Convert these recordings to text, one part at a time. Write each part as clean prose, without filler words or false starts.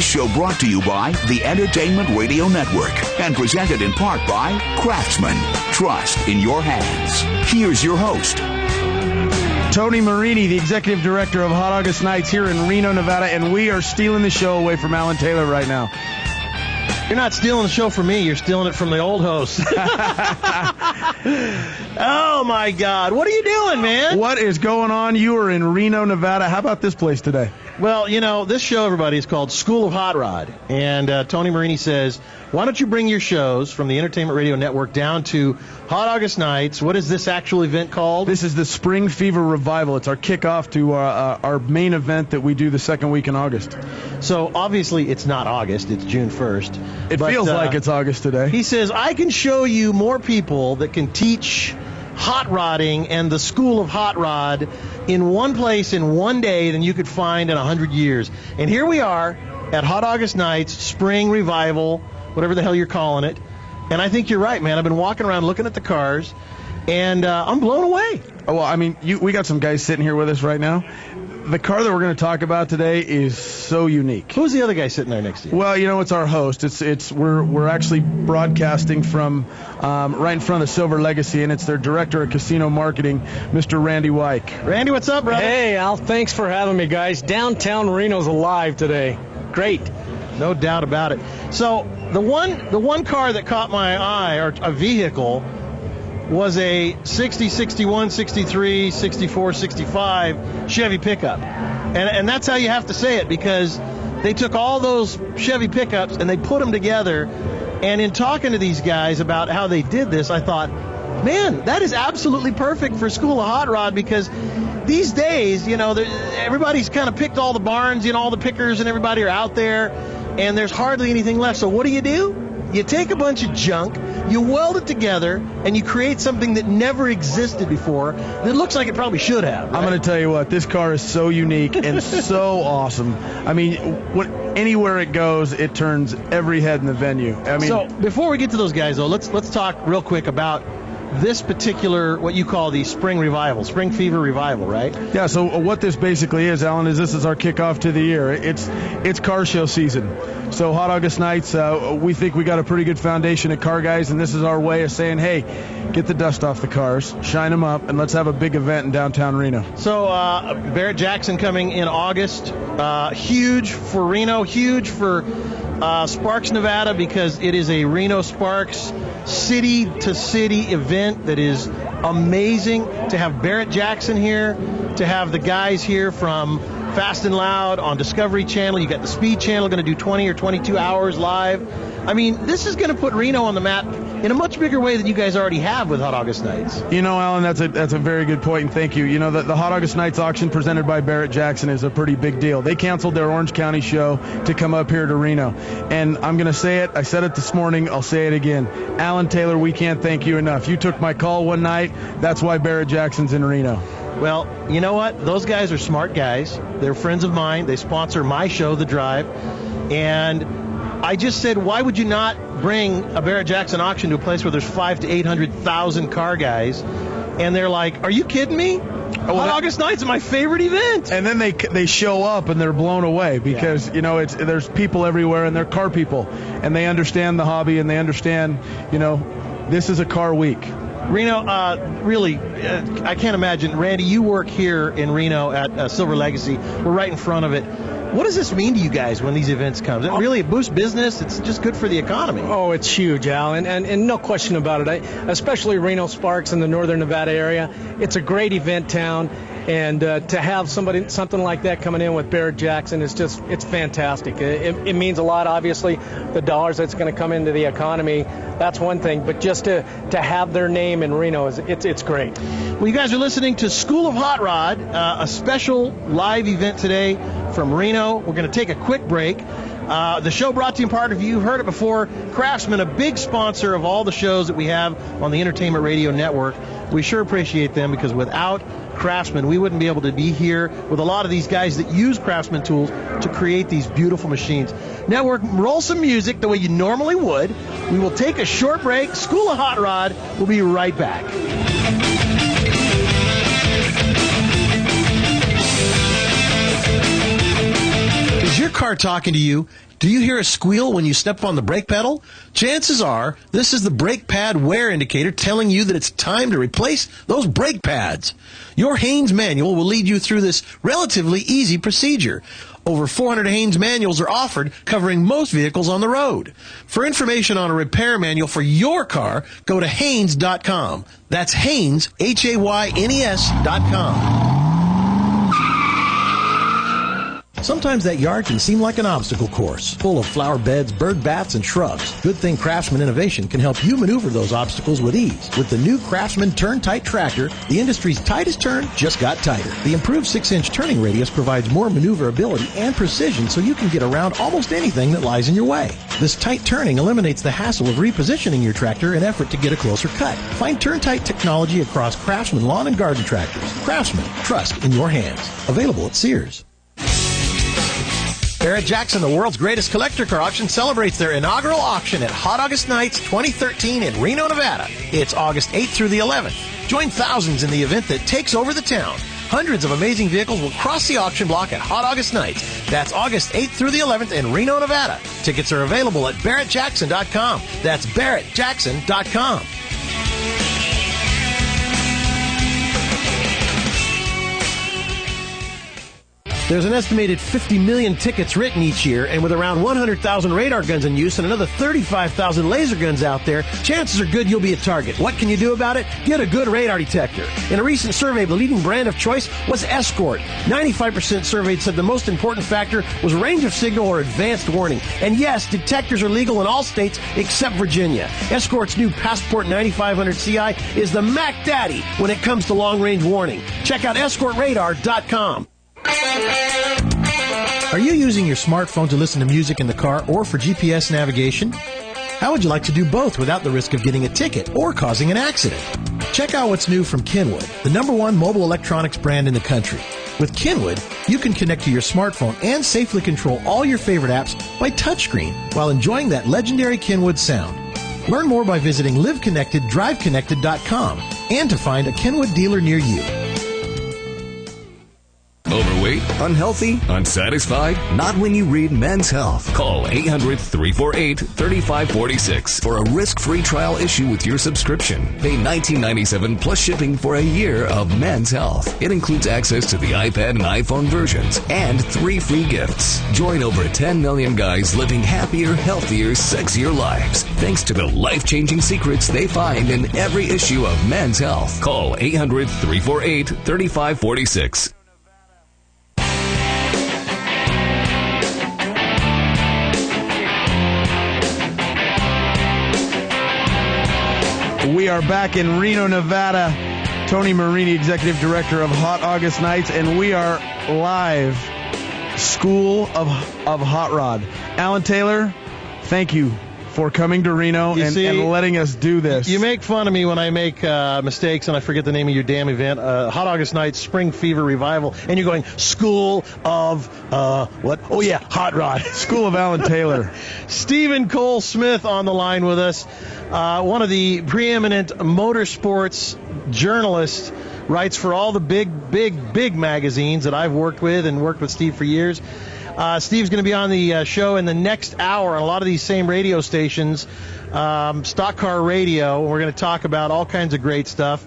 show brought to you by the Entertainment Radio Network and presented in part by Craftsman. Trust in your hands. Here's your host, Tony Marini, the executive director of Hot August Nights here in Reno, Nevada, and we are stealing the show away from Alan Taylor right now. You're not stealing the show from me. You're stealing it from the old host. Oh, my God. What are you doing, man? What is going on? You are in Reno, Nevada. How about this place today? Well, you know, this show, everybody, is called School of Hot Rod. And Tony Marini says, why don't you bring your shows from the Entertainment Radio Network down to Hot August Nights? What is this actual event called? This is the Spring Fever Revival. It's our kickoff to our main event that we do the second week in August. So, obviously, it's not August. It's June 1st. It feels like it's August today. He says, I can show you more people that can teach hot rodding and the School of Hot Rod in one place in one day than you could find in 100 years. And here we are at Hot August Nights, Spring Revival, whatever the hell you're calling it. And I think you're right, man. I've been walking around looking at the cars, and I'm blown away. Oh, well, I mean, we got some guys sitting here with us right now. The car that we're going to talk about today is so unique. Who's the other guy sitting there next to you? Well, you know, it's our host. We're actually broadcasting from right in front of Silver Legacy, and it's their director of casino marketing, Mr. Randy Wyke. Randy, what's up, brother? Hey, Al, thanks for having me, guys. Downtown Reno's alive today. Great. No doubt about it. So the one car that caught my eye, or a vehicle, was a 60, 61, 63, 64, 65 Chevy pickup. And that's how you have to say it, because they took all those Chevy pickups and they put them together. And in talking to these guys about how they did this, I thought, man, that is absolutely perfect for School of Hot Rod, because these days, you know, everybody's kind of picked all the barns, you know, all the pickers and everybody are out there, and there's hardly anything left. So what do? You take a bunch of junk, you weld it together, and you create something that never existed before that looks like it probably should have. Right? I'm going to tell you what, this car is so unique and so awesome. I mean, anywhere it goes, it turns every head in the venue. I mean, so before we get to those guys, though, let's talk real quick about this particular, what you call the Spring Revival, Spring Fever Revival, right? Yeah, so what this basically is, Alan, is this is our kickoff to the year. It's car show season. So Hot August Nights, we think we got a pretty good foundation of car guys, and this is our way of saying, hey, get the dust off the cars, shine them up, and let's have a big event in downtown Reno. So Barrett Jackson coming in August, huge for Reno, huge for Sparks, Nevada, because it is a Reno Sparks city-to-city event that is amazing. To have Barrett Jackson here, to have the guys here from Fast and Loud on Discovery Channel. You got the Speed Channel going to do 20 or 22 hours live. I mean, this is going to put Reno on the map in a much bigger way than you guys already have with Hot August Nights. You know, Alan, that's a very good point, and thank you. You know, the Hot August Nights auction presented by Barrett Jackson is a pretty big deal. They canceled their Orange County show to come up here to Reno. And I'm going to say it. I said it this morning. I'll say it again. Alan Taylor, we can't thank you enough. You took my call one night. That's why Barrett Jackson's in Reno. Well, you know what? Those guys are smart guys. They're friends of mine. They sponsor my show, The Drive. And I just said, why would you not bring a Barrett Jackson auction to a place where there's 500,000 to 800,000 car guys? And they're like, are you kidding me? Hot August Nights is my favorite event. And then they show up and they're blown away because, you know, there's people everywhere and they're car people. And they understand the hobby and they understand, you know, this is a car week. Reno, really, I can't imagine. Randy, you work here in Reno at Silver Legacy. We're right in front of it. What does this mean to you guys when these events come? Is it really a boost business? It's just good for the economy. Oh, it's huge, Al, and no question about it. Especially Reno Sparks in the northern Nevada area. It's a great event town, and to have something like that coming in with Barrett Jackson is it's fantastic. It means a lot, obviously. The dollars that's going to come into the economy, that's one thing, but just to have their name in Reno, it's great. Well, you guys are listening to School of Hot Rod, a special live event today from Reno. We're going to take a quick break. The show brought to you in part of you heard it before. Craftsman, a big sponsor of all the shows that we have on the Entertainment Radio Network. We sure appreciate them, because without Craftsman, we wouldn't be able to be here with a lot of these guys that use Craftsman tools to create these beautiful machines. Network, roll some music the way you normally would. We will take a short break. School of Hot Rod. We'll be right back. Is your car talking to you? Do you hear a squeal when you step on the brake pedal? Chances are this is the brake pad wear indicator telling you that it's time to replace those brake pads. Your Haynes manual will lead you through this relatively easy procedure. Over 400 Haynes manuals are offered, covering most vehicles on the road. For information on a repair manual for your car, go to Haynes.com. That's Haynes, Haynes.com. Sometimes that yard can seem like an obstacle course, full of flower beds, bird baths, and shrubs. Good thing Craftsman Innovation can help you maneuver those obstacles with ease. With the new Craftsman Turn Tight Tractor, the industry's tightest turn just got tighter. The improved 6-inch turning radius provides more maneuverability and precision so you can get around almost anything that lies in your way. This tight turning eliminates the hassle of repositioning your tractor in effort to get a closer cut. Find Turn Tight technology across Craftsman lawn and garden tractors. Craftsman, trust in your hands. Available at Sears. Barrett Jackson, the world's greatest collector car auction, celebrates their inaugural auction at Hot August Nights 2013 in Reno, Nevada. It's August 8th through the 11th. Join thousands in the event that takes over the town. Hundreds of amazing vehicles will cross the auction block at Hot August Nights. That's August 8th through the 11th in Reno, Nevada. Tickets are available at BarrettJackson.com. That's BarrettJackson.com. There's an estimated 50 million tickets written each year, and with around 100,000 radar guns in use and another 35,000 laser guns out there, chances are good you'll be a target. What can you do about it? Get a good radar detector. In a recent survey, the leading brand of choice was Escort. 95% surveyed said the most important factor was range of signal or advanced warning. And yes, detectors are legal in all states except Virginia. Escort's new Passport 9500 CI is the Mac Daddy when it comes to long-range warning. Check out EscortRadar.com. Are you using your smartphone to listen to music in the car or for GPS navigation? How would you like to do both without the risk of getting a ticket or causing an accident? Check out what's new from Kenwood, the #1 mobile electronics brand in the country. With Kenwood, you can connect to your smartphone and safely control all your favorite apps by touchscreen while enjoying that legendary Kenwood sound. Learn more by visiting liveconnecteddriveconnected.com and to find a Kenwood dealer near you. Overweight? Unhealthy? Unsatisfied? Not when you read Men's Health. Call 800-348-3546 for a risk-free trial issue with your subscription. Pay $19.97 plus shipping for a year of Men's Health. It includes access to the iPad and iPhone versions and 3 free gifts. Join over 10 million guys living happier, healthier, sexier lives thanks to the life-changing secrets they find in every issue of Men's Health. Call 800-348-3546. We are back in Reno, Nevada. Tony Marini, Executive Director of Hot August Nights, and we are live. School of Hot Rod. Alan Taylor, thank you for coming to Reno and letting us do this. You make fun of me when I make mistakes and I forget the name of your damn event. Hot August Nights Spring Fever Revival, and you're going School of what? Oh yeah, Hot Rod. School of Alan Taylor. Stephen Cole Smith on the line with us. One of the preeminent motorsports journalists, writes for all the big magazines that I've worked with Steve for years. Steve's going to be on the show in the next hour on a lot of these same radio stations, Stock Car Radio. We're going to talk about all kinds of great stuff.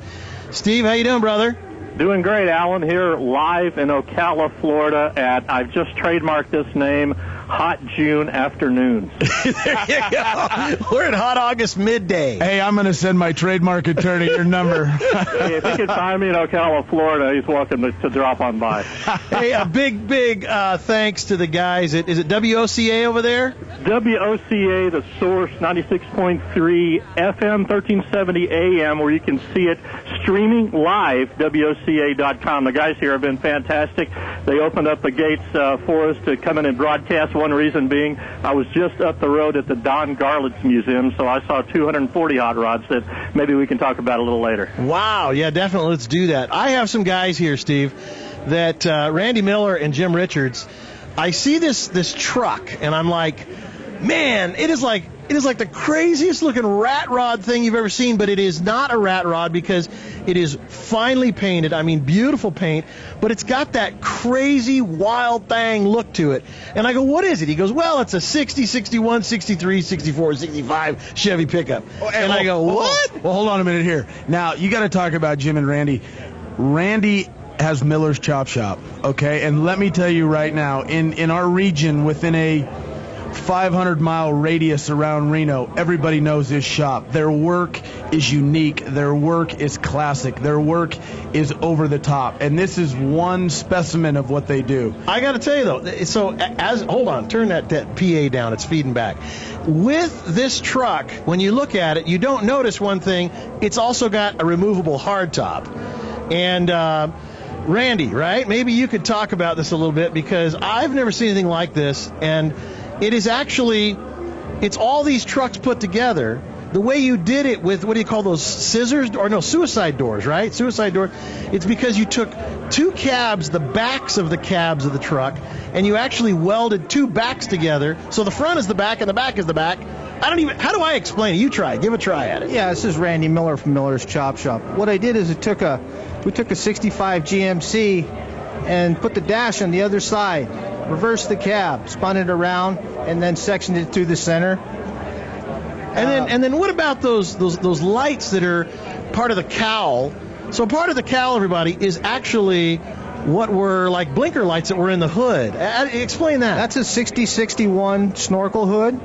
Steve, how you doing, brother? Doing great, Alan, here live in Ocala, Florida I've just trademarked this name, Hot June Afternoons. There you go. We're at Hot August Midday. Hey, I'm going to send my trademark attorney your number. Hey, if he can find me in Ocala, Florida, he's welcome to drop on by. Hey, a big thanks to the guys. Is it WOCA over there? WOCA, the source, 96.3 FM, 1370 AM, where you can see it streaming live, WOCA.com. The guys here have been fantastic. They opened up the gates for us to come in and broadcast. One reason being I was just up the road at the Don Garlitz Museum, so I saw 240 hot rods that maybe we can talk about a little later. Wow, yeah, definitely. Let's do that. I have some guys here, Steve, that Randy Miller and Jim Richards, I see this truck, and I'm like, man, it is like It is like the craziest looking rat rod thing you've ever seen, but it is not a rat rod because it is finely painted. I mean, beautiful paint, but it's got that crazy wild thing look to it. And I go, what is it? He goes, well, it's a 60, 61, 63, 64, 65 Chevy pickup. And I go, what? Well, hold on a minute here. Now, you got to talk about Jim and Randy. Randy has Miller's Chop Shop, okay? And let me tell you right now, in our region, within a 500-mile radius around Reno, everybody knows this shop. Their work is unique. Their work is classic. Their work is over the top. And this is one specimen of what they do. I got to tell you, though, so hold on, turn that PA down. It's feeding back. With this truck, when you look at it, you don't notice one thing. It's also got a removable hardtop. And Randy, right? Maybe you could talk about this a little bit because I've never seen anything like this. And it is actually, it's all these trucks put together. The way you did it with, what do you call those, scissors? Or no, suicide doors, right? Suicide door. It's because you took two cabs, the backs of the cabs of the truck, and you actually welded two backs together. So the front is the back and the back is the back. How do I explain it? You try. Give a try at it. Yeah, this is Randy Miller from Miller's Chop Shop. What I did is we took a 65 GMC and put the dash on the other side, reversed the cab, spun it around, and then sectioned it through the center. And then what about those lights that are part of the cowl? So part of the cowl, everybody, is actually what were like blinker lights that were in the hood. Explain that. That's a 60-61 snorkel hood.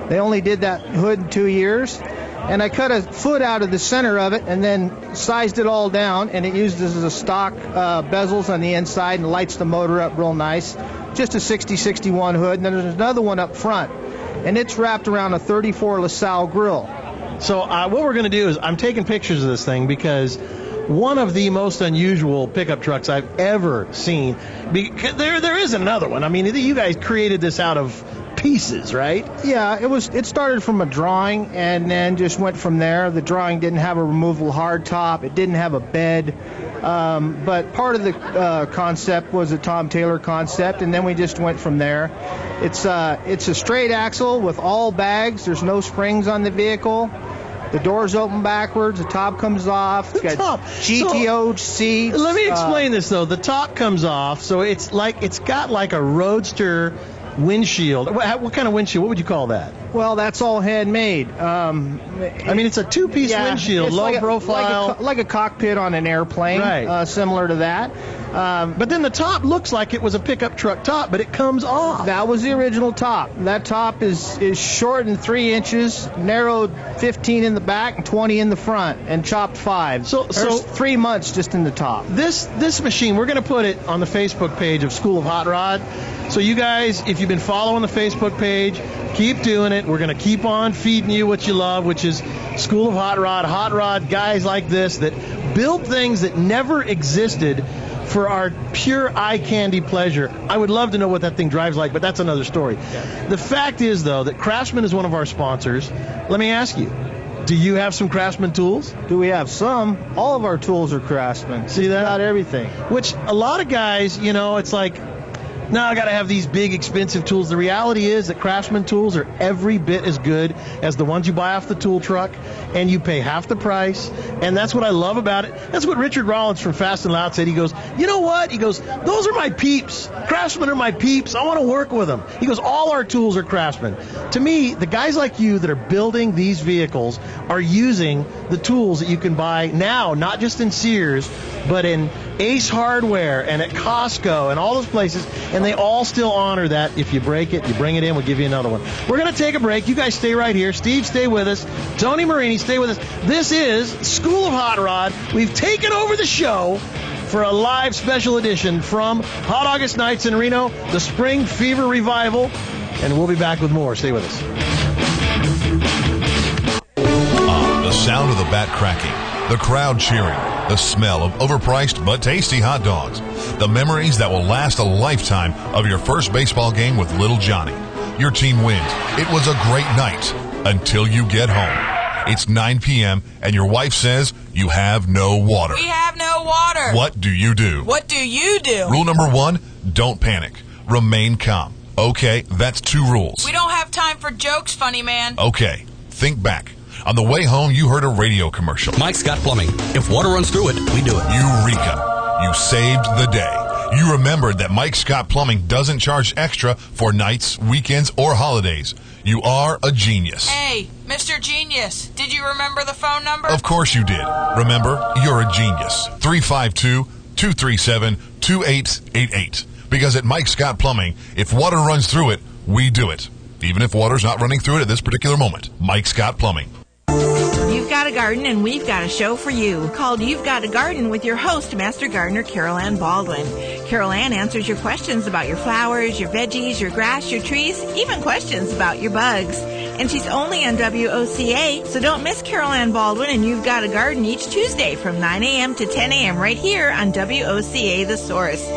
They only did that hood in 2 years. And I cut a foot out of the center of it and then sized it all down, and it uses as a stock bezels on the inside and lights the motor up real nice. Just a 60-61 hood. And then there's another one up front, and it's wrapped around a 34 LaSalle grill. So what we're going to do is I'm taking pictures of this thing because one of the most unusual pickup trucks I've ever seen. There is another one. I mean, you guys created this out of pieces, right? Yeah, it started from a drawing and then just went from there. The drawing didn't have a removable hardtop. It didn't have a bed. But part of the concept was a Tom Taylor concept, and then we just went from there. It's a straight axle with all bags. There's no springs on the vehicle. The doors open backwards. The top comes off. It's got GTO seats. Let me explain this, though. The top comes off, so it's got like a Roadster windshield. What kind of windshield? What would you call that? Well, that's all handmade. I mean, it's a two-piece windshield, low profile. Like a cockpit on an airplane, right. Similar to that. But then the top looks like it was a pickup truck top, but it comes off. That was the original top. That top is shortened 3 inches, narrowed 15 in the back and 20 in the front, and chopped 5. So 3 months just in the top. This machine, we're going to put it on the Facebook page of School of Hot Rod. So you guys, if you've been following the Facebook page, keep doing it. We're going to keep on feeding you what you love, which is School of Hot Rod guys like this that build things that never existed for our pure eye candy pleasure. I would love to know what that thing drives like, but that's another story. Yeah. The fact is, though, that Craftsman is one of our sponsors. Let me ask you, do you have some Craftsman tools? Do we have some? All of our tools are Craftsman. See that? Not everything. Which a lot of guys, it's like, no, I got to have these big, expensive tools. The reality is that Craftsman tools are every bit as good as the ones you buy off the tool truck, and you pay half the price, and that's what I love about it. That's what Richard Rollins from Fast and Loud said. He goes, you know what? He goes, those are my peeps. Craftsman are my peeps. I want to work with them. He goes, all our tools are Craftsman. To me, the guys like you that are building these vehicles are using the tools that you can buy now, not just in Sears, but in Ace Hardware and at Costco and all those places, and they all still honor that. If you break it, you bring it in, we'll give you another one. We're going to take a break. You guys stay right here. Steve, stay with us. Tony Marini, stay with us. This is School of Hot Rod. We've taken over the show for a live special edition from Hot August Nights in Reno, the Spring Fever Revival, and we'll be back with more. Stay with us. The sound of the bat cracking, the crowd cheering, the smell of overpriced but tasty hot dogs, the memories that will last a lifetime of your first baseball game with Little Johnny. Your team wins. It was a great night until you get home. It's 9 p.m. and your wife says you have no water. We have no water. What do you do? What do you do? Rule number 1, don't panic. Remain calm. Okay, that's 2 rules. We don't have time for jokes, funny man. Okay, think back. On the way home, you heard a radio commercial. Mike's Got Plumbing. If water runs through it, we do it. Eureka. You saved the day. You remembered that Mike Scott Plumbing doesn't charge extra for nights, weekends, or holidays. You are a genius. Hey, Mr. Genius, did you remember the phone number? Of course you did. Remember, you're a genius. 352-237-2888. Because at Mike Scott Plumbing, if water runs through it, we do it. Even if water's not running through it at this particular moment. Mike Scott Plumbing. You've got a garden, and we've got a show for you called You've Got a Garden with your host, Master Gardener Carol Ann Baldwin. Carol Ann answers your questions about your flowers, your veggies, your grass, your trees, even questions about your bugs. And she's only on WOCA, so don't miss Carol Ann Baldwin and You've Got a Garden each Tuesday from 9 a.m. to 10 a.m. right here on WOCA The Source.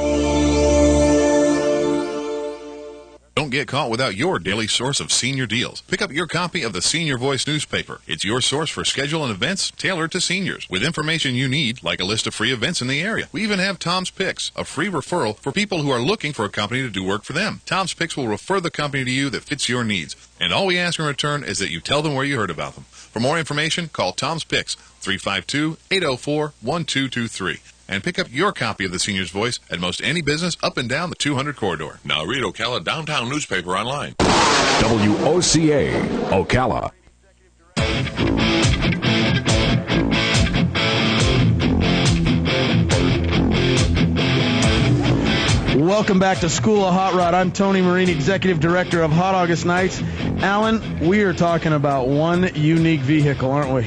Don't get caught without your daily source of senior deals. Pick up your copy of the Senior Voice newspaper. It's your source for schedule and events tailored to seniors, with information you need, like a list of free events in the area. We even have Tom's Picks, a free referral for people who are looking for a company to do work for them. Tom's Picks will refer the company to you that fits your needs, and all we ask in return is that you tell them where you heard about them. For more information, call Tom's Picks, 352-804-1223. And pick up your copy of the Senior's Voice at most any business up and down the 200 corridor. Now read Ocala Downtown newspaper online. WOCA, Ocala. Welcome back to School of Hot Rod. I'm Tony Marini, Executive Director of Hot August Nights. Alan, we are talking about one unique vehicle, aren't we?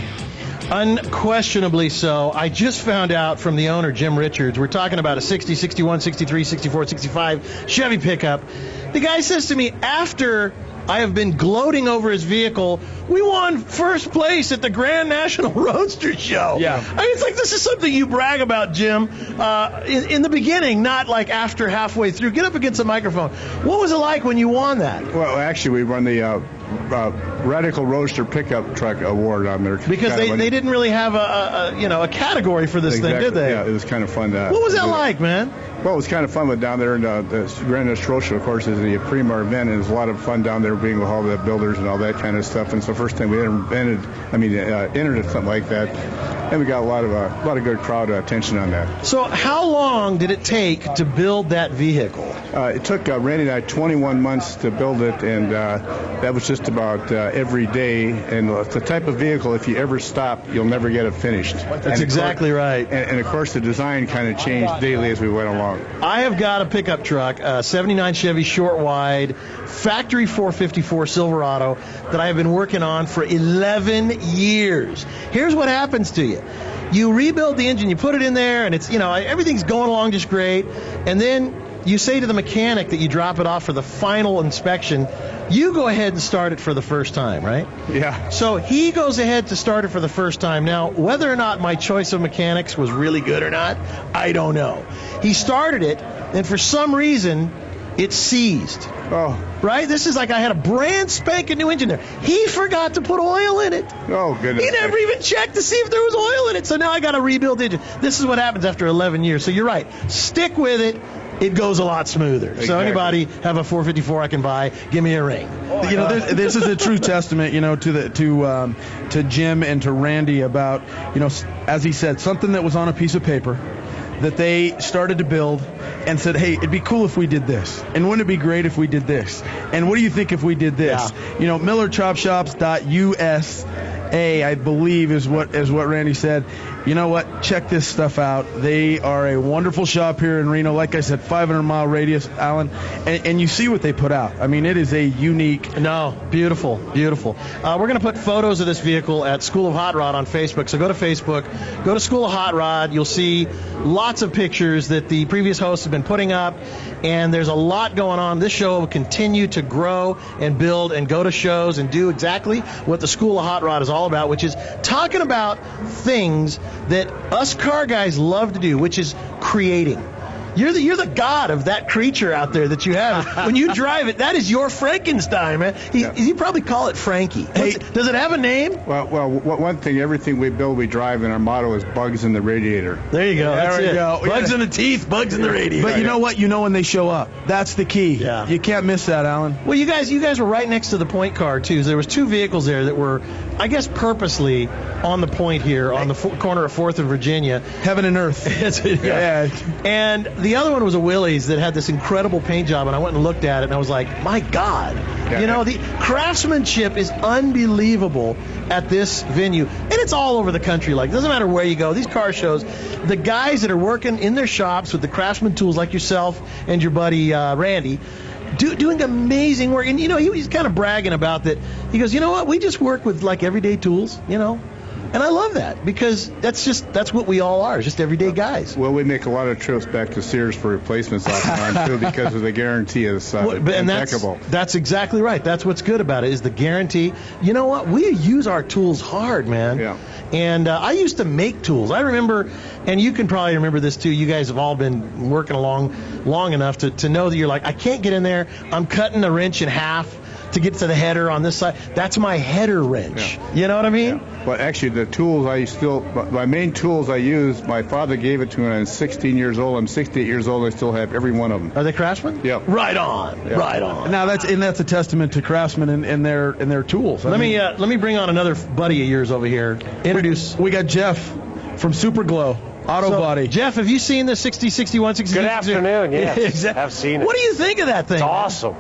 Unquestionably so. I just found out from the owner, Jim Richards, we're talking about a 60, 61, 63, 64, 65 Chevy pickup. The guy says to me, after I have been gloating over his vehicle, we won first place at the Grand National Roadster Show. Yeah. I mean, it's like this is something you brag about, Jim, in the beginning, not like after halfway through. Get up against the microphone. What was it like when you won that? Well, actually, we won the Radical Roadster Pickup Truck Award on there. Because they didn't really have a category for this thing, did they? Yeah, it was kind of fun. What was that like, man? Well, it was kind of fun with down there, and the Grand National Roadster, of course, is the premier event, and it was a lot of fun down there being with all the builders and all that kind of stuff. And so first time we entered at something like that, and we got a lot of good crowd attention on that. So how long did it take to build that vehicle? It took Randy and I 21 months to build it, and that was just about every day. And it's the type of vehicle, if you ever stop, you'll never get it finished. That's exactly right. And of course, the design kind of changed daily as we went along. I have got a pickup truck, a 79 Chevy short wide, factory 454 Silverado that I have been working on for 11 years. Here's what happens to you. You rebuild the engine, you put it in there, and it's, everything's going along just great. And then you say to the mechanic that you drop it off for the final inspection, you go ahead and start it for the first time, right? Yeah. So he goes ahead to start it for the first time. Now, whether or not my choice of mechanics was really good or not, I don't know. He started it, and for some reason, it seized. Oh. Right? This is like I had a brand spanking new engine there. He forgot to put oil in it. Oh, goodness. He never even checked to see if there was oil in it. So now I got to rebuild the engine. This is what happens after 11 years. So you're right. Stick with it. It goes a lot smoother. Exactly. So anybody have a 454 I can buy, give me a ring. This is a true testament, to Jim and to Randy about, as he said, something that was on a piece of paper that they started to build and said, hey, it'd be cool if we did this. And wouldn't it be great if we did this? And what do you think if we did this? Yeah. MillerChopShops.USA, I believe, is what Randy said. You know what? Check this stuff out. They are a wonderful shop here in Reno. Like I said, 500-mile radius, Alan. And you see what they put out. I mean, it is a unique. No, beautiful, beautiful. We're going to put photos of this vehicle at School of Hot Rod on Facebook. So go to Facebook, go to School of Hot Rod. You'll see lots of pictures that the previous hosts have been putting up. And there's a lot going on. This show will continue to grow and build and go to shows and do exactly what the School of Hot Rod is all about, which is talking about things that us car guys love to do, which is creating. You're the god of that creature out there that you have. When you drive it, that is your Frankenstein, man. You probably call it Frankie. Does it have a name? Well, one thing, everything we build, we drive, and our motto is bugs in the radiator. There you go. There we go. Bugs in the teeth, bugs in the radiator. But you know what? You know when they show up. That's the key. Yeah. You can't miss that, Alan. Well, you guys were right next to the point car, too. There was 2 vehicles there that were, I guess, purposely on the point here on the corner of 4th and Virginia. Heaven and earth. Yeah. And the other one was a Willys that had this incredible paint job, and I went and looked at it, and I was like, my God. Yeah. You know, the craftsmanship is unbelievable at this venue. And it's all over the country. Like, it doesn't matter where you go. These car shows, the guys that are working in their shops with the craftsman tools like yourself and your buddy Randy, doing amazing work. And, you know, he's kind of bragging about that. He goes, you know what? We just work with, like, everyday tools, you know. And I love that because that's what we all are, just everyday guys. Well, we make a lot of trips back to Sears for replacements all the time, too, because of the guarantee is impeccable. That's exactly right. That's what's good about it is the guarantee. You know what? We use our tools hard, man. Yeah. And I used to make tools. I remember, and you can probably remember this, too. You guys have all been working along long enough to know that you're like, I can't get in there. I'm cutting the wrench in half to get to the header on this side. That's my header wrench. Yeah. You know what I mean? Yeah. Well, actually, the tools my main tools I use, my father gave it to me when I was 16 years old. I'm 68 years old. I still have every one of them. Are they craftsmen? Yeah. Right on. Yeah. Right on. Now that's a testament to craftsmen and their tools. Let me bring on another buddy of yours over here. Introduce. We got Jeff from Superglow Auto Body. Jeff, have you seen the 60, 61, 62? Good afternoon. Yes, exactly. I've seen it. What do you think of that thing? It's awesome.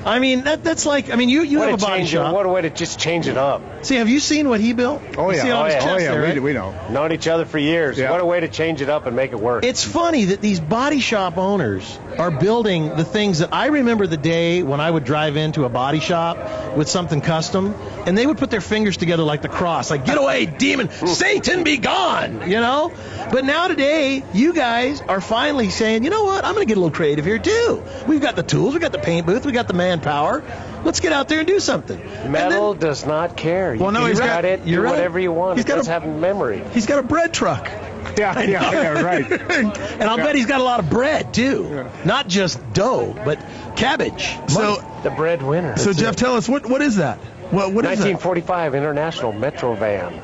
I mean, that's like, I mean, you have a body shop. What a way to just change it up. See, have you seen what he built? Oh, yeah. See on his chest there, right? We know. Known each other for years. Yeah. What a way to change it up and make it work. It's funny that these body shop owners are building the things that I remember the day when I would drive into a body shop with something custom, and they would put their fingers together like the cross, like, get away, demon, Satan be gone, you know? But now today, you guys are finally saying, you know what, I'm going to get a little creative here, too. We've got the tools, we've got the paint booth, we've got the manpower. Let's get out there and do something. Metal does not care. Well, no, he's got it. Do whatever you want. He's got have memory. He's got a bread truck. Yeah, right. And I'll bet he's got a lot of bread, too. Yeah. Not just dough, but cabbage. So the breadwinner. So, Jeff, tell us, what is that? What is 1945 International Metro van.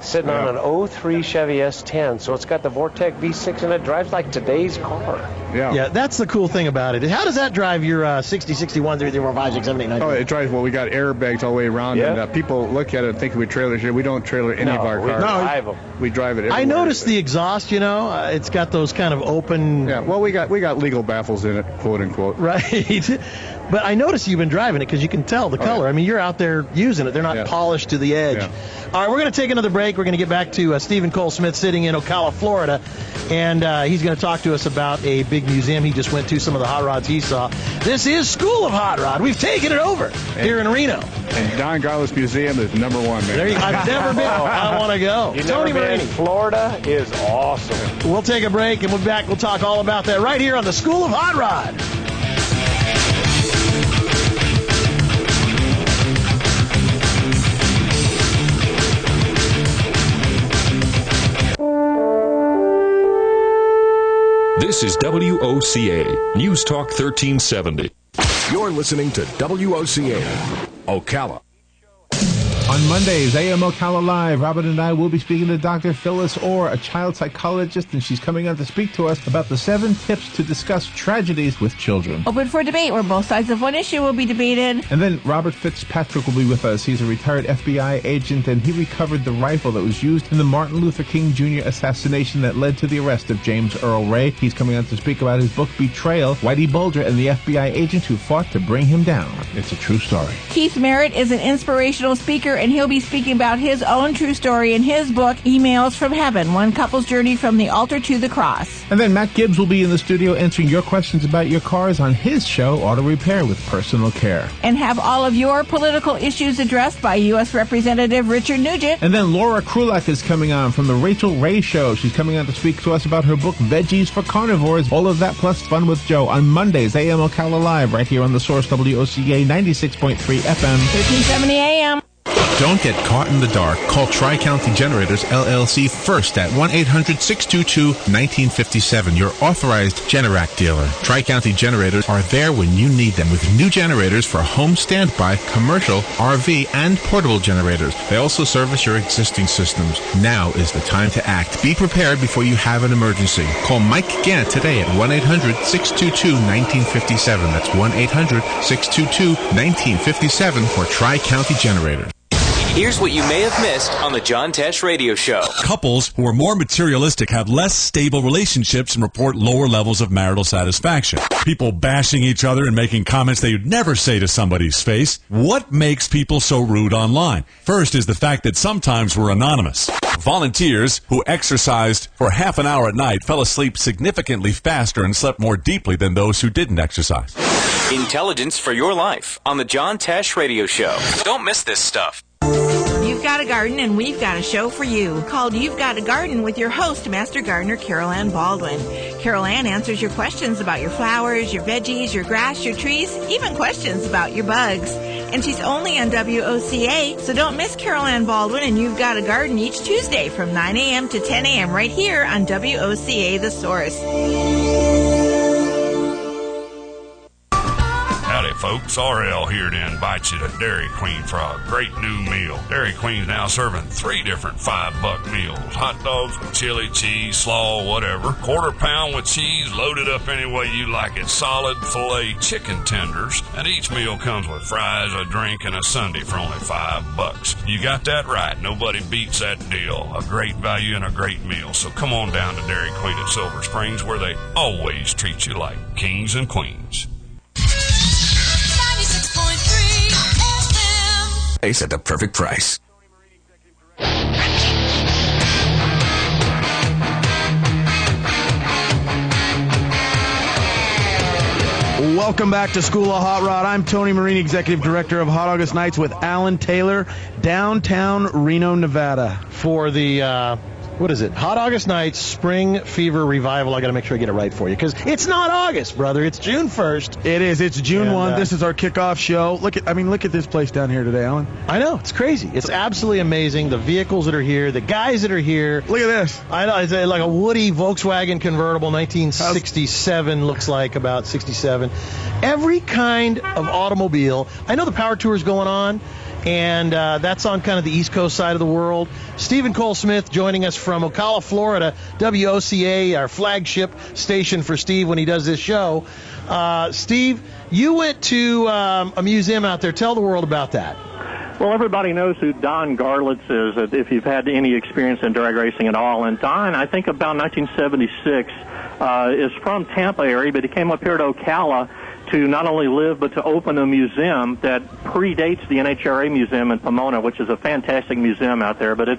Sitting on an 03 Chevy S10, so it's got the Vortec V6 and it drives like today's car. Yeah, that's the cool thing about it. How does that drive your 60, 61, 33, 45, 6, 7, 8, 9? Oh, it drives, we got airbags all the way around, and people look at it and think we trailer here. We don't trailer any of our cars. We drive them. We drive it everywhere. I noticed the exhaust, it's got those kind of open... Yeah, well, we got legal baffles in it, quote unquote. Right. But I noticed you've been driving it because you can tell the color. Yeah. I mean, you're out there using it. They're not polished to the edge. Yeah. All right, we're going to take another break. We're going to get back to Stephen Cole Smith sitting in Ocala, Florida, and he's going to talk to us about a big museum he just went to, some of the hot rods he saw. This is School of Hot Rod. We've taken it over here in Reno. And Don Garlis Museum is number one, man. There you go. I've never been. I want to go. Tony Marini. Florida is awesome. We'll take a break, and we'll be back. We'll talk all about that right here on the School of Hot Rod. This is WOCA, News Talk 1370. You're listening to WOCA, Ocala. On Mondays, AM Ocala Live, Robin and I will be speaking to Dr. Phyllis Orr, a child psychologist, and she's coming on to speak to us about the 7 tips to discuss tragedies with children. Open for debate, where both sides of one issue will be debated. And then Robert Fitzpatrick will be with us. He's a retired FBI agent, and he recovered the rifle that was used in the Martin Luther King Jr. assassination that led to the arrest of James Earl Ray. He's coming on to speak about his book, Betrayal, Whitey Bulger and the FBI agent who fought to bring him down. It's a true story. Keith Merritt is an inspirational speaker, and he'll be speaking about his own true story in his book, Emails from Heaven, One Couple's Journey from the Altar to the Cross. And then Matt Gibbs will be in the studio answering your questions about your cars on his show, Auto Repair with Personal Care. And have all of your political issues addressed by U.S. Representative Richard Nugent. And then Laura Krulak is coming on from the Rachel Ray Show. She's coming on to speak to us about her book, Veggies for Carnivores. All of that plus Fun with Joe on Mondays, AM Ocala Live, right here on the Source WOCA 96.3 FM. 1370 AM. Don't get caught in the dark. Call Tri-County Generators, LLC first at 1-800-622-1957, your authorized Generac dealer. Tri-County Generators are there when you need them with new generators for home standby, commercial, RV, and portable generators. They also service your existing systems. Now is the time to act. Be prepared before you have an emergency. Call Mike Gant today at 1-800-622-1957. That's 1-800-622-1957 for Tri-County Generators. Here's what you may have missed on the John Tesh Radio Show. Couples who are more materialistic have less stable relationships and report lower levels of marital satisfaction. People bashing each other and making comments they would never say to somebody's face. What makes people so rude online? First is the fact that sometimes we're anonymous. Volunteers who exercised for half an hour at night fell asleep significantly faster and slept more deeply than those who didn't exercise. Intelligence for your life on the John Tesh Radio Show. Don't miss this stuff. You've got a garden and we've got a show for you called You've Got a Garden with your host, Master Gardener Carol Ann Baldwin. Carol Ann answers your questions about your flowers, your veggies, your grass, your trees, even questions about your bugs. And she's only on WOCA, so don't miss Carol Ann Baldwin and You've Got a Garden each Tuesday from 9 a.m. to 10 a.m. right here on WOCA The Source. Howdy, folks. RL here to invite you to Dairy Queen for a great new meal. Dairy Queen's now serving 3 different $5 meals. Hot dogs with chili, cheese, slaw, whatever. Quarter pound with cheese, loaded up any way you like it. Solid filet chicken tenders. And each meal comes with fries, a drink, and a sundae for only $5. You got that right. Nobody beats that deal. A great value and a great meal. So come on down to Dairy Queen at Silver Springs, where they always treat you like kings and queens. Ace at the perfect price. Welcome back to School of Hot Rod. I'm Tony Marini, Executive Director of Hot August Nights with Alan Taylor, downtown Reno, Nevada. For the, what is it? Hot August Nights Spring Fever Revival. I got to make sure I get it right for you because it's not August, brother. It's June 1st. It is. It's June 1. This is our kickoff show. Look at this place down here today, Alan. I know. It's crazy. It's absolutely amazing. The vehicles that are here, the guys that are here. Look at this. I know. It's like a Woody Volkswagen convertible, 1967, looks like, about 67. Every kind of automobile. I know the Power Tour is going on. And that's on kind of the East Coast side of the world. Stephen Cole Smith joining us from Ocala, Florida, WOCA, our flagship station for Steve when he does this show. Steve, you went to a museum out there. Tell the world about that. Well, everybody knows who Don Garlitz is, if you've had any experience in drag racing at all. And Don, I think about 1976, is from Tampa area, but he came up here to Ocala to not only live but to open a museum that predates the NHRA museum in Pomona, which is a fantastic museum out there, but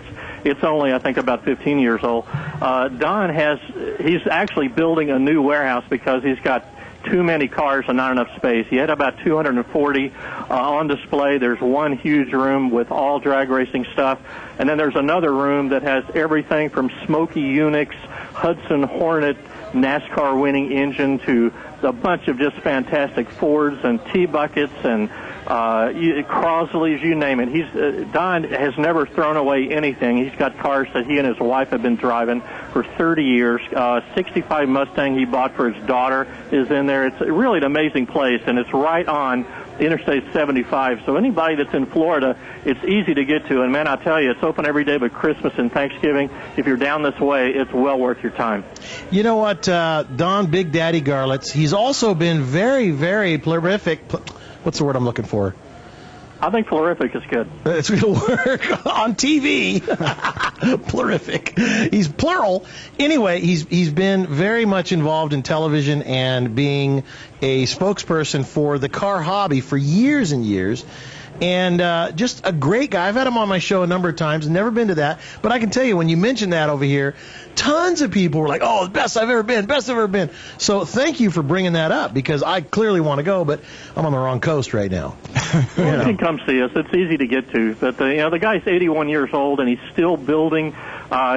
it's only, I think, about 15 years old. He's actually building a new warehouse because he's got too many cars and not enough space. He had about 240 on display. There's one huge room with all drag racing stuff, and then there's another room that has everything from Smoky Unix, Hudson Hornet, NASCAR winning engine to a bunch of just fantastic Fords and T-buckets and Crosley's, you name it. Don has never thrown away anything. He's got cars that he and his wife have been driving for 30 years. 65 Mustang he bought for his daughter is in there. It's really an amazing place, and it's right on Interstate 75. So anybody that's in Florida, it's easy to get to. And, man, I tell you, it's open every day but Christmas and Thanksgiving. If you're down this way, it's well worth your time. You know what, Don Big Daddy Garlitz, he's also been very, very prolific. What's the word I'm looking for? I think plurific is good. It's going to work on TV. Plurific. He's plural. Anyway, he's been very much involved in television and being a spokesperson for the car hobby for years and years. And just a great guy. I've had him on my show a number of times. Never been to that. But I can tell you, when you mention that over here, tons of people were like, oh, the best I've ever been, best I've ever been. So thank you for bringing that up, because I clearly want to go, but I'm on the wrong coast right now. Well, you can come see us. It's easy to get to. But the guy's 81 years old, and he's still building.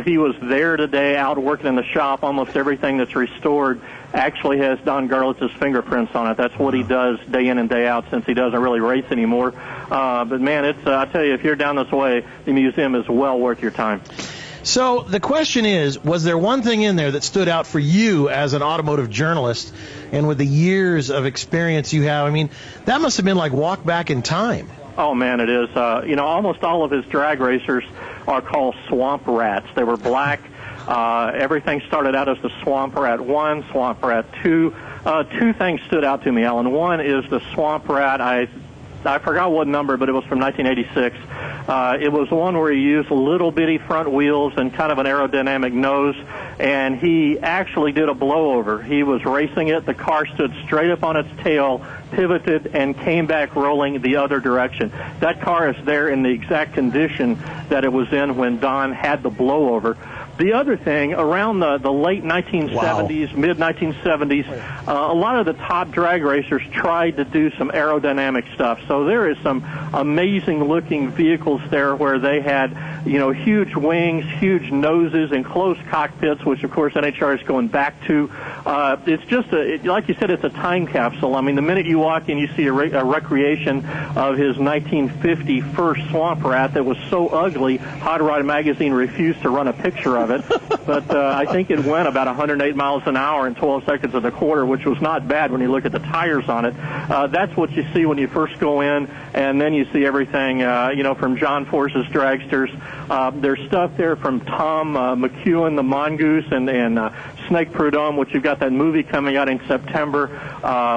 He was there today, out working in the shop. Almost everything that's restored actually has Don Garlitz's fingerprints on it. That's what he does day in and day out, since he doesn't really race anymore. But man, I tell you, if you're down this way, the museum is well worth your time. So the question is, was there one thing in there that stood out for you as an automotive journalist, and with the years of experience you have? I mean, that must have been like walk back in time. Oh, man, it is. Almost all of his drag racers are called swamp rats. They were black. Everything started out as the Swamp Rat 1, Swamp Rat 2. Two things stood out to me, Alan. One is the Swamp Rat. I forgot what number, but it was from 1986. It was the one where he used little bitty front wheels and kind of an aerodynamic nose, and he actually did a blowover. He was racing it. The car stood straight up on its tail, pivoted, and came back rolling the other direction. That car is there in the exact condition that it was in when Don had the blowover. The other thing, around the late 1970s, mid-1970s, a lot of the top drag racers tried to do some aerodynamic stuff. So there is some amazing-looking vehicles there where they had, huge wings, huge noses, and closed cockpits, which, of course, NHR is going back to. It's just, like you said, it's a time capsule. I mean, the minute you walk in, you see a recreation of his 1950 first Swamp Rat that was so ugly, Hot Rod Magazine refused to run a picture of it, but I think it went about 108 miles an hour in 12 seconds of the quarter, which was not bad when you look at the tires on it. That's what you see when you first go in, and then you see everything, from John Force's dragsters. There's stuff there from Tom McEwen, the Mongoose, and Snake Prudhomme, which you've got that movie coming out in September,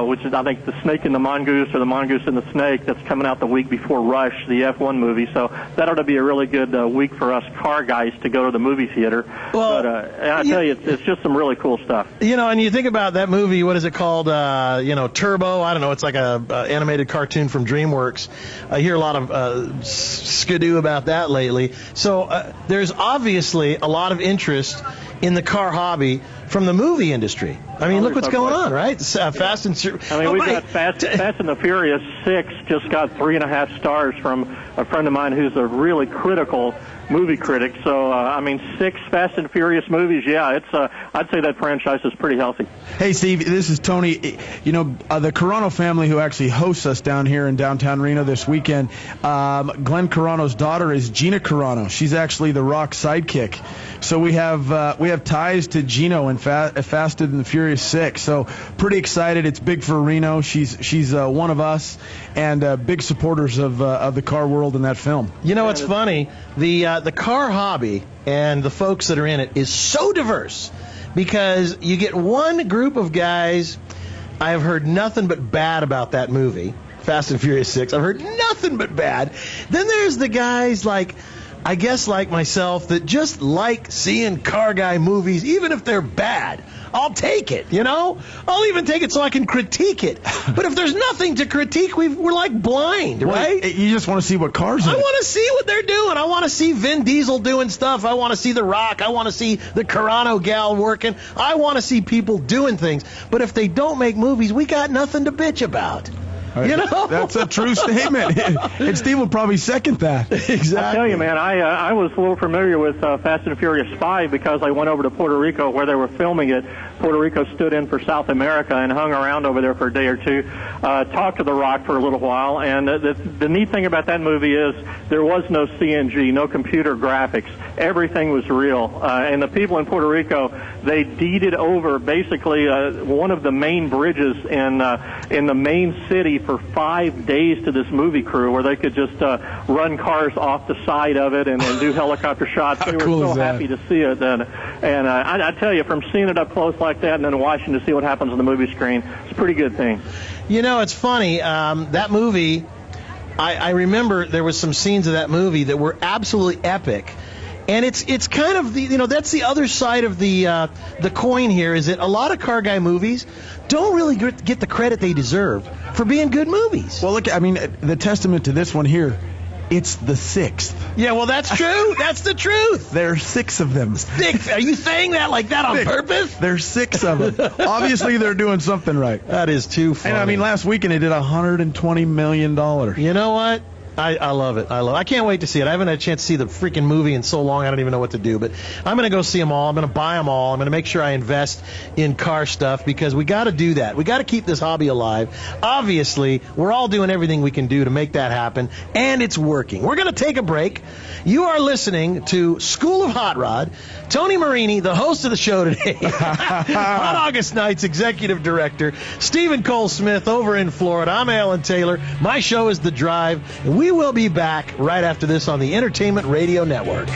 which is, I think, The Snake and the Mongoose, or The Mongoose and the Snake, that's coming out the week before Rush, the F1 movie. So that ought to be a really good week for us car guys to go to the movie theater. Well, but I tell you, it's just some really cool stuff. And you think about that movie, what is it called? Turbo? I don't know. It's like a animated cartoon from DreamWorks. I hear a lot of skidoo about that lately. So there's obviously a lot of interest in the car hobby from the movie industry. I mean, look what's going on, right? Fast and we've got Fast and the Furious 6 just got 3.5 stars from a friend of mine who's a really critical movie critic. So, 6 Fast and Furious movies, yeah, it's I'd say that franchise is pretty healthy. Hey, Steve, this is Tony. The Carano family who actually hosts us down here in downtown Reno this weekend, Glenn Carano's daughter is Gina Carano. She's actually the Rock sidekick. So we have ties to Gino in Fast and the Furious 6. So pretty excited. It's big for Reno. She's one of us, and big supporters of the car world in that film. It's funny. The car hobby and the folks that are in it is so diverse, because you get one group of guys. I have heard nothing but bad about that movie, Fast and Furious 6. I've heard nothing but bad. Then there's the guys like myself that just like seeing car guy movies, even if they're bad. I'll take it, I'll even take it so I can critique it. But if there's nothing to critique, we're like blind, right? You just want to see what cars are. I want to see what they're doing. I want to see Vin Diesel doing stuff. I want to see The Rock. I want to see the Carano gal working. I want to see people doing things. But if they don't make movies, we got nothing to bitch about. That's a true statement. And Steve will probably second that. Exactly. I tell you, man, I was a little familiar with Fast and Furious 5 because I went over to Puerto Rico where they were filming it. Puerto Rico stood in for South America and hung around over there for a day or two, talked to The Rock for a little while. And the neat thing about that movie is there was no CNG, no computer graphics. Everything was real. And the people in Puerto Rico, they deeded over basically one of the main bridges in the main city for 5 days to this movie crew, where they could just run cars off the side of it and do helicopter shots. They were so happy to see it. And I tell you, from seeing it up close like that and then watching to see what happens on the movie screen, it's a pretty good thing. It's funny. That movie, I remember there was some scenes of that movie that were absolutely epic. And it's kind of that's the other side of the coin here, is that a lot of car guy movies don't really get the credit they deserve for being good movies. Well, look, the testament to this one here It's the 6th. Yeah, well, that's true. That's the truth. There are 6 of them. 6. Are you saying that like that on purpose? There's 6 of them. Obviously, they're doing something right. That is too funny. And I mean, last weekend they did $120 million. You know what? I love it. I can't wait to see it. I haven't had a chance to see the freaking movie in so long, I don't even know what to do. But I'm going to go see them all. I'm going to buy them all. I'm going to make sure I invest in car stuff because we got to do that. We got to keep this hobby alive. Obviously, we're all doing everything we can do to make that happen, and it's working. We're going to take a break. You are listening to School of Hot Rod. Tony Marini, the host of the show today. Hot August Nights Executive Director. Stephen Cole Smith over in Florida. I'm Alan Taylor. My show is The Drive, and we will be back right after this on the Entertainment Radio Network.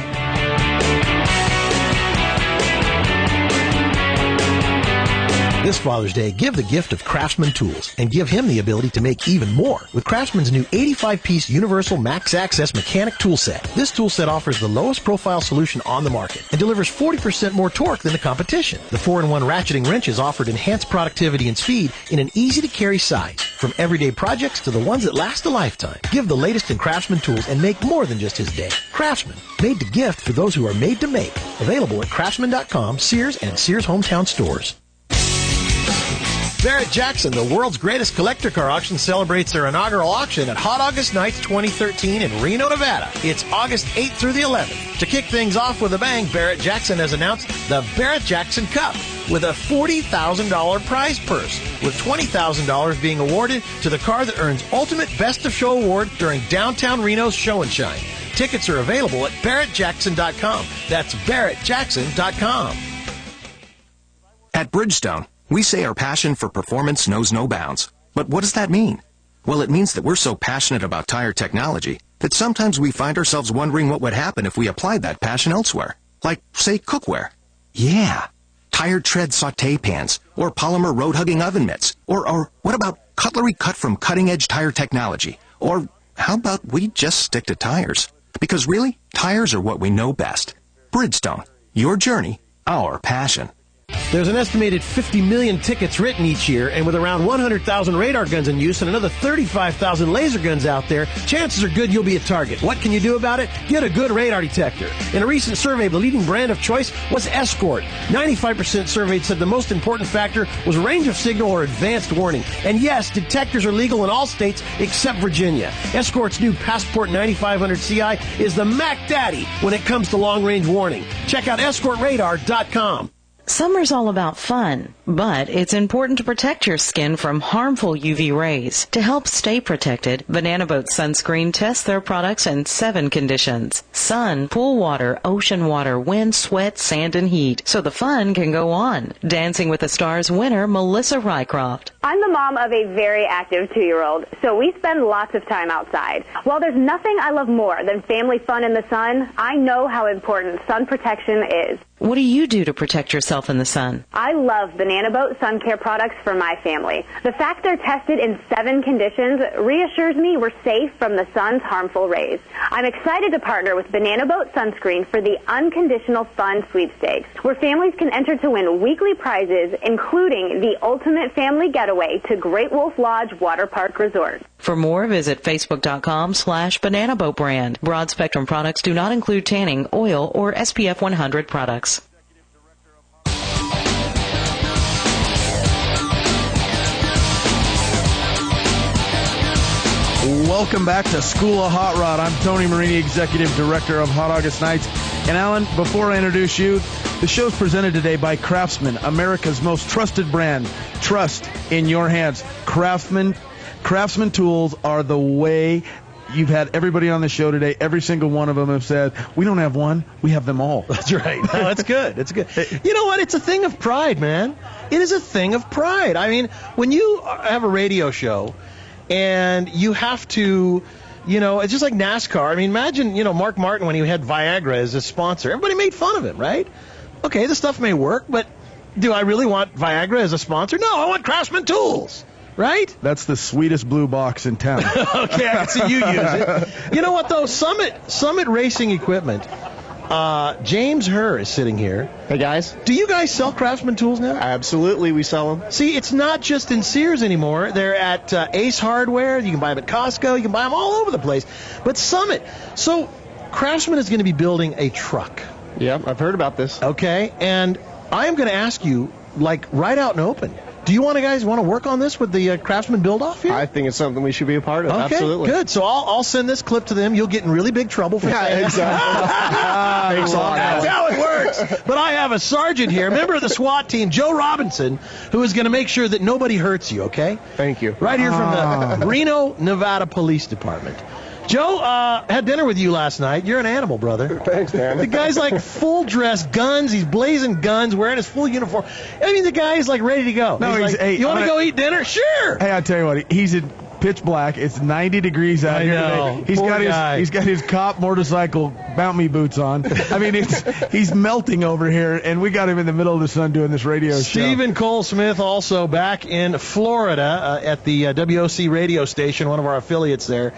This Father's Day, give the gift of Craftsman tools and give him the ability to make even more with Craftsman's new 85-piece Universal Max Access Mechanic Tool Set. This tool set offers the lowest profile solution on the market and delivers 40% more torque than the competition. The 4-in-1 ratcheting wrenches offered enhanced productivity and speed in an easy-to-carry size. From everyday projects to the ones that last a lifetime, give the latest in Craftsman tools and make more than just his day. Craftsman, made to gift for those who are made to make. Available at Craftsman.com, Sears, and Sears hometown stores. Barrett Jackson, the world's greatest collector car auction, celebrates their inaugural auction at Hot August Nights 2013 in Reno, Nevada. It's August 8th through the 11th. To kick things off with a bang, Barrett Jackson has announced the Barrett Jackson Cup with a $40,000 prize purse, with $20,000 being awarded to the car that earns Ultimate Best of Show Award during downtown Reno's Show and Shine. Tickets are available at BarrettJackson.com. That's BarrettJackson.com. At Bridgestone, we say our passion for performance knows no bounds. But what does that mean? Well, it means that we're so passionate about tire technology that sometimes we find ourselves wondering what would happen if we applied that passion elsewhere. Like, say, cookware. Yeah. Tire tread sauté pans, or polymer road-hugging oven mitts, or what about cutlery cut from cutting-edge tire technology? Or how about we just stick to tires? Because really, tires are what we know best. Bridgestone, your journey, our passion. There's an estimated 50 million tickets written each year, and with around 100,000 radar guns in use and another 35,000 laser guns out there, chances are good you'll be a target. What can you do about it? Get a good radar detector. In a recent survey, the leading brand of choice was Escort. 95% surveyed said the most important factor was range of signal or advanced warning. And yes, detectors are legal in all states except Virginia. Escort's new Passport 9500 CI is the Mac Daddy when it comes to long-range warning. Check out EscortRadar.com. Summer's all about fun, but it's important to protect your skin from harmful UV rays. To help stay protected, Banana Boat Sunscreen tests their products in 7 conditions: sun, pool water, ocean water, wind, sweat, sand, and heat, so the fun can go on. Dancing with the Stars winner, Melissa Rycroft. I'm the mom of a very active 2-year-old, so we spend lots of time outside. While there's nothing I love more than family fun in the sun, I know how important sun protection is. What do you do to protect yourself in the sun? I love Banana Boat sun care products for my family. The fact they're tested in 7 conditions reassures me we're safe from the sun's harmful rays. I'm excited to partner with Banana Boat Sunscreen for the Unconditional Fun Sweepstakes, where families can enter to win weekly prizes, including the ultimate family getaway to Great Wolf Lodge Water Park Resort. For more, visit Facebook.com/Banana Boat Brand. Broad spectrum products do not include tanning, oil, or SPF 100 products. Welcome back to School of Hot Rod. I'm Tony Marini, Executive Director of Hot August Nights. And Alan, before I introduce you, the show's presented today by Craftsman, America's most trusted brand. Trust in your hands. Craftsman tools are the way. You've had everybody on the show today. Every single one of them have said, we don't have one, we have them all. That's right. No, that's good. It's good. You know what? It's a thing of pride, man. It is a thing of pride. I mean, when you have a radio show and you have to, you know, it's just like NASCAR. I mean, imagine, you know, Mark Martin when he had Viagra as a sponsor. Everybody made fun of him, right? Okay, the stuff may work, but do I really want Viagra as a sponsor? No, I want Craftsman tools. Right? That's the sweetest blue box in town. Okay, I can see you use it. You know what, though? Summit Racing Equipment James Herr is sitting here. Hey, guys. Do you guys sell Craftsman tools now? Absolutely, we sell them. See, it's not just in Sears anymore. They're at Ace Hardware. You can buy them at Costco. You can buy them all over the place. But Summit. So Craftsman is going to be building a truck. Yeah, I've heard about this. Okay, and I am going to ask you, like, right out in open, do you guys want to work on this with the Craftsman build-off here? I think it's something we should be a part of. Okay, absolutely. Good. So I'll send this clip to them. You'll get in really big trouble for saying exactly. That's how it works. But I have a sergeant here, member of the SWAT team, Joe Robinson, who is going to make sure that nobody hurts you, okay? Thank you. Right here from the Reno, Nevada Police Department. Joe, had dinner with you last night. You're an animal, brother. Thanks, man. The guy's like full dress, guns. He's blazing guns, wearing his full uniform. I mean, the guy's like ready to go. No, he's like, hey, you want to go eat dinner? Sure. Hey, I'll tell you what. He's in pitch black. It's 90 degrees out here today. He's got his cop motorcycle Mount Me boots on. I mean, he's melting over here, and we got him in the middle of the sun doing this radio show. Stephen Cole Smith also back in Florida at the WOC radio station, one of our affiliates there.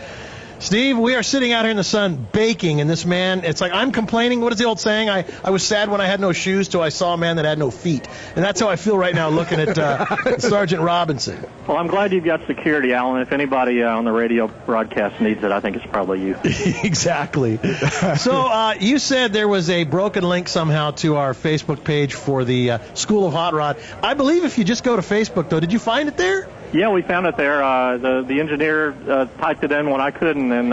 Steve, we are sitting out here in the sun baking, and this man, it's like I'm complaining. What is the old saying? I was sad when I had no shoes till I saw a man that had no feet. And that's how I feel right now looking at Sergeant Robinson. Well, I'm glad you've got security, Alan. If anybody on the radio broadcast needs it, I think it's probably you. Exactly. So you said there was a broken link somehow to our Facebook page for the School of Hot Rod. I believe if you just go to Facebook, though, did you find it there? Yeah, we found it there. The engineer typed it in when I couldn't, and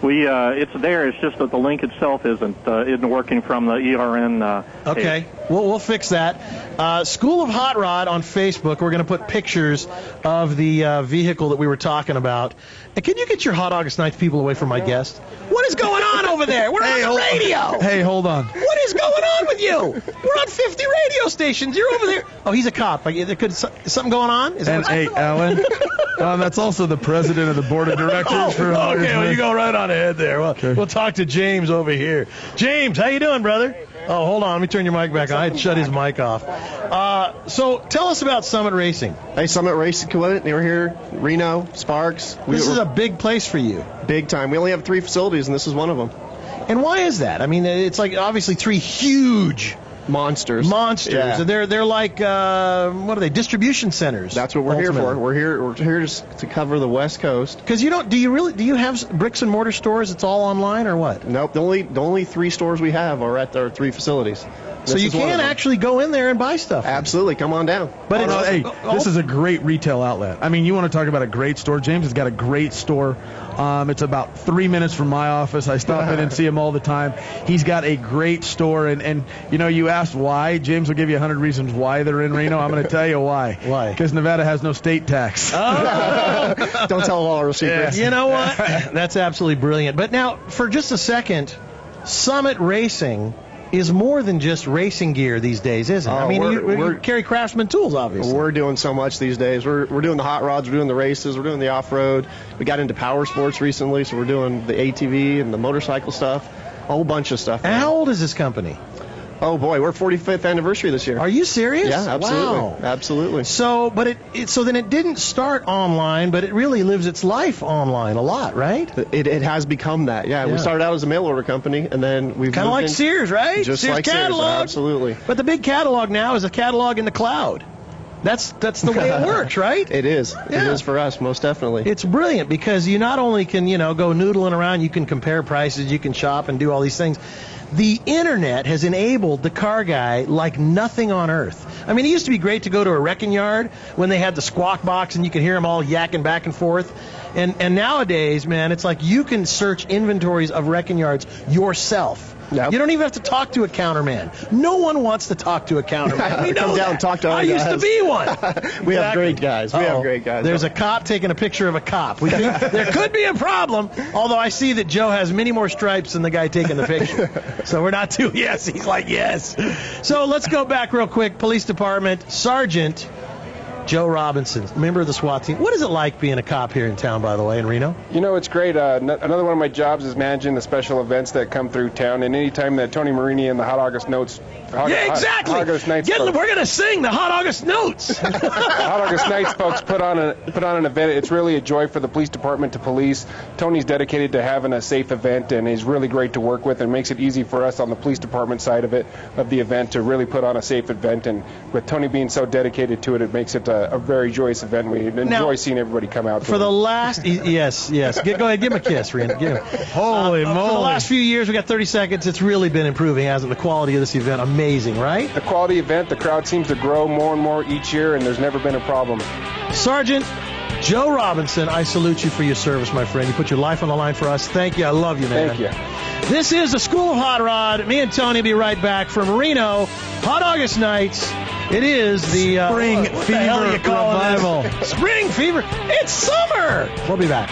it's there. It's just that the link itself isn't working from the ERN. Okay, we'll fix that. School of Hot Rod on Facebook. We're going to put pictures of the vehicle that we were talking about. And can you get your Hot August 9th people away from my guest? What is going on over there? We're on the radio. Hey, hold on. What is going on with you? We're on 50 radio stations. You're over there. Oh, he's a cop. Is something going on? Hey, Alan, that's also the president of the board of directors for okay, well, you go right on ahead there. Well, okay. We'll talk to James over here. James, how you doing, brother? Oh, hold on. Let me turn your mic back on. I had to shut his mic off. So tell us about Summit Racing. Hey, Summit Racing, they were here. Reno, Sparks. This is a big place for you. Big time. We only have 3 facilities, and this is one of them. And why is that? I mean, it's like obviously 3 huge monsters. Yeah. So they're like what are they? Distribution centers. That's what we're here for. We're here just to cover the West Coast. Because do you have bricks and mortar stores? It's all online or what? Nope. The only 3 stores we have are at our 3 facilities. So you can actually go in there and buy stuff. Absolutely. Come on down. But this is a great retail outlet. I mean, you want to talk about a great store. James has got a great store. It's about 3 minutes from my office. I stop in and see him all the time. He's got a great store. And you asked why. James will give you 100 reasons why they're in Reno. I'm going to tell you why. Why? Because Nevada has no state tax. Oh. Don't tell all our secrets. You know what? That's absolutely brilliant. But now, for just a second, Summit Racing is more than just racing gear these days, isn't it? I mean, you carry Craftsman tools, obviously. We're doing so much these days. We're doing the hot rods, we're doing the races, we're doing the off-road. We got into power sports recently, so we're doing the ATV and the motorcycle stuff, a whole bunch of stuff. And how old is this company? Oh boy, we're 45th anniversary this year. Are you serious? Yeah, absolutely. Wow. Absolutely. So, but so then it didn't start online, but it really lives its life online a lot, right? It has become that. Yeah, we started out as a mail order company, and then we've kind of like Sears, right? Just Sears like catalog. Sears, absolutely. But the big catalog now is a catalog in the cloud. That's the way it works, right? It is. Yeah. It is for us, most definitely. It's brilliant because you not only can, go noodling around, you can compare prices, you can shop and do all these things. The internet has enabled the car guy like nothing on earth. I mean, it used to be great to go to a wrecking yard when they had the squawk box and you could hear them all yakking back and forth. And nowadays, man, it's like you can search inventories of wrecking yards yourself. Yep. You don't even have to talk to a counterman. No one wants to talk to a counterman. We know Come down and talk to our guys. I used to be one. We have great guys. We have great guys. There's a cop taking a picture of a cop. We think there could be a problem, although I see that Joe has many more stripes than the guy taking the picture. So we're not too, yes, he's like, yes. So let's go back real quick. Police Department, Sergeant, Joe Robinson, member of the SWAT team. What is it like being a cop here in town, by the way, in Reno? You know, it's great. Another one of my jobs is managing the special events that come through town, and anytime that Tony Marini and the Hot August Notes... exactly! Hot August Nights we're going to sing the Hot August Notes! Hot August Nights folks put on an event. It's really a joy for the police department to police. Tony's dedicated to having a safe event, and he's really great to work with, and makes it easy for us on the police department side of the event to really put on a safe event. And with Tony being so dedicated to it, it makes it a very joyous event. We enjoy seeing everybody come out. For the last... Yes. Go ahead, give him a kiss, Reno. Holy moly. For the last few years, we got 30 seconds. It's really been improving, hasn't it? The quality of this event, amazing, right? The quality event, the crowd seems to grow more and more each year, and there's never been a problem. Sergeant Joe Robinson, I salute you for your service, my friend. You put your life on the line for us. Thank you. I love you, man. Thank you. This is the School of Hot Rod. Me and Tony will be right back from Reno. Hot August Nights. It is the Spring Fever Revival. Spring Fever. It's summer. We'll be back.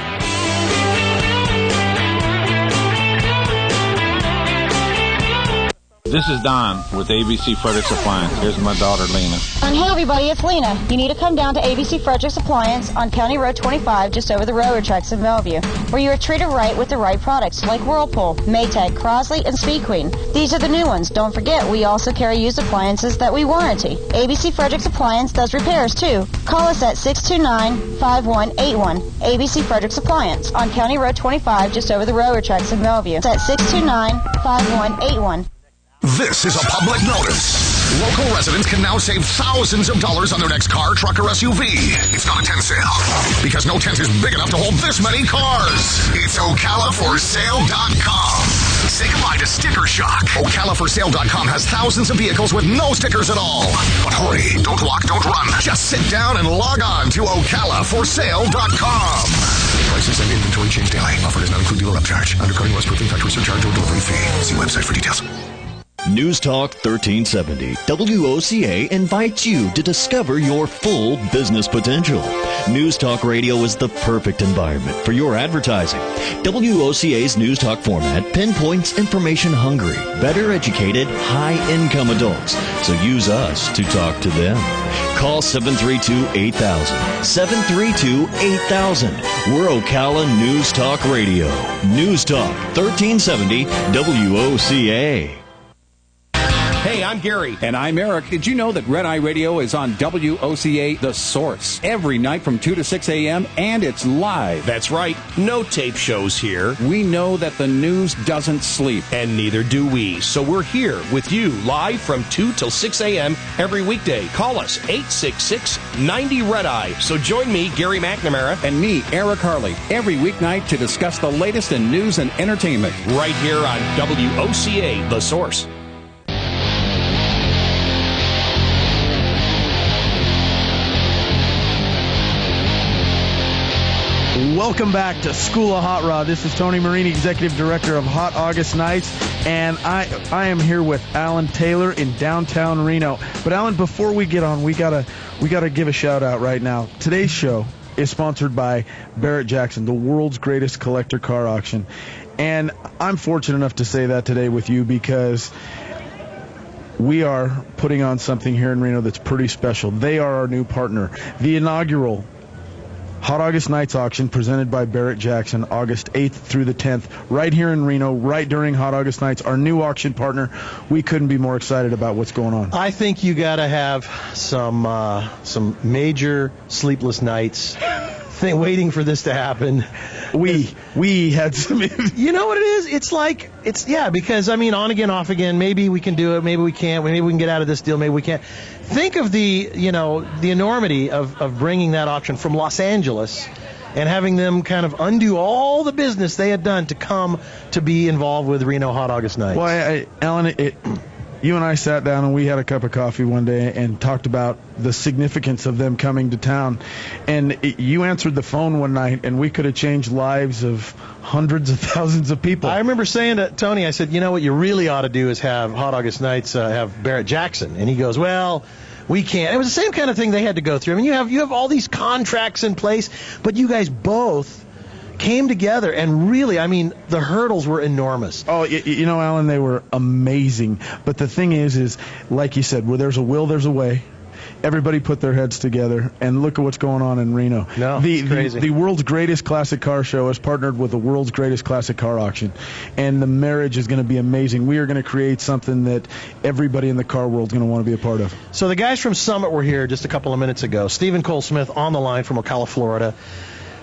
This is Don with ABC Frederick's Appliance. Here's my daughter, Lena. And hey, everybody, it's Lena. You need to come down to ABC Frederick's Appliance on County Road 25, just over the railroad tracks in Bellevue, where you are treated right with the right products like Whirlpool, Maytag, Crosley, and Speed Queen. These are the new ones. Don't forget, we also carry used appliances that we warranty. ABC Frederick's Appliance does repairs, too. Call us at 629-5181. ABC Frederick's Appliance on County Road 25, just over the railroad tracks in Bellevue. It's at 629-5181. This is a public notice. Local residents can now save thousands of dollars on their next car, truck, or SUV. It's not a tent sale, because no tent is big enough to hold this many cars. It's OcalaForSale.com. Say goodbye to sticker shock. OcalaForSale.com has thousands of vehicles with no stickers at all. But hurry, don't walk, don't run. Just sit down and log on to OcalaForSale.com. Prices and inventory change daily. Offer does not include dealer upcharge. Undercutting, rust-proofing, factory surcharge, or delivery fee. See website for details. News Talk 1370, WOCA invites you to discover your full business potential. News Talk Radio is the perfect environment for your advertising. WOCA's News Talk format pinpoints information-hungry, better educated, high-income adults. So use us to talk to them. Call 732-8000. 732-8000. We're Ocala News Talk Radio. News Talk 1370, WOCA. Hey, I'm Gary. And I'm Eric. Did you know that Red Eye Radio is on WOCA The Source every night from 2 to 6 a.m. and it's live? That's right. No tape shows here. We know that the news doesn't sleep. And neither do we. So we're here with you live from 2 till 6 a.m. every weekday. Call us 866-90-RED-EYE. So join me, Gary McNamara. And me, Eric Harley, every weeknight to discuss the latest in news and entertainment. Right here on WOCA The Source. Welcome back to School of Hot Rod. This is Tony Marini, Executive Director of Hot August Nights, and I am here with Alan Taylor in downtown Reno. But Alan, before we get on, we gotta give a shout out right now. Today's show is sponsored by Barrett Jackson, the world's greatest collector car auction, and I'm fortunate enough to say that today with you because we are putting on something here in Reno that's pretty special. They are our new partner, the inaugural Hot August Nights auction presented by Barrett Jackson, August 8th through the 10th, right here in Reno, right during Hot August Nights. Our new auction partner. We couldn't be more excited about what's going on. I think you got to have some major sleepless nights waiting for this to happen. We had some. You know what it is? Because I mean, on again, off again. Maybe we can do it. Maybe we can't. Maybe we can get out of this deal. Maybe we can't. Think of the enormity of bringing that auction from Los Angeles and having them kind of undo all the business they had done to come to be involved with Reno Hot August Nights. Well, Alan, you and I sat down and we had a cup of coffee one day and talked about the significance of them coming to town. And you answered the phone one night, and we could have changed lives of hundreds of thousands of people. I remember saying to Tony, I said, you know what you really ought to do is have Hot August Nights have Barrett Jackson. And he goes, well, we can't. It was the same kind of thing they had to go through. I mean, you have all these contracts in place, but you guys both came together, and really, I mean, the hurdles were enormous. Oh, you know, Alan, they were amazing. But the thing is like you said, where there's a will, there's a way. everybody put their heads together, and look at what's going on in Reno. No, it's crazy. The world's greatest classic car show has partnered with the world's greatest classic car auction, and the marriage is going to be amazing. We are going to create something that everybody in the car world is going to want to be a part of. So the guys from Summit were here just a couple of minutes ago. Stephen Cole Smith on the line from Ocala, Florida.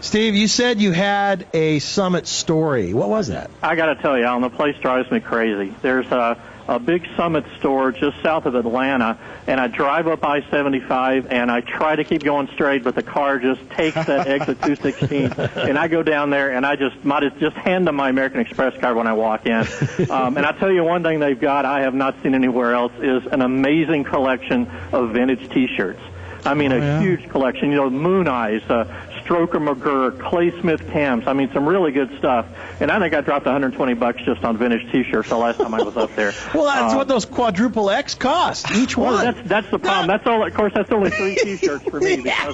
Steve, you said you had a Summit story. What was that? I got to tell you, Alan, the place drives me crazy. There's a big Summit store just south of Atlanta, and I drive up I-75, and I try to keep going straight, but the car just takes that exit 216, and I go down there, and I might just hand them my American Express card when I walk in. And I tell you one thing they've got I have not seen anywhere else is an amazing collection of vintage T-shirts. I mean, huge collection. You know, Moon Eyes, Stroker McGurr, Clay Smith cams. I mean, some really good stuff. And I think I dropped $120 just on vintage T-shirts the last time I was up there. Well, that's what those quadruple X cost, each one. Well, that's the problem. That's all. Of course, that's only 3 T-shirts for me because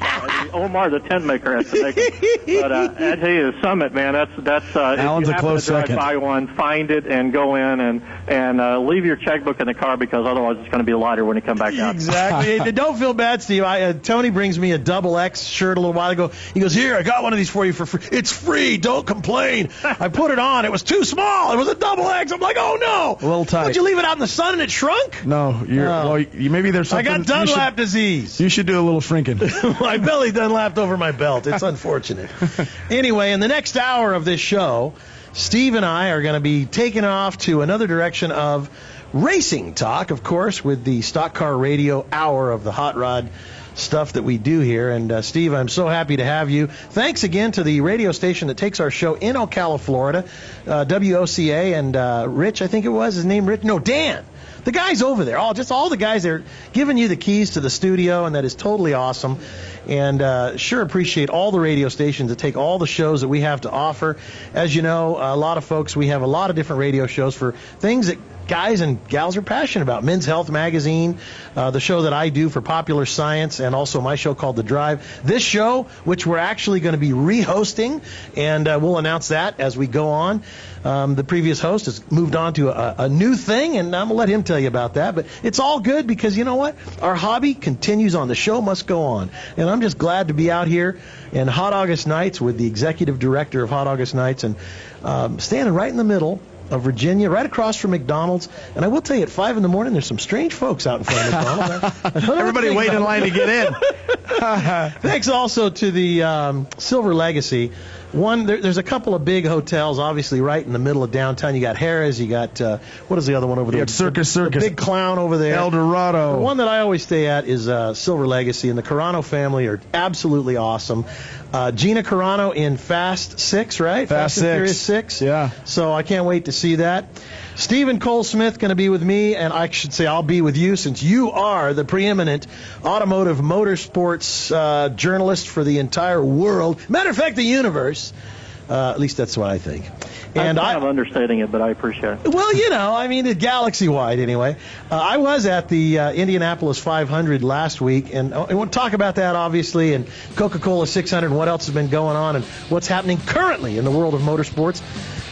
Omar, the tent maker, has to make them. But I tell you, the Summit, man, that's Alan's if you a close happen to second. buy one, find it and go in and leave your checkbook in the car because otherwise it's going to be lighter when you come back out. Exactly. Hey, don't feel bad, Steve. Tony brings me a double X shirt a little while ago. He goes, "Here, I got one of these for you for free. It's free. Don't complain." I put it on. It was too small. It was a double X. I'm like, "Oh no!" A little tight. Would you leave it out in the sun and it shrunk? No, maybe there's something. I got Dunlap disease. You should do a little shrinking. My belly Dunlapped over my belt. It's unfortunate. Anyway, in the next hour of this show, Steve and I are going to be taking off to another direction of racing talk, of course, with the Stock Car Radio hour of the Hot Rod stuff that we do here. And Steve, I'm so happy to have you. Thanks again to the radio station that takes our show in Ocala, Florida, WOCA, and Rich, I think it was his name. Rich? No, Dan. The guys over there, all the guys there giving you the keys to the studio, and that is totally awesome. And sure appreciate all the radio stations that take all the shows that we have to offer. As you know, a lot of folks, we have a lot of different radio shows for things that guys and gals are passionate about. Men's Health Magazine, the show that I do for Popular Science, and also my show called The Drive. This show, which we're actually going to be re-hosting, and we'll announce that as we go on. The previous host has moved on to a new thing, and I'm going to let him tell you about that. But it's all good because, you know what? Our hobby continues on. The show must go on. And I'm just glad to be out here in Hot August Nights with the executive director of Hot August Nights, and standing right in the middle of Virginia, right across from McDonald's. And I will tell you, at 5 in the morning, there's some strange folks out in front of McDonald's. Everybody waiting in line to get in. Thanks also to the Silver Legacy. There's a couple of big hotels, obviously, right in the middle of downtown. You got Harrah's, you got, what is the other one over there? You got Circus. The big clown over there. El Dorado. The one that I always stay at is Silver Legacy, and the Carano family are absolutely awesome. Gina Carano in Fast 6, right? Fast and Furious 6. Yeah. So I can't wait to see that. Stephen Cole Smith going to be with me, and I should say I'll be with you since you are the preeminent automotive motorsports journalist for the entire world. Matter of fact, the universe. At least that's what I think. And I'm kind of understating it, but I appreciate it. Well, you know, I mean, galaxy-wide anyway. I was at the Indianapolis 500 last week, and I want to talk about that, obviously, and Coca-Cola 600 and what else has been going on and what's happening currently in the world of motorsports.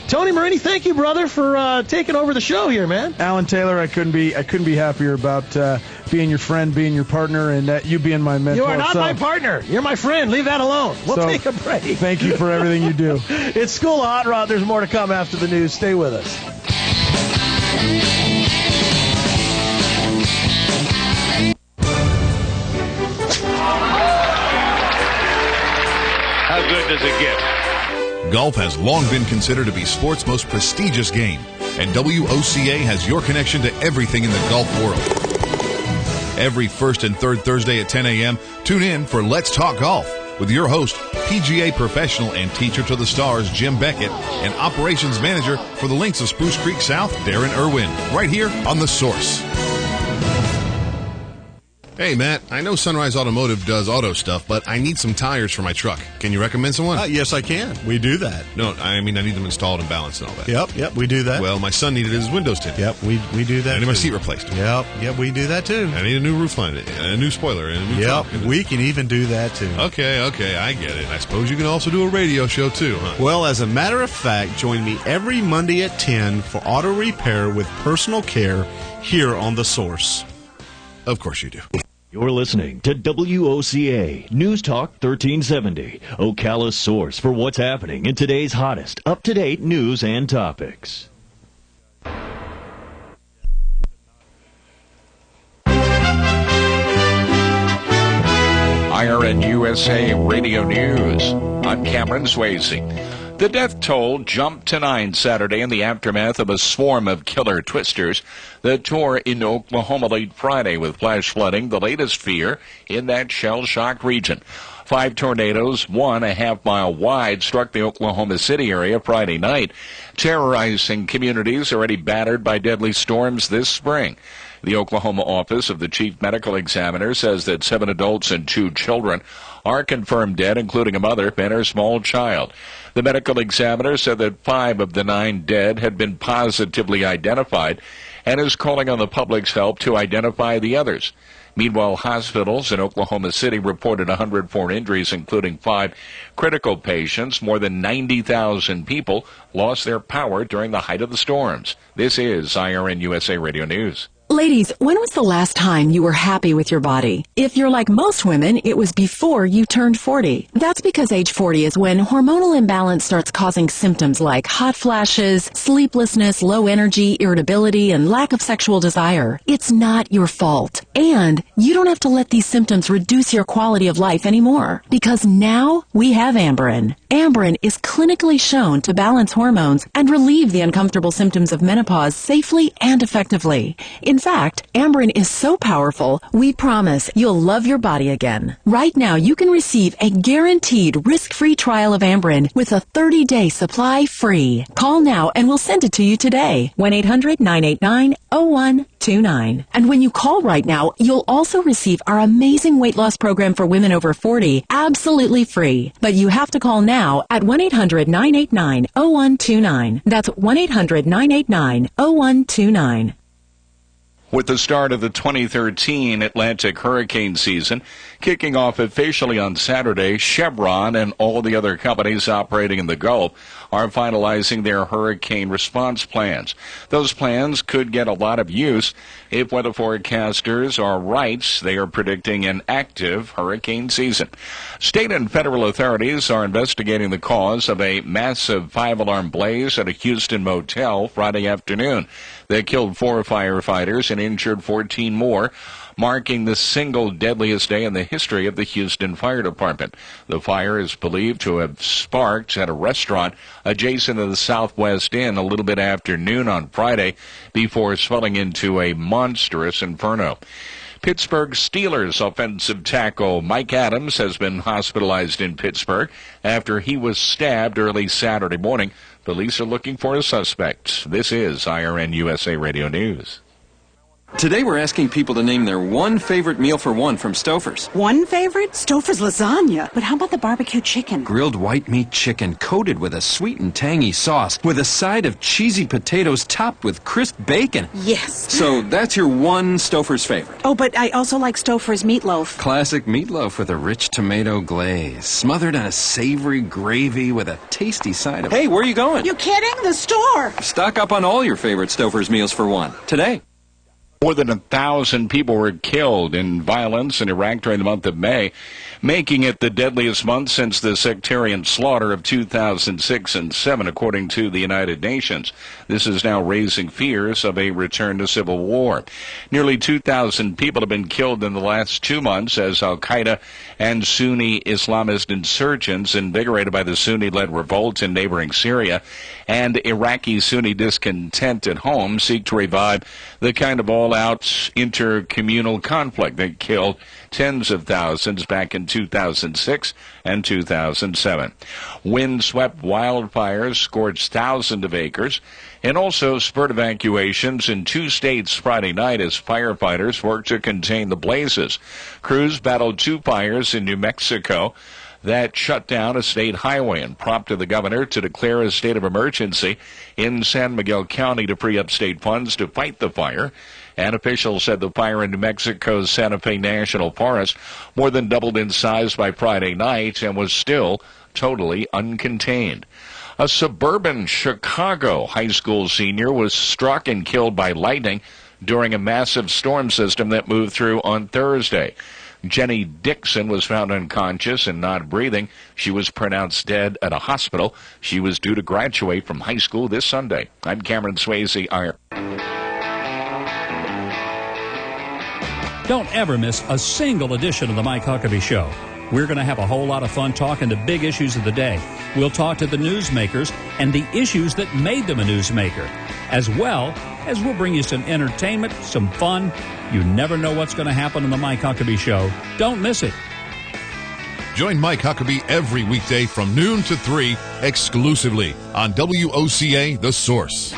Tony Marini, thank you, brother, for taking over the show here, man. Alan Taylor, I couldn't be happier about being your friend, being your partner, and you being my mentor. You are not my partner. You're my friend. Leave that alone. We'll take a break. Thank you for everything you do. It's School of Hot Rod. There's more to come after the news. Stay with us. How good does it get? Golf has long been considered to be sport's most prestigious game, and WOCA has your connection to everything in the golf world. Every first and third Thursday at 10 a.m., tune in for Let's Talk Golf with your host, PGA professional and teacher to the stars, Jim Beckett, and operations manager for the Links of Spruce Creek South, Darren Irwin, right here on The Source. Hey, Matt, I know Sunrise Automotive does auto stuff, but I need some tires for my truck. Can you recommend someone? Yes, I can. We do that. No, I mean I need them installed and balanced and all that. Yep, we do that. Well, my son needed his windows tinted. Yep, we do that. I need my seat replaced. Yep, we do that too. I need a new roof line, a new spoiler, and a new trunk. We can even do that too. Okay, I get it. I suppose you can also do a radio show too, huh? Well, as a matter of fact, join me every Monday at 10 for auto repair with personal care here on The Source. Of course you do. You're listening to WOCA News Talk 1370, Ocala's source for what's happening in today's hottest, up-to-date news and topics. IRN USA Radio News. I'm Cameron Swayze. The death toll jumped to 9 Saturday in the aftermath of a swarm of killer twisters that tore into Oklahoma late Friday, with flash flooding the latest fear in that shell-shocked region. 5 tornadoes, one a half-mile wide, struck the Oklahoma City area Friday night, terrorizing communities already battered by deadly storms this spring. The Oklahoma office of the chief medical examiner says that 7 adults and 2 children are confirmed dead, including a mother and her small child. The medical examiner said that 5 of the 9 dead had been positively identified and is calling on the public's help to identify the others. Meanwhile, hospitals in Oklahoma City reported 104 injuries, including 5 critical patients. More than 90,000 people lost their power during the height of the storms. This is IRN USA Radio News. Ladies, when was the last time you were happy with your body? If you're like most women, it was before you turned 40. That's because age 40 is when hormonal imbalance starts causing symptoms like hot flashes, sleeplessness, low energy, irritability, and lack of sexual desire. It's not your fault. And you don't have to let these symptoms reduce your quality of life anymore, because now we have Amberen. Amberen is clinically shown to balance hormones and relieve the uncomfortable symptoms of menopause safely and effectively. In fact, Amberen is so powerful, we promise you'll love your body again. Right now, you can receive a guaranteed risk-free trial of Amberen with a 30-day supply free. Call now and we'll send it to you today. 1-800-989-0129. And when you call right now, you'll also receive our amazing weight loss program for women over 40 absolutely free. But you have to call now at 1-800-989-0129. That's 1-800-989-0129. With the start of the 2013 Atlantic hurricane season kicking off officially on Saturday, Chevron and all the other companies operating in the Gulf are finalizing their hurricane response plans. Those plans could get a lot of use if weather forecasters are right. They are predicting an active hurricane season. State and federal authorities are investigating the cause of a massive 5-alarm blaze at a Houston motel Friday afternoon that killed 4 firefighters and injured 14 more, marking the single deadliest day in the history of the Houston Fire Department. The fire is believed to have sparked at a restaurant adjacent to the Southwest Inn a little bit after noon on Friday before swelling into a monstrous inferno. Pittsburgh Steelers offensive tackle Mike Adams has been hospitalized in Pittsburgh after he was stabbed early Saturday morning. Police are looking for a suspect. This is IRN USA Radio News. Today we're asking people to name their one favorite meal for one from Stouffer's. One favorite? Stouffer's lasagna. But how about the barbecue chicken? Grilled white meat chicken coated with a sweet and tangy sauce with a side of cheesy potatoes topped with crisp bacon. Yes. So that's your one Stouffer's favorite. Oh, but I also like Stouffer's meatloaf. Classic meatloaf with a rich tomato glaze, smothered in a savory gravy with a tasty side of... Hey, where are you going? You kidding? The store. Stock up on all your favorite Stouffer's meals for one today. More than 1,000 people were killed in violence in Iraq during the month of May, making it the deadliest month since the sectarian slaughter of 2006 and 2007, according to the United Nations. This is now raising fears of a return to civil war. Nearly 2,000 people have been killed in the last 2 months as al-Qaeda and Sunni Islamist insurgents, invigorated by the Sunni-led revolt in neighboring Syria, and Iraqi Sunni discontent at home, seek to revive the kind of all-out intercommunal conflict that killed tens of thousands back in 2006 and 2007. Wind-swept wildfires scorched thousands of acres and also spurred evacuations in 2 states Friday night as firefighters worked to contain the blazes. Crews battled 2 fires in New Mexico that shut down a state highway and prompted the governor to declare a state of emergency in San Miguel County to free up state funds to fight the fire. And officials said the fire in New Mexico's Santa Fe National Forest more than doubled in size by Friday night and was still totally uncontained. A suburban Chicago high school senior was struck and killed by lightning during a massive storm system that moved through on Thursday. Jenny Dixon was found unconscious and not breathing. She was pronounced dead at a hospital. She was due to graduate from high school this Sunday. I'm Cameron Swayze. Don't ever miss a single edition of the Mike Huckabee Show. We're going to have a whole lot of fun talking the big issues of the day. We'll talk to the newsmakers and the issues that made them a newsmaker, as well as we'll bring you some entertainment, some fun. You never know what's going to happen on the Mike Huckabee Show. Don't miss it. Join Mike Huckabee every weekday from noon to 3 exclusively on WOCA The Source.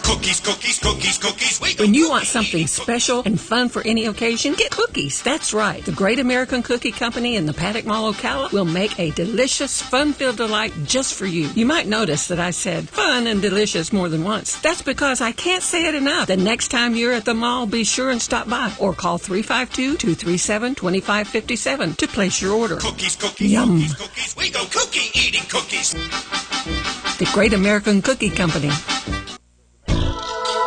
Cookies, cookies, cookies, cookies. When you want something special and fun for any occasion, get cookies. That's right. The Great American Cookie Company in the Paddock Mall, Ocala will make a delicious, fun-filled delight just for you. You might notice that I said fun and delicious more than once. That's because I can't say it enough. The next time you're at the mall, be sure and stop by or call 352-237-2557 to place your order. Cookies, cookies, Yum. cookies, cookies. We go cookie eating cookies. The Great American Cookie Company.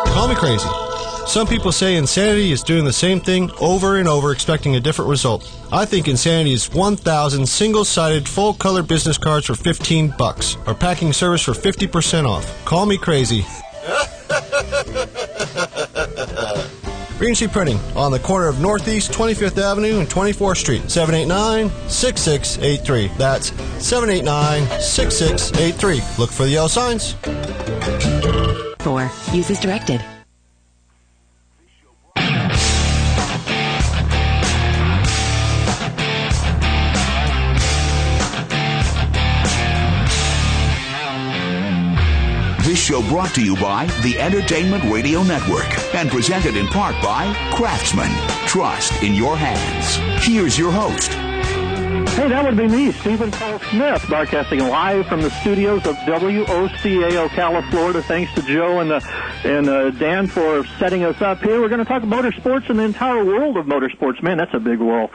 Call me crazy. Some people say insanity is doing the same thing over and over, expecting a different result. I think insanity is 1,000 single-sided, full-color business cards for $15, or packing service for 50% off. Call me crazy. Regency Printing on the corner of Northeast 25th Avenue and 24th Street, 789-6683. That's 789-6683. Look for the yellow signs. 4. Use as directed. This show brought to you by the Entertainment Radio Network and presented in part by Craftsman. Trust in your hands. Here's your host. Hey, that would be me, Stephen Paul Smith, broadcasting live from the studios of WOCA, Ocala, Florida. Thanks to Joe and Dan for setting us up here. We're going to talk motorsports and the entire world of motorsports. Man, that's a big world.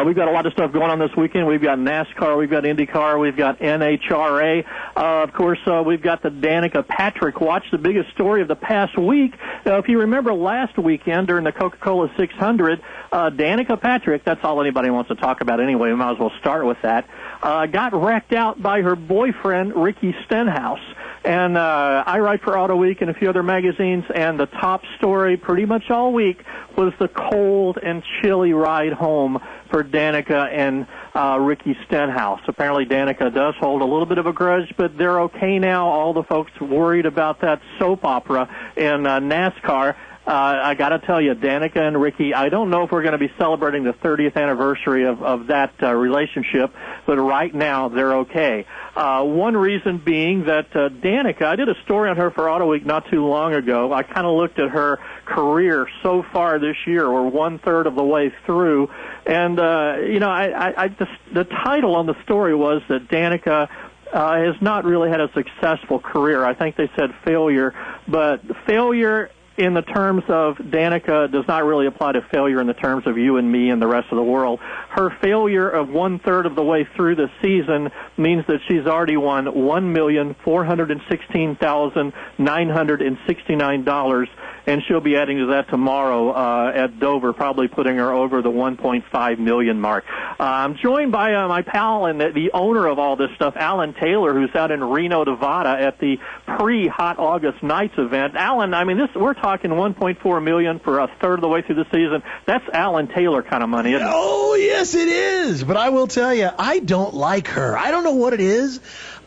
We've got a lot of stuff going on this weekend. We've got NASCAR, we've got IndyCar, we've got NHRA. Of course, we've got the Danica Patrick Watch, the biggest story of the past week. If you remember last weekend during the Coca-Cola 600, Danica Patrick, that's all anybody wants to talk about anyway. We might as well start with that, got wrecked out by her boyfriend, Ricky Stenhouse. And I write for Auto Week and a few other magazines, and the top story pretty much all week was the cold and chilly ride home for Danica and Ricky Stenhouse. Apparently Danica does hold a little bit of a grudge, but they're okay now. All the folks worried about that soap opera in NASCAR. I got to tell you, Danica and Ricky, I don't know if we're going to be celebrating the 30th anniversary of that relationship, but right now they're okay. One reason being that Danica, I did a story on her for Auto Week not too long ago. I kind of looked at her career so far this year. We're 1/3 of the way through. And, the title on the story was that Danica has not really had a successful career. I think they said failure, but failure in the terms of Danica does not really apply to failure in the terms of you and me and the rest of the world. Her failure of 1/3 of the way through the season means that she's already won $1,416,969, and she'll be adding to that tomorrow at Dover, probably putting her over the $1.5 million mark. I'm joined by my pal and the owner of all this stuff, Alan Taylor, who's out in Reno, Nevada at the pre-Hot August Nights event. Alan, I mean, we're talking $1.4 million for 1/3 of the way through the season. That's Alan Taylor kind of money, isn't it? Oh, yes, it is. But I will tell you, I don't like her. I don't know what it is.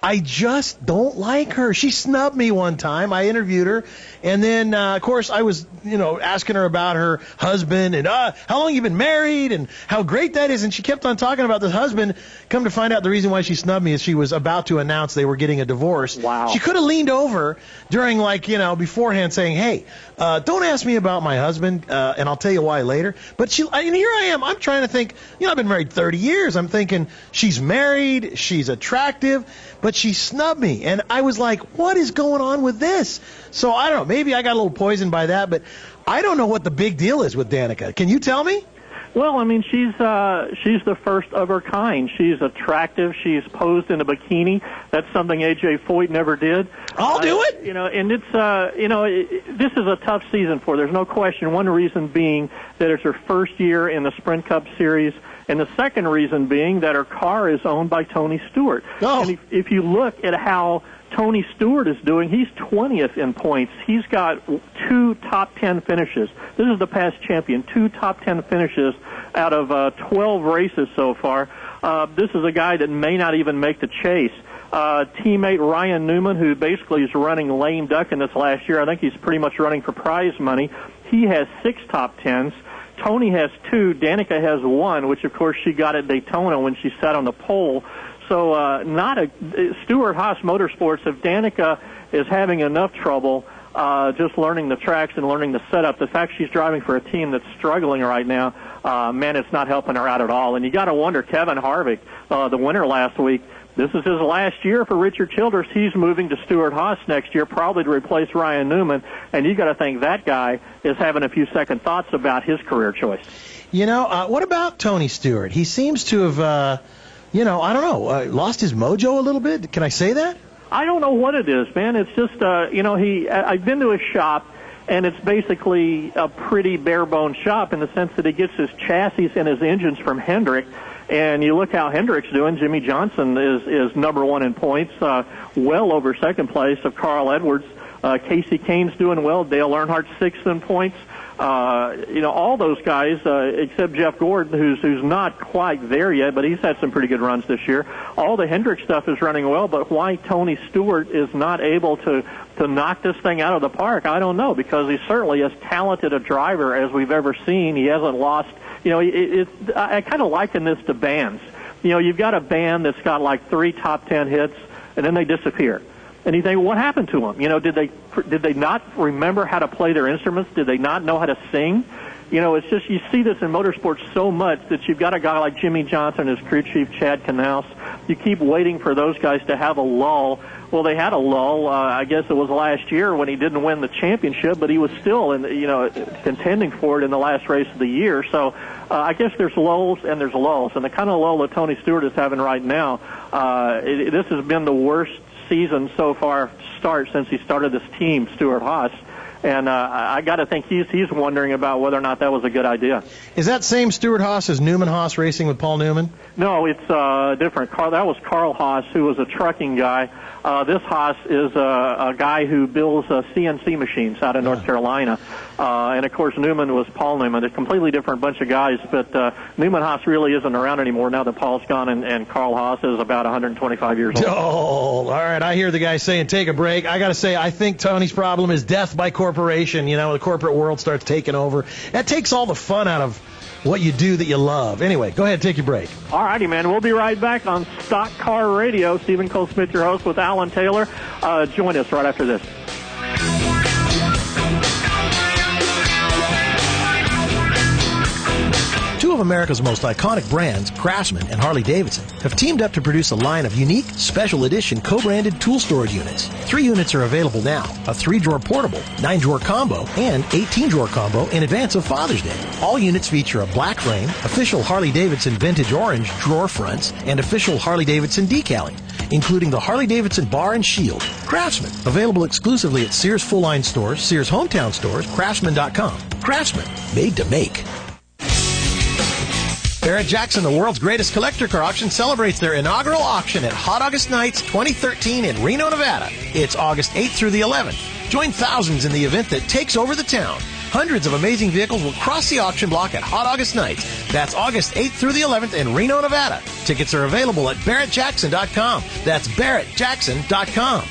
I just don't like her. She snubbed me one time. I interviewed her, and then, of course, I was, asking her about her husband and how long you been married and how great that is. And she kept on talking about this husband. Come to find out, the reason why she snubbed me is she was about to announce they were getting a divorce. Wow. She could have leaned over during, beforehand saying, hey, don't ask me about my husband, and I'll tell you why later. But here I am. I'm trying to think, I've been married 30 years. I'm thinking she's married, she's attractive, but she snubbed me. And I was like, what is going on with this? So I don't know. Maybe I got a little poisoned by that, but I don't know what the big deal is with Danica. Can you tell me? Well, I mean, she's the first of her kind. She's attractive. She's posed in a bikini. That's something A.J. Foyt never did. I'll do it. And it's this is a tough season for her. There's no question. One reason being that it's her first year in the Sprint Cup Series, and the second reason being that her car is owned by Tony Stewart. Oh. And if you look at how Tony Stewart is doing, he's 20th in points. He's got 2 top 10 finishes. This is the past champion, 2 top 10 finishes out of 12 races so far. This is a guy that may not even make the chase. Teammate Ryan Newman, who basically is running lame duck in this last year, I think he's pretty much running for prize money. He has 6 top 10s. Tony has 2. Danica has 1, which, of course, she got at Daytona when she sat on the pole. So Stewart-Haas Motorsports, if Danica is having enough trouble just learning the tracks and learning the setup, the fact she's driving for a team that's struggling right now, man, it's not helping her out at all. And you got to wonder, Kevin Harvick, the winner last week, this is his last year for Richard Childress. He's moving to Stewart-Haas next year, probably to replace Ryan Newman. And you got to think that guy is having a few second thoughts about his career choice. What about Tony Stewart? He seems to have, I don't know, lost his mojo a little bit. Can I say that? I don't know what it is, man. It's just, I've been to his shop, and it's basically a pretty bare-bones shop in the sense that he gets his chassis and his engines from Hendrick. And you look how Hendrick's doing. Jimmy Johnson is number 1 in points, well over second place of Carl Edwards. Casey Kane's doing well. Dale Earnhardt's 6th in points. All those guys, except Jeff Gordon, who's not quite there yet, but he's had some pretty good runs this year. All the Hendrick stuff is running well, but why Tony Stewart is not able to knock this thing out of the park, I don't know, because he's certainly as talented a driver as we've ever seen. He hasn't lost. I kind of liken this to bands. You've got a band that's got like 3 top 10 hits, and then they disappear. And you think, what happened to them? Did they not remember how to play their instruments? Did they not know how to sing? It's just, you see this in motorsports so much that you've got a guy like Jimmy Johnson, his crew chief, Chad Knaus. You keep waiting for those guys to have a lull. Well, they had a lull, I guess it was last year when he didn't win the championship, but he was still contending for it in the last race of the year. So I guess there's lulls and there's lulls. And the kind of lull that Tony Stewart is having right now, this has been the worst season so far since he started this team, Stewart-Haas. And I got to think he's wondering about whether or not that was a good idea. Is that same Stewart-Haas as Newman-Haas racing with Paul Newman? No, it's different. That was Carl Haas, who was a trucking guy. This Haas is a guy who builds CNC machines out of North Carolina. And, of course, Newman was Paul Newman. They're a completely different bunch of guys, but Newman-Haas really isn't around anymore now that Paul's gone, and Carl Haas is about 125 years old. Oh, all right. I hear the guy saying take a break. I got to say, I think Tony's problem is death by corporation. The corporate world starts taking over. That takes all the fun out of what you do that you love. Anyway, go ahead, take your break. All righty, man. We'll be right back on Stock Car Radio. Stephen Cole Smith, your host, with Alan Taylor. Join us right after this. Two of America's most iconic brands, Craftsman and Harley-Davidson, have teamed up to produce a line of unique, special edition co-branded tool storage units. 3 units are available now, a 3-drawer portable, 9-drawer combo, and 18-drawer combo in advance of Father's Day. All units feature a black frame, official Harley-Davidson vintage orange drawer fronts, and official Harley-Davidson decaling, including the Harley-Davidson bar and shield. Craftsman, available exclusively at Sears full-line stores, Sears hometown stores, Craftsman.com. Craftsman, made to make. Barrett Jackson, the world's greatest collector car auction, celebrates their inaugural auction at Hot August Nights 2013 in Reno, Nevada. It's August 8th through the 11th. Join thousands in the event that takes over the town. Hundreds of amazing vehicles will cross the auction block at Hot August Nights. That's August 8th through the 11th in Reno, Nevada. Tickets are available at BarrettJackson.com. That's BarrettJackson.com.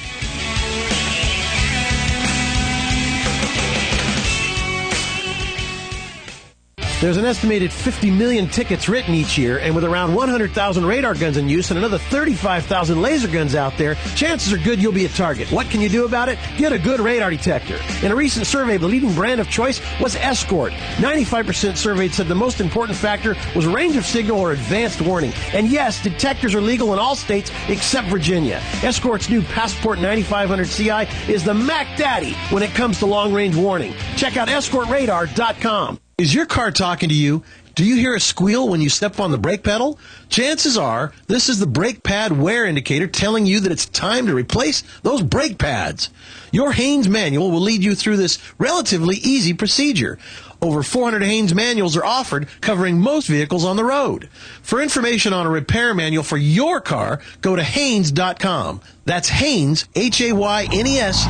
There's an estimated 50 million tickets written each year, and with around 100,000 radar guns in use and another 35,000 laser guns out there, chances are good you'll be a target. What can you do about it? Get a good radar detector. In a recent survey, the leading brand of choice was Escort. 95% surveyed said the most important factor was range of signal or advanced warning. And yes, detectors are legal in all states except Virginia. Escort's new Passport 9500 CI is the Mac Daddy when it comes to long-range warning. Check out EscortRadar.com. Is your car talking to you? Do you hear a squeal when you step on the brake pedal? Chances are this is the brake pad wear indicator telling you that it's time to replace those brake pads. Your Haynes manual will lead you through this relatively easy procedure. Over 400 Haynes manuals are offered, covering most vehicles on the road. For information on a repair manual for your car, go to Haynes.com. That's Haynes, Haynes.com.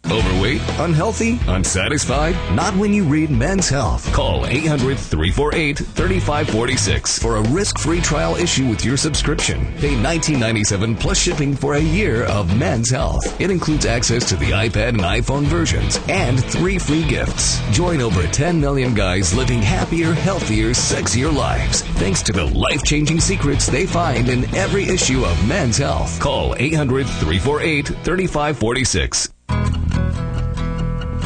Overweight, unhealthy, unsatisfied? Not when you read Men's Health. Call 800-348-3546 for a risk-free trial issue with your subscription. Pay $19.97 plus shipping for a year of Men's Health. It includes access to the iPad and iPhone versions and 3 free gifts. Join over 10 million guys living happier, healthier, sexier lives thanks to the life-changing secrets they find in every issue of Men's Health. Call 800-348-3546.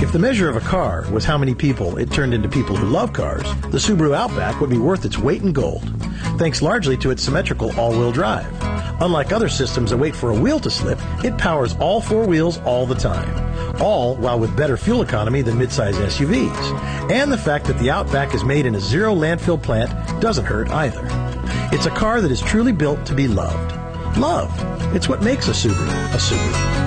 If the measure of a car was how many people it turned into people who love cars, the Subaru Outback would be worth its weight in gold, thanks largely to its symmetrical all-wheel drive. Unlike other systems that wait for a wheel to slip, it powers all 4 wheels all the time, all while with better fuel economy than midsize SUVs. And the fact that the Outback is made in a zero landfill plant doesn't hurt either. It's a car that is truly built to be loved. Love. It's what makes a Subaru a Subaru.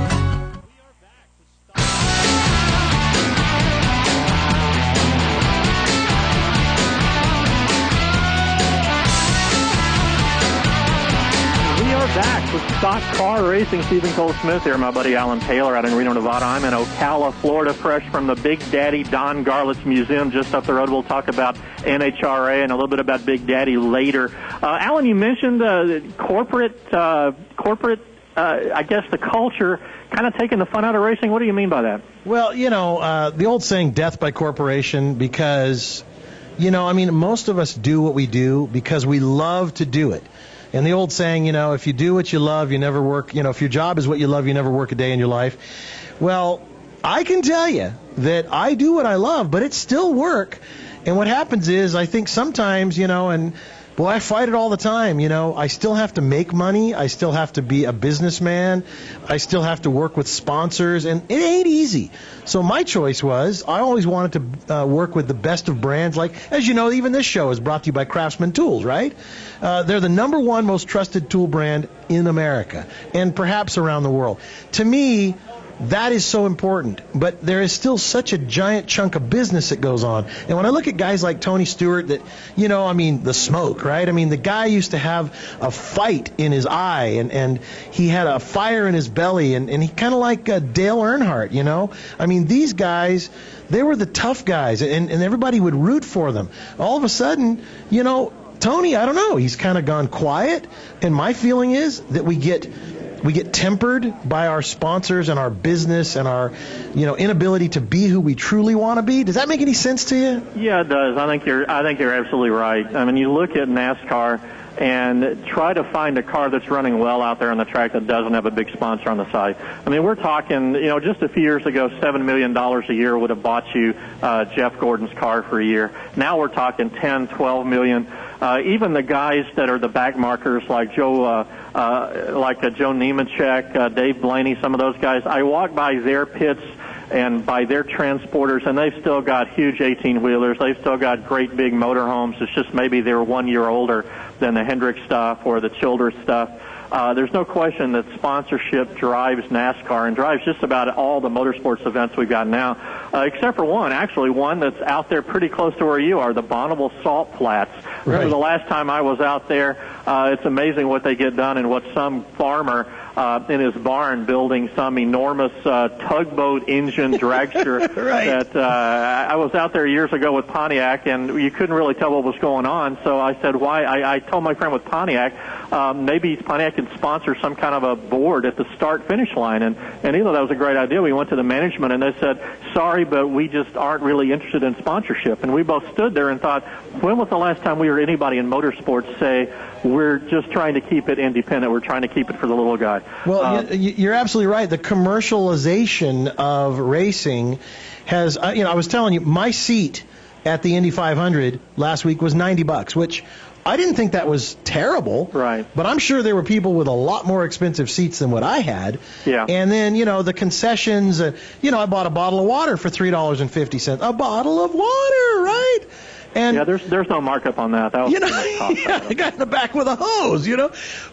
Stock car racing. Stephen Cole Smith here, my buddy Alan Taylor out in Reno, Nevada. I'm in Ocala, Florida, fresh from the Big Daddy Don Garlitz Museum just up the road. We'll talk about NHRA and a little bit about Big Daddy later. Alan, you mentioned corporate, I guess the culture kind of taking the fun out of racing. What do you mean by that? Well, the old saying, death by corporation, because, most of us do what we do because we love to do it. And the old saying, if you do what you love, you never work, if your job is what you love, you never work a day in your life. Well, I can tell you that I do what I love, but it's still work. And what happens is, I think sometimes, and boy, I fight it all the time. I still have to make money. I still have to be a businessman. I still have to work with sponsors, and it ain't easy. So my choice was, I always wanted to work with the best of brands. Like, as you know, even this show is brought to you by Craftsman Tools, right? They're the #1 most trusted tool brand in America, and perhaps around the world. To me, that is so important, but there is still such a giant chunk of business that goes on. And when I look at guys like Tony Stewart that, the smoke, right? The guy used to have a fight in his eye, and he had a fire in his belly, and he kind of like Dale Earnhardt, these guys, they were the tough guys, and everybody would root for them. All of a sudden, Tony, I don't know, he's kind of gone quiet, and my feeling is that we get tempered by our sponsors and our business and our, inability to be who we truly want to be. Does that make any sense to you? Yeah, it does. I think you're absolutely right. You look at NASCAR and try to find a car that's running well out there on the track that doesn't have a big sponsor on the side. We're talking, just a few years ago, $7 million a year would have bought you Jeff Gordon's car for a year. Now we're talking 10, 12 million. Even the guys that are the back markers like Joe Nemechek, Dave Blaney, some of those guys, I walk by their pits and by their transporters, and they've still got huge 18-wheelers. They've still got great big motorhomes. It's just maybe they're 1 year older than the Hendrick stuff or the Childress stuff. There's no question that sponsorship drives NASCAR and drives just about all the motorsports events we've got now, except for one that's out there pretty close to where you are, the Bonneville Salt Flats. Right. Remember the last time I was out there, it's amazing what they get done and what some farmer in his barn building some enormous tugboat engine dragster. Right. That I was out there years ago with Pontiac, and you couldn't really tell what was going on. So I said, why? I told my friend with Pontiac, maybe Pontiac can sponsor some kind of a board at the start-finish line. And even though that was a great idea, we went to the management, and they said, sorry, but we just aren't really interested in sponsorship. And we both stood there and thought, when was the last time we heard anybody in motorsports say, we're just trying to keep it independent, we're trying to keep it for the little guy? Well, you're absolutely right. The commercialization of racing has, I was telling you, my seat at the Indy 500 last week was $90, which I didn't think that was terrible. Right. But I'm sure there were people with a lot more expensive seats than what I had. Yeah. And then, the concessions, I bought a bottle of water for $3.50. A bottle of water, right? And yeah, there's no markup on that. That was the guy in the back with a hose,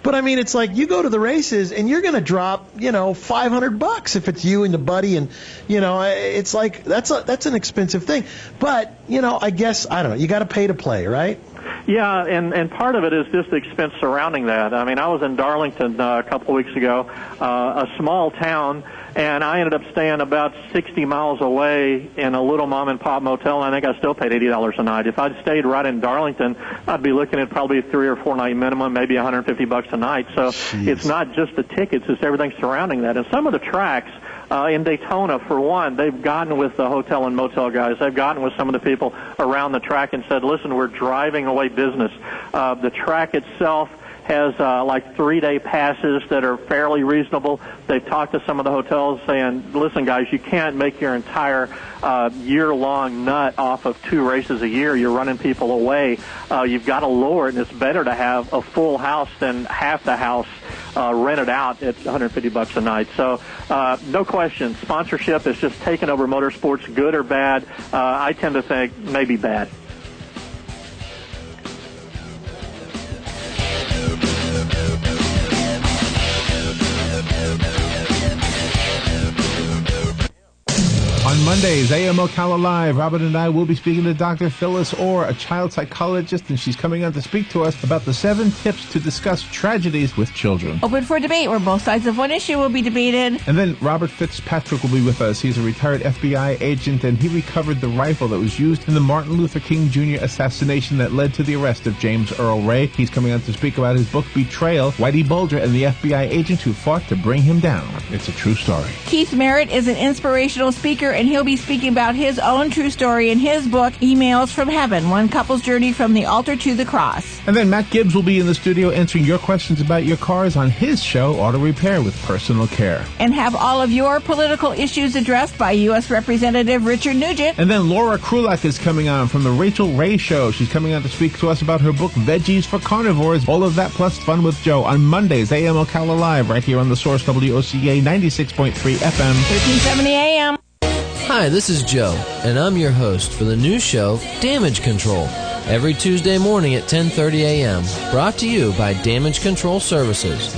But I mean, it's like you go to the races and you're going to drop, $500 if it's you and the buddy, and it's like that's an expensive thing. But I guess I don't know. You got to pay to play, right? Yeah, and part of it is just the expense surrounding that. I mean, I was in Darlington a couple of weeks ago, a small town, and I ended up staying about 60 miles away in a little mom-and-pop motel, and I think I still paid $80 a night. If I'd stayed right in Darlington, I'd be looking at probably a 3 or 4 night minimum, maybe $150 a night. So It's not just the tickets, it's everything surrounding that. And some of the tracks, in Daytona, for one, they've gotten with the hotel and motel guys. They've gotten with some of the people around the track and said, listen, we're driving away business. The track itself has like 3-day passes that are fairly reasonable. They've talked to some of the hotels saying, listen, guys, you can't make your entire year-long nut off of 2 races a year. You're running people away. You've got to lower it, and it's better to have a full house than half the house rented out at $150 a night. So no question, sponsorship is just taking over motorsports, good or bad. I tend to think maybe bad. On Mondays, AM Ocala Live, Robin and I will be speaking to Dr. Phyllis Orr, a child psychologist, and she's coming on to speak to us about the 7 tips to discuss tragedies with children. Open for debate, where both sides of one issue will be debated. And then Robert Fitzpatrick will be with us. He's a retired FBI agent, and he recovered the rifle that was used in the Martin Luther King Jr. assassination that led to the arrest of James Earl Ray. He's coming on to speak about his book, Betrayal, Whitey Bulger and the FBI agent who fought to bring him down. It's a true story. Keith Merritt is an inspirational speaker, and he'll be speaking about his own true story in his book, Emails from Heaven, One Couple's Journey from the Altar to the Cross. And then Matt Gibbs will be in the studio answering your questions about your cars on his show, Auto Repair with Personal Care. And have all of your political issues addressed by U.S. Representative Richard Nugent. And then Laura Krulak is coming on from the Rachel Ray Show. She's coming on to speak to us about her book, Veggies for Carnivores. All of that plus Fun with Joe on Mondays, AM Ocala Live, right here on the Source, WOCA 96.3 FM. 1370 AM. Hi, this is Joe, and I'm your host for the new show, Damage Control, every Tuesday morning at 10:30 a.m., brought to you by Damage Control Services.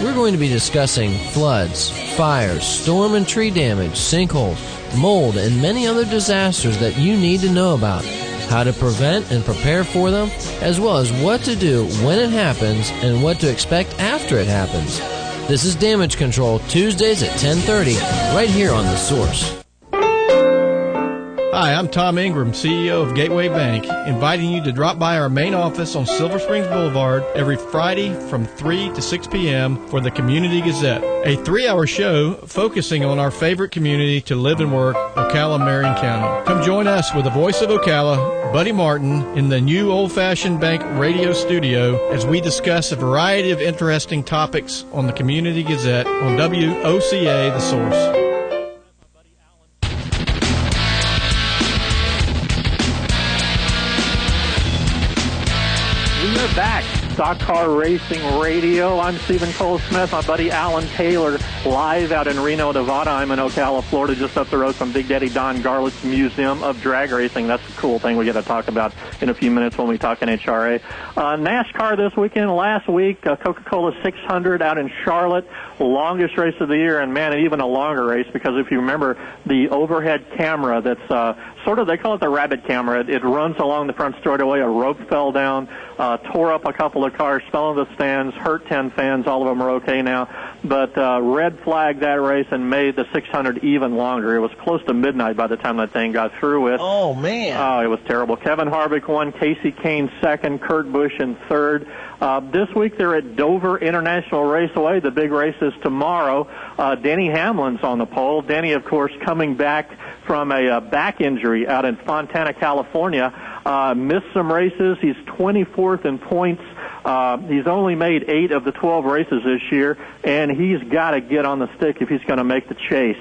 We're going to be discussing floods, fires, storm and tree damage, sinkholes, mold, and many other disasters that you need to know about, how to prevent and prepare for them, as well as what to do when it happens and what to expect after it happens. This is Damage Control, Tuesdays at 10:30, right here on The Source. Hi, I'm Tom Ingram, CEO of Gateway Bank, inviting you to drop by our main office on Silver Springs Boulevard every Friday from 3 to 6 p.m. for the Community Gazette, a 3-hour show focusing on our favorite community to live and work, Ocala, Marion County. Come join us with the voice of Ocala, Buddy Martin, in the new old-fashioned bank radio studio as we discuss a variety of interesting topics on the Community Gazette on WOCA, The Source. Back, Stock Car Racing Radio. I'm Stephen Cole Smith. My buddy Alan Taylor, live out in Reno, Nevada. I'm in Ocala, Florida, just up the road from Big Daddy Don Garlett's Museum of Drag Racing. That's a cool thing we got to talk about in a few minutes when we talk NHRA. NASCAR this weekend. Last week, Coca-Cola 600 out in Charlotte. Longest race of the year, and man, even a longer race, because if you remember the overhead camera that's sort of, they call it the rabbit camera. It runs along the front straightaway. A rope fell down, tore up a couple of cars, fell in the stands, hurt 10 fans. All of them are okay now. But red flagged that race and made the 600 even longer. It was close to midnight by the time that thing got through with. Oh, man. Oh, it was terrible. Kevin Harvick won, Casey Kane second, Kurt Busch in third. This week they're at Dover International Raceway. The big race is tomorrow. Denny Hamlin's on the pole. Denny, of course, coming back from a back injury out in Fontana, California. Missed some races. He's 24th in points. He's only made 8 of the 12 races this year, and he's got to get on the stick if he's going to make the chase.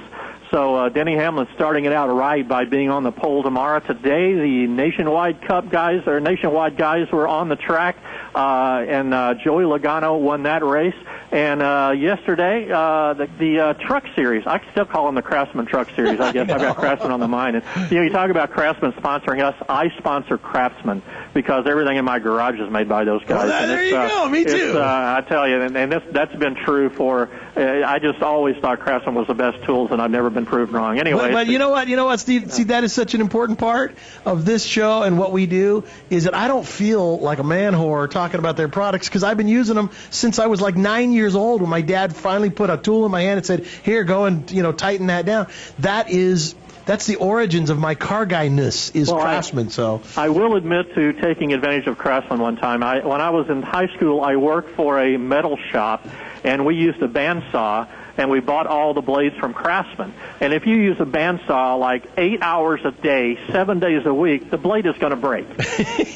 So Denny Hamlin's starting it out right by being on the pole tomorrow. Today, the Nationwide guys were on the track, and Joey Logano won that race. And yesterday, the Truck Series, I still call them the Craftsman Truck Series, I guess. I've got Craftsman on the mind. And, you talk about Craftsman sponsoring us. I sponsor Craftsman because everything in my garage is made by those guys. Well, there you go. Me too. I tell you, and that's been true for, I just always thought Craftsman was the best tools, and I've never been proved wrong. Anyway. But you know what, Steve? See, that is such an important part of this show and what we do is that I don't feel like a man whore talking about their products because I've been using them since I was like 9 years old when my dad finally put a tool in my hand and said, here, go and, tighten that down. That's the origins of my car guy-ness is Craftsman. So I will admit to taking advantage of Craftsman one time. When I was in high school, I worked for a metal shop, and we used a bandsaw, and we bought all the blades from Craftsman. And if you use a bandsaw like 8 hours a day, 7 days a week, the blade is going to break.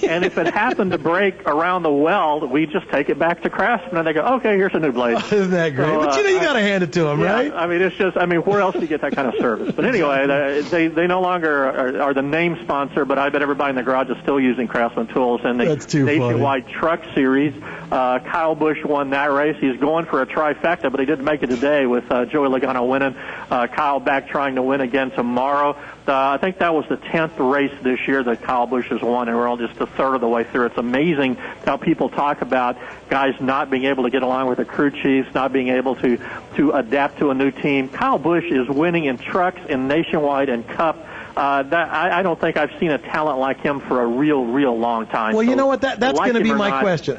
And if it happened to break around the weld, we just take it back to Craftsman, and they go, okay, here's a new blade. Oh, isn't that great? So, but you got to hand it to them, right? I mean, it's just, where else do you get that kind of service? But anyway, they no longer are the name sponsor, but I bet everybody in the garage is still using Craftsman tools. And the Nationwide Truck Series, Kyle Busch won that race. He's going for a trifecta, but he didn't make it today with Joey Logano winning. Kyle back trying to win again tomorrow. I think that was the 10th race this year that Kyle Busch has won, and we're all just a third of the way through. It's amazing how people talk about guys not being able to get along with the crew chiefs, not being able to adapt to a new team. Kyle Busch is winning in trucks, in Nationwide, and Cup. I don't think I've seen a talent like him for a real long time. Well, you know what? That's going to be my question.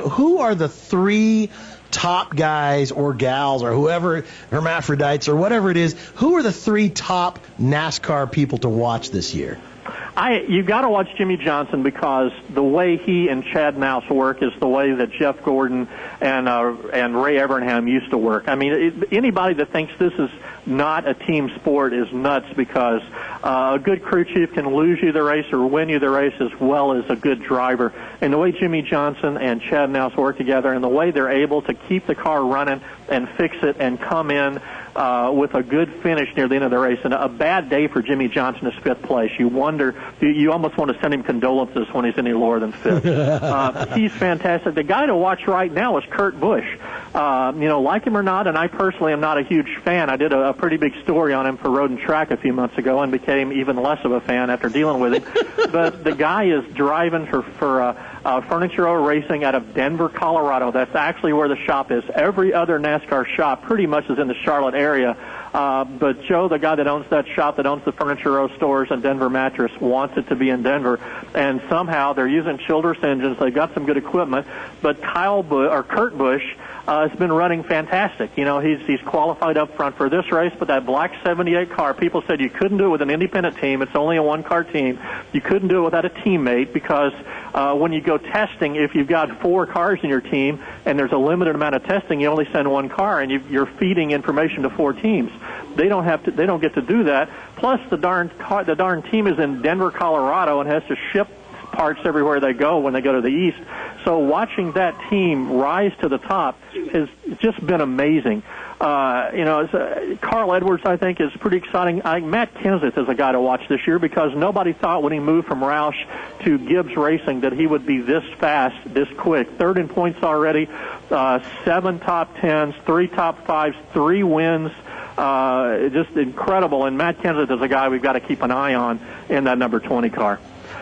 Who are the three top guys or gals or whoever, hermaphrodites or whatever it is, who are the three top NASCAR people to watch this year? You've got to watch Jimmy Johnson because the way he and Chad Mouse work is the way that Jeff Gordon and Ray Evernham used to work. I mean, anybody that thinks this is not a team sport is nuts because a good crew chief can lose you the race or win you the race as well as a good driver. And the way Jimmy Johnson and Chad Mouse work together and the way they're able to keep the car running and fix it and come in with a good finish near the end of the race. And a bad day for Jimmy Johnson is fifth place. You wonder, you almost want to send him condolences when he's any lower than fifth. He's fantastic. The guy to watch right now is Kurt Busch. Like him or not, and I personally am not a huge fan. I did a pretty big story on him for Road and Track a few months ago and became even less of a fan after dealing with him. But the guy is driving for Furniture Row Racing out of Denver, Colorado. That's actually where the shop is. Every other NASCAR shop pretty much is in the Charlotte area. But Joe, the guy that owns that shop, that owns the Furniture Row stores and Denver Mattress, wants it to be in Denver. And somehow they're using Childress engines. They've got some good equipment. But Kurt Busch has been running fantastic. He's qualified up front for this race, but that black 78 car, people said you couldn't do it with an independent team. It's only a one-car team. You couldn't do it without a teammate because when you go testing, if you've got 4 cars in your team and there's a limited amount of testing, you only send 1 car and you're feeding information to 4 teams. They don't get to do that. Plus, the darn team is in Denver, Colorado, and has to ship parts everywhere they go when they go to the east. So watching that team rise to the top has just been amazing. Carl Edwards, I think, is pretty exciting. Matt Kenseth is a guy to watch this year because nobody thought when he moved from Roush to Gibbs Racing that he would be this fast, this quick. Third in points already, 7 top 10s, 3 top 5s, 3 wins. Just incredible. And Matt Kenseth is a guy we've got to keep an eye on in that number 20 car.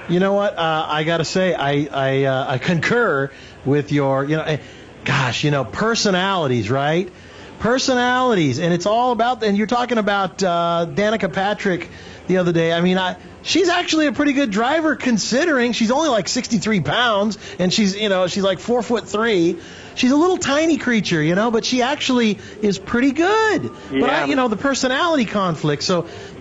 You know what? I got to say, I concur with your, personalities, right? Personalities. And it's all about, and you're talking about Danica Patrick the other day. I mean, she's actually a pretty good driver considering she's only like 63 pounds and she's like 4'3". She's a little tiny creature, but she actually is pretty good. Yeah. But the personality conflict.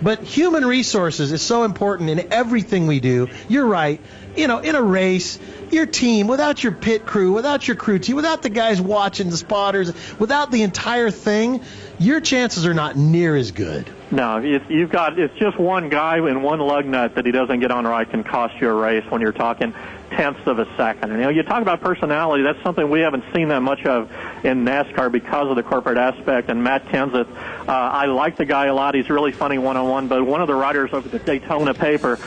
But human resources is so important in everything we do. You're right. In a race, your team, without your pit crew, without your crew team, without the guys watching, the spotters, without the entire thing, your chances are not near as good. No, it's just one guy and one lug nut that he doesn't get on right can cost you a race when you're talking tenths of a second. And, you talk about personality, that's something we haven't seen that much of in NASCAR because of the corporate aspect. And Matt Kenseth, I like the guy a lot. He's really funny one-on-one, but one of the writers of the Daytona paper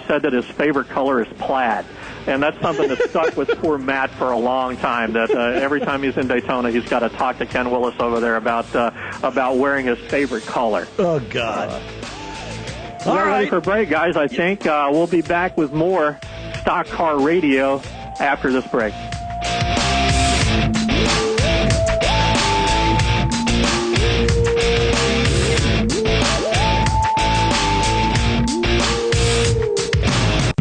said that his favorite color is plaid. And that's something that stuck with poor Matt for a long time, that every time he's in Daytona, he's got to talk to Ken Willis over there about wearing his favorite color. Oh, God. We're ready for break, guys. I think we'll be back with more Stock Car Radio after this break.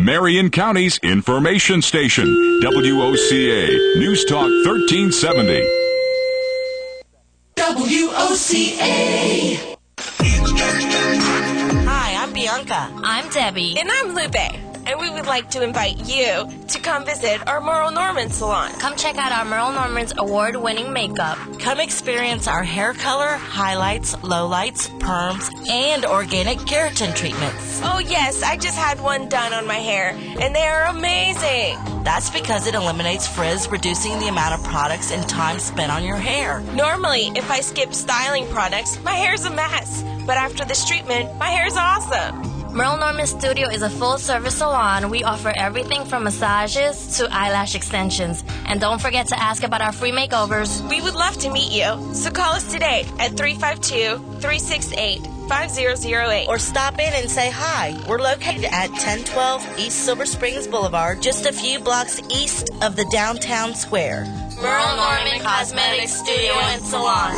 Marion County's information station, WOCA, News Talk 1370. WOCA. Hi, I'm Bianca. I'm Debbie. And I'm Lupe. And we would like to invite you to come visit our Merle Norman salon. Come check out our Merle Norman's award-winning makeup. Come experience our hair color, highlights, lowlights, perms, and organic keratin treatments. Oh, yes, I just had one done on my hair, and they are amazing. That's because it eliminates frizz, reducing the amount of products and time spent on your hair. Normally, if I skip styling products, my hair's a mess. But after this treatment, my hair's awesome. Merle Norman Studio is a full-service salon. We offer everything from massages to eyelash extensions. And don't forget to ask about our free makeovers. We would love to meet you. So call us today at 352-368-5008. Or stop in and say hi. We're located at 1012 East Silver Springs Boulevard, just a few blocks east of the downtown square. Merle Norman Cosmetics Studio and Salon.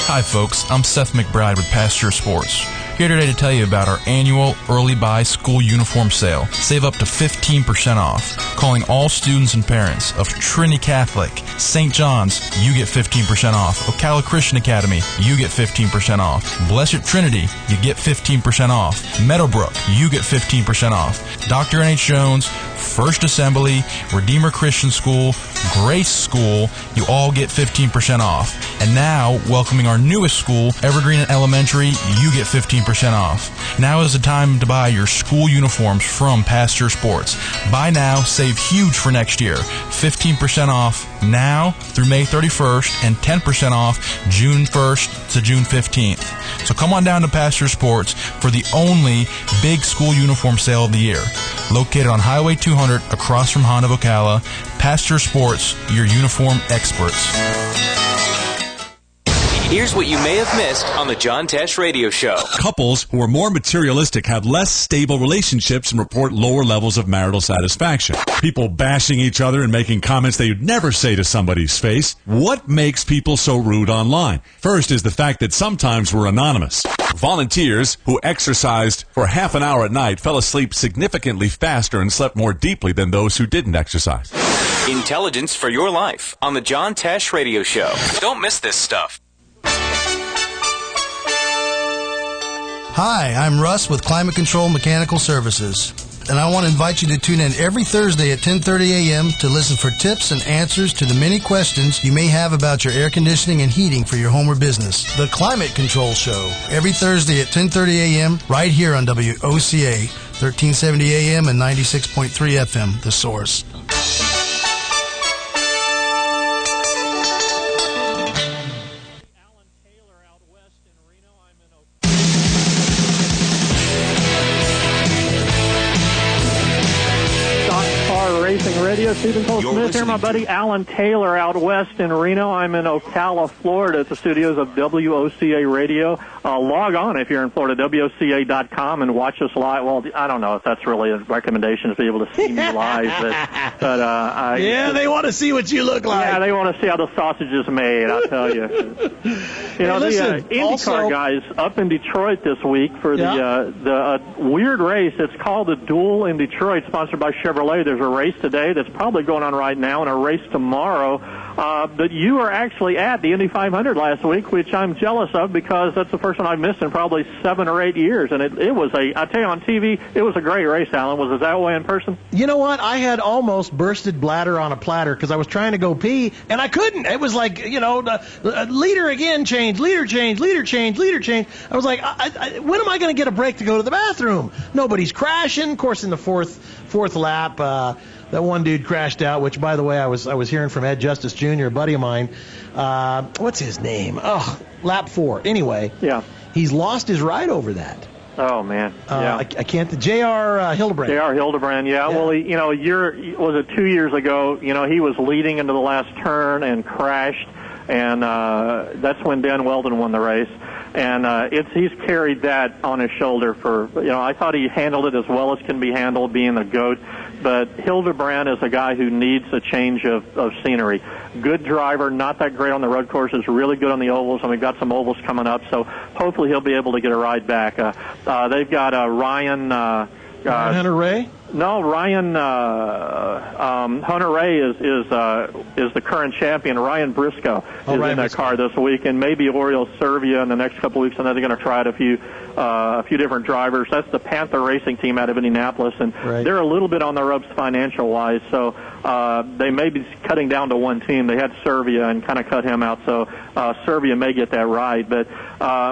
Hi folks, I'm Seth McBride with Pasture Sports. Here today to tell you about our annual early buy school uniform sale. Save up to 15% off. Calling all students and parents of Trinity Catholic, St. John's, you get 15% off. Ocala Christian Academy, you get 15% off. Blessed Trinity, you get 15% off. Meadowbrook, you get 15% off. Dr. N.H. Jones, First Assembly, Redeemer Christian School, Grace School, you all get 15% off. And now, welcoming our newest school, Evergreen Elementary, you get 15% off. Now is the time to buy your school uniforms from Pasture Sports. Buy now, save huge for next year. 15% off now through May 31st and 10% off June 1st to June 15th. So come on down to Pasture Sports for the only big school uniform sale of the year. Located on Highway 200 across from Honda of Ocala, Pasture Sports, your uniform experts. Here's what you may have missed on the John Tesh Radio Show. Couples who are more materialistic have less stable relationships and report lower levels of marital satisfaction. People bashing each other and making comments they would never say to somebody's face. What makes people so rude online? First is the fact that sometimes we're anonymous. Volunteers who exercised for half an hour at night fell asleep significantly faster and slept more deeply than those who didn't exercise. Intelligence for your life on the John Tesh Radio Show. Don't miss this stuff. Hi, I'm Russ with Climate Control Mechanical Services, and I want to invite you to tune in every Thursday at 10:30 a.m. to listen for tips and answers to the many questions you may have about your air conditioning and heating for your home or business. The Climate Control Show, every Thursday at 10:30 a.m. right here on WOCA, 1370 a.m. and 96.3 FM, The Source. Stephen Cole Smith here, my buddy Alan Taylor out west in Reno. I'm in Ocala, Florida at the studios of WOCA Radio. Log on if you're in Florida, WOCA.com, and watch us live. Well, I don't know if that's really a recommendation to be able to see me live, but yeah, they want to see what you look like. Yeah, they want to see how the sausage is made, I'll tell you. Listen, the IndyCar guys up in Detroit this week for the weird race. It's called the Duel in Detroit, sponsored by Chevrolet. There's a race today that's that's probably going on right now and a race tomorrow. But you were actually at the Indy 500 last week, which I'm jealous of because that's the first one I've missed in probably 7 or 8 years. And it was I tell you, on TV, it was a great race, Alan. Was it that way in person? You know what? I had almost bursted bladder on a platter because I was trying to go pee, and I couldn't. It was like, the leader again change, leader change, leader change, leader change. I was like, when am I going to get a break to go to the bathroom? Nobody's crashing. Of course, in the fourth lap, that one dude crashed out, which, by the way, I was hearing from Ed Justice Jr., a buddy of mine. What's his name? Oh, lap 4. Anyway, yeah, he's lost his ride over that. Oh, man. Yeah. I can't. J.R. Hildebrand. J.R. Hildebrand, yeah. Well, was it 2 years ago? He was leading into the last turn and crashed, and that's when Dan Weldon won the race. And he's carried that on his shoulder for, I thought he handled it as well as can be handled, being the GOAT. But Hildebrand is a guy who needs a change of scenery. Good driver, not that great on the road courses, really good on the ovals, and we've got some ovals coming up, so hopefully he'll be able to get a ride back. They've got Ryan Hunter-Reay? No, Ryan Hunter-Reay is the current champion. Ryan Briscoe is in that car this week, and maybe Oriol Servia in the next couple of weeks. And then they're going to try out a few different drivers. That's the Panther Racing team out of Indianapolis, and they're a little bit on the ropes financial-wise. So they may be cutting down to one team. They had Servia and kind of cut him out, so Servia may get that ride. But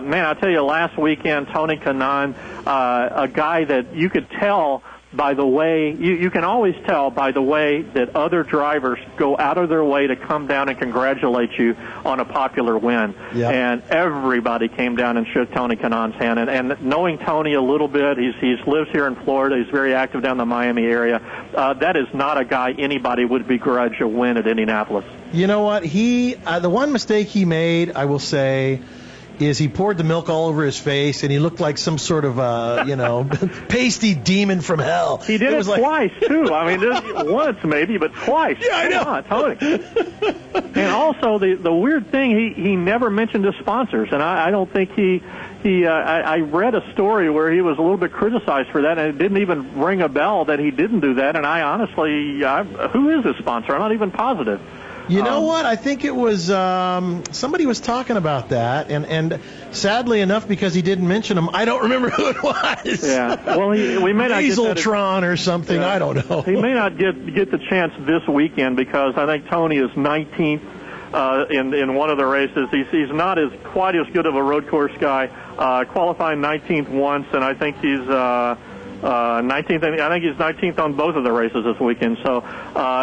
man, I tell you, last weekend, Tony Kanaan, a guy that you could tell by the way, you can always tell by the way that other drivers go out of their way to come down and congratulate you on a popular win. Yep. And everybody came down and shook Tony Kanaan's hand. And knowing Tony a little bit, he lives here in Florida. He's very active down the Miami area. That is not a guy anybody would begrudge a win at Indianapolis. You know what? The one mistake he made, I will say, is he poured the milk all over his face, and he looked like some sort of, pasty demon from hell. He did it twice, too. I mean, once maybe, but twice. Yeah, I know. Tony. And also, the weird thing, he never mentioned his sponsors, and I don't think I read a story where he was a little bit criticized for that, and it didn't even ring a bell that he didn't do that, and I honestly, who is his sponsor? I'm not even positive. You know what? I think it was somebody was talking about that, and sadly enough, because he didn't mention him, I don't remember who it was. Yeah, well, we may not get Hazeltron or something. Yeah. I don't know. He may not get the chance this weekend because I think Tony is 19th in one of the races. He's not quite as good of a road course guy. Qualifying 19th once, and I think he's 19th. I think he's 19th on both of the races this weekend. So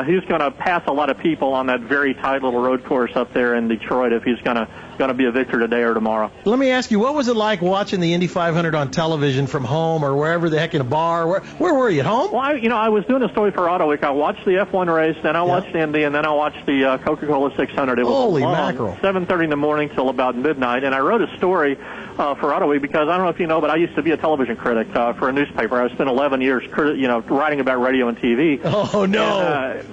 he's going to pass a lot of people on that very tight little road course up there in Detroit if he's going to be a victor today or tomorrow. Let me ask you, what was it like watching the Indy 500 on television from home or wherever the heck, in a bar? Where were you, at home? Well, I was doing a story for Auto Week. I watched the F1 race, then I watched Indy, and then I watched the Coca-Cola 600. It was holy mackerel. 7:30 in the morning till about midnight, and I wrote a story for Auto Week because I don't know if you know, but I used to be a television critic for a newspaper. I spent 11 years, writing about radio and TV. Oh no! And,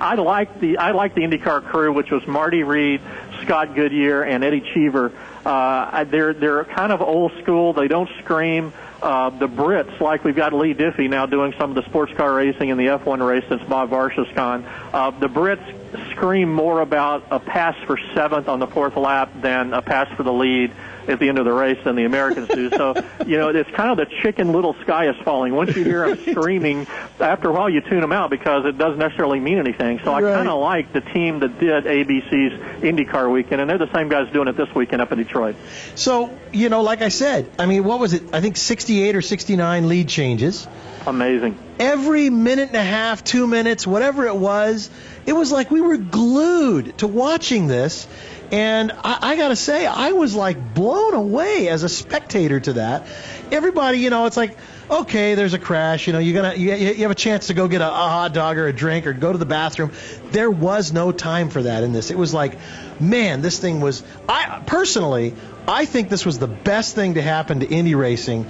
I like the IndyCar crew, which was Marty Reed, Scott Goodyear, and Eddie Cheever. They're kind of old school. They don't scream. The Brits, like we've got Lee Diffie now doing some of the sports car racing in the F1 race since Bob Varsha's gone. The Brits scream more about a pass for 7th on the 4th lap than a pass for the lead at the end of the race than the Americans do. So, it's kind of the chicken little sky is falling. Once you hear them screaming, after a while you tune them out because it doesn't necessarily mean anything. So I kind of like the team that did ABC's IndyCar weekend, and they're the same guys doing it this weekend up in Detroit. So, like I said, I mean, what was it? I think 68 or 69 lead changes. Amazing. Every minute and a half, 2 minutes, whatever it was like we were glued to watching this. And I got to say, I was like blown away as a spectator to that. Everybody, it's like, okay, there's a crash. You have a chance to go get a hot dog or a drink or go to the bathroom. There was no time for that in this. It was like, man, this thing was. I think this was the best thing to happen to Indy racing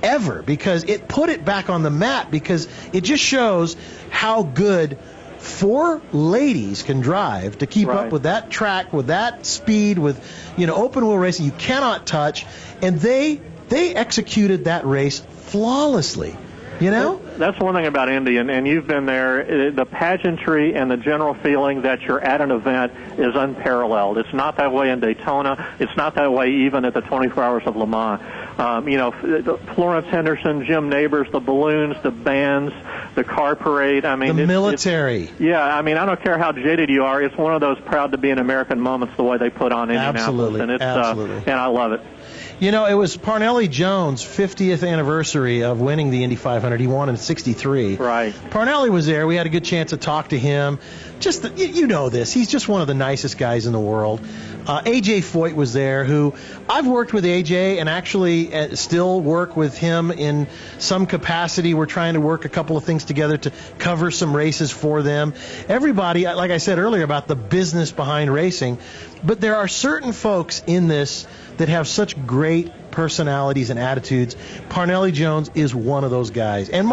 ever because it put it back on the map because it just shows how good 4 ladies can drive to keep up with that track, with that speed, with open wheel racing. You cannot touch, and they executed that race flawlessly. You know? Well, that's one thing about Indy, and you've been there. The pageantry and the general feeling that you're at an event is unparalleled. It's not that way in Daytona. It's not that way even at the 24 Hours of Le Mans. Florence Henderson, Jim Neighbors, the balloons, the bands, the car parade. I mean, the military. I don't care how jaded you are. It's one of those proud to be an American moments the way they put on Indianapolis. Absolutely. And it's, Absolutely. And I love it. You know, it was Parnelli Jones' 50th anniversary of winning the Indy 500. He won in '63. Right. Parnelli was there. We had a good chance to talk to him. You know this. He's just one of the nicest guys in the world. A.J. Foyt was there, who I've worked with A.J. and actually still work with him in some capacity. We're trying to work a couple of things together to cover some races for them. Everybody, like I said earlier about the business behind racing, but there are certain folks in this that have such great personalities and attitudes. Parnelli Jones is one of those guys. And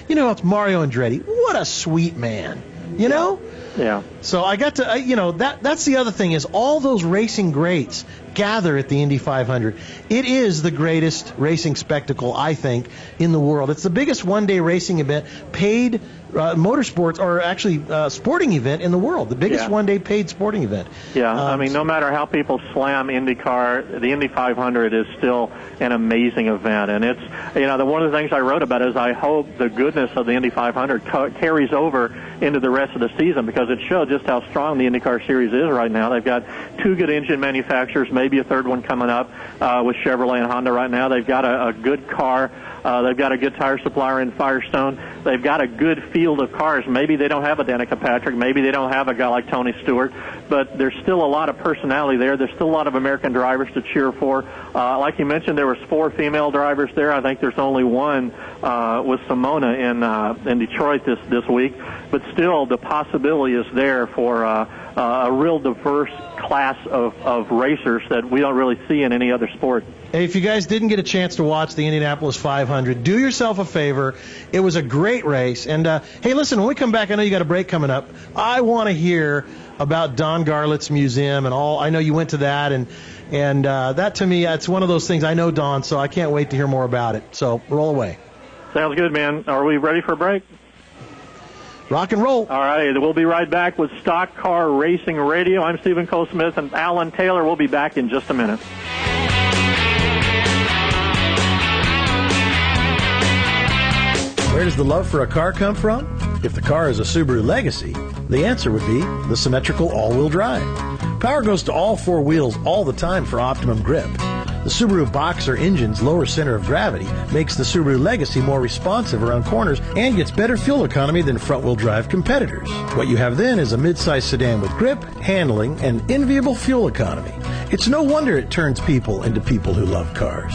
it's Mario Andretti. What a sweet man. You know? Yeah. So I got to, that's the other thing is all those racing greats gather at the Indy 500. It is the greatest racing spectacle, I think, in the world. It's the biggest one-day racing event, paid motorsports, or actually sporting event in the world. The biggest one-day paid sporting event. Yeah, no matter how people slam IndyCar, the Indy 500 is still an amazing event. And it's, one of the things I wrote about is I hope the goodness of the Indy 500 carries over into the rest of the season, because it shows just how strong the IndyCar series is right now. They've got two good engine manufacturers, maybe a third one coming up with Chevrolet and Honda right now. They've got a good car. They've got a good tire supplier in Firestone. They've got a good field of cars. Maybe they don't have a Danica Patrick. Maybe they don't have a guy like Tony Stewart. But there's still a lot of personality there. There's still a lot of American drivers to cheer for. Like you mentioned, there was 4 female drivers there. I think there's only one with Simona in Detroit this week. But still, the possibility is there for a real diverse class of racers that we don't really see in any other sport. Hey, if you guys didn't get a chance to watch the Indianapolis 500, do yourself a favor. It was a great race. And, hey, listen, when we come back, I know you got a break coming up. I want to hear about Don Garlett's museum and all. I know you went to that, and that, to me, it's one of those things. I know Don, so I can't wait to hear more about it. So roll away. Sounds good, man. Are we ready for a break? Rock and roll. All right, we'll be right back with Stock Car Racing Radio. I'm Stephen Cole-Smith, and Alan Taylor. We'll be back in just a minute. Where does the love for a car come from? If the car is a Subaru Legacy, the answer would be the symmetrical all-wheel drive. Power goes to all 4 wheels all the time for optimum grip. The Subaru Boxer engine's lower center of gravity makes the Subaru Legacy more responsive around corners and gets better fuel economy than front-wheel drive competitors. What you have then is a mid-size sedan with grip, handling, and enviable fuel economy. It's no wonder it turns people into people who love cars.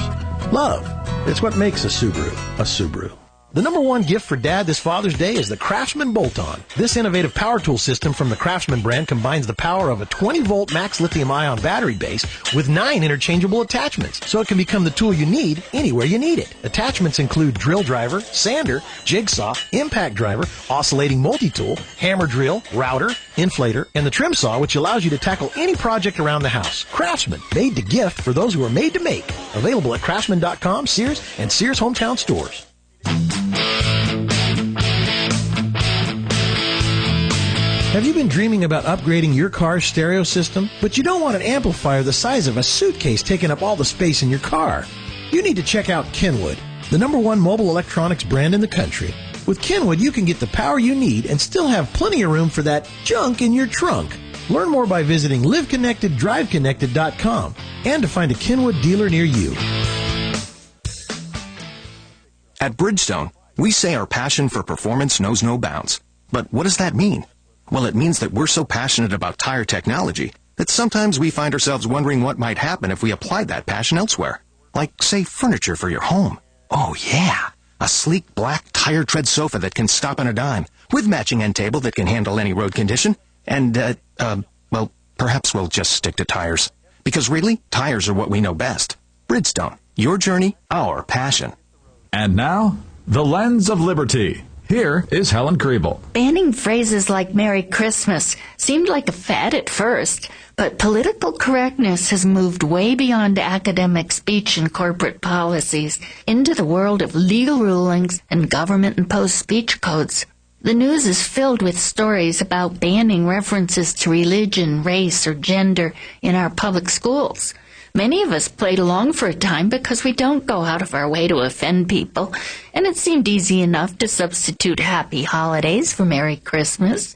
Love. It's what makes a Subaru a Subaru. The number one gift for Dad this Father's Day is the Craftsman Bolt-On. This innovative power tool system from the Craftsman brand combines the power of a 20-volt max lithium-ion battery base with 9 interchangeable attachments, so it can become the tool you need anywhere you need it. Attachments include drill driver, sander, jigsaw, impact driver, oscillating multi-tool, hammer drill, router, inflator, and the trim saw, which allows you to tackle any project around the house. Craftsman, made to gift for those who are made to make. Available at Craftsman.com, Sears, and Sears hometown stores. Have you been dreaming about upgrading your car's stereo system, but you don't want an amplifier the size of a suitcase taking up all the space in your car? You need to check out Kenwood, the #1 mobile electronics brand in the country. With Kenwood, you can get the power you need and still have plenty of room for that junk in your trunk. Learn more by visiting liveconnecteddriveconnected.com and to find a Kenwood dealer near you. At Bridgestone, we say our passion for performance knows no bounds. But what does that mean? Well, it means that we're so passionate about tire technology that sometimes we find ourselves wondering what might happen if we applied that passion elsewhere. Like, say, furniture for your home. Oh, yeah. A sleek black tire tread sofa that can stop on a dime, with matching end table that can handle any road condition. And, well, perhaps we'll just stick to tires. Because really, tires are what we know best. Bridgestone, your journey, our passion. And now, The Lens of Liberty. Here is Helen Kriebel. Banning phrases like Merry Christmas seemed like a fad at first, but political correctness has moved way beyond academic speech and corporate policies into the world of legal rulings and government-imposed speech codes. The news is filled with stories about banning references to religion, race, or gender in our public schools. Many of us played along for a time because we don't go out of our way to offend people, and it seemed easy enough to substitute Happy Holidays for Merry Christmas.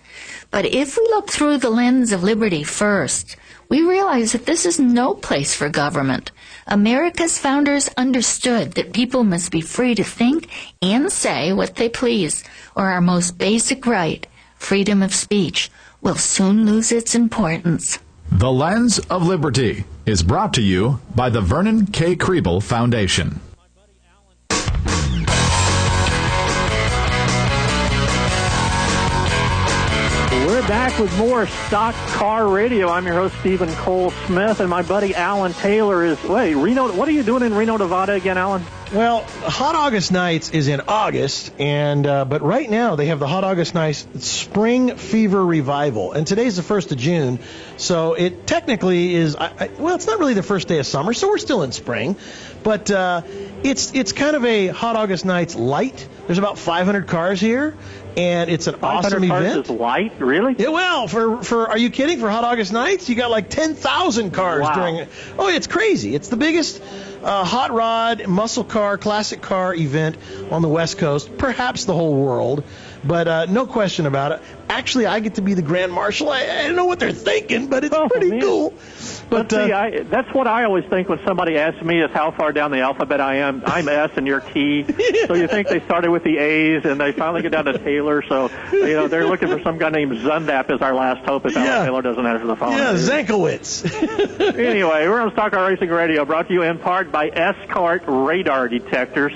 But if we look through the lens of liberty first, we realize that this is no place for government. America's founders understood that people must be free to think and say what they please, or our most basic right, freedom of speech, will soon lose its importance. The Lens of Liberty is brought to you by the Vernon K. Kriebel Foundation. We're back with more Stock Car Radio. I'm your host, Stephen Cole Smith, and my buddy Alan Taylor is... Wait, Reno, what are you doing in Reno, Nevada again, Alan? Well, Hot August Nights is in August, and but right now they have the Hot August Nights Spring Fever Revival, and today's the 1st of June, so it technically is, well, it's not really the first day of summer, so we're still in spring, but it's kind of a Hot August Nights light. There's about 500 cars here, and it's an awesome event. 500 cars is light? Really? Yeah, well, for are you kidding? For Hot August Nights, you got like 10,000 cars during it. Oh, it's crazy. It's the biggest hot rod, muscle car, classic car event on the West Coast, perhaps the whole world, but no question about it. Actually, I get to be the Grand Marshal. I don't know what they're thinking, but it's pretty cool. But see, that's what I always think when somebody asks me is how far down the alphabet I am. I'm S and you're T. So you think they started with the A's and they finally get down to Taylor. So, they're looking for some guy named Zundap as our last hope if Alan Taylor doesn't answer the phone. Yeah, Zankowitz. Anyway, we're on Stock Car Racing Radio, brought to you in part by S-Cart radar detectors.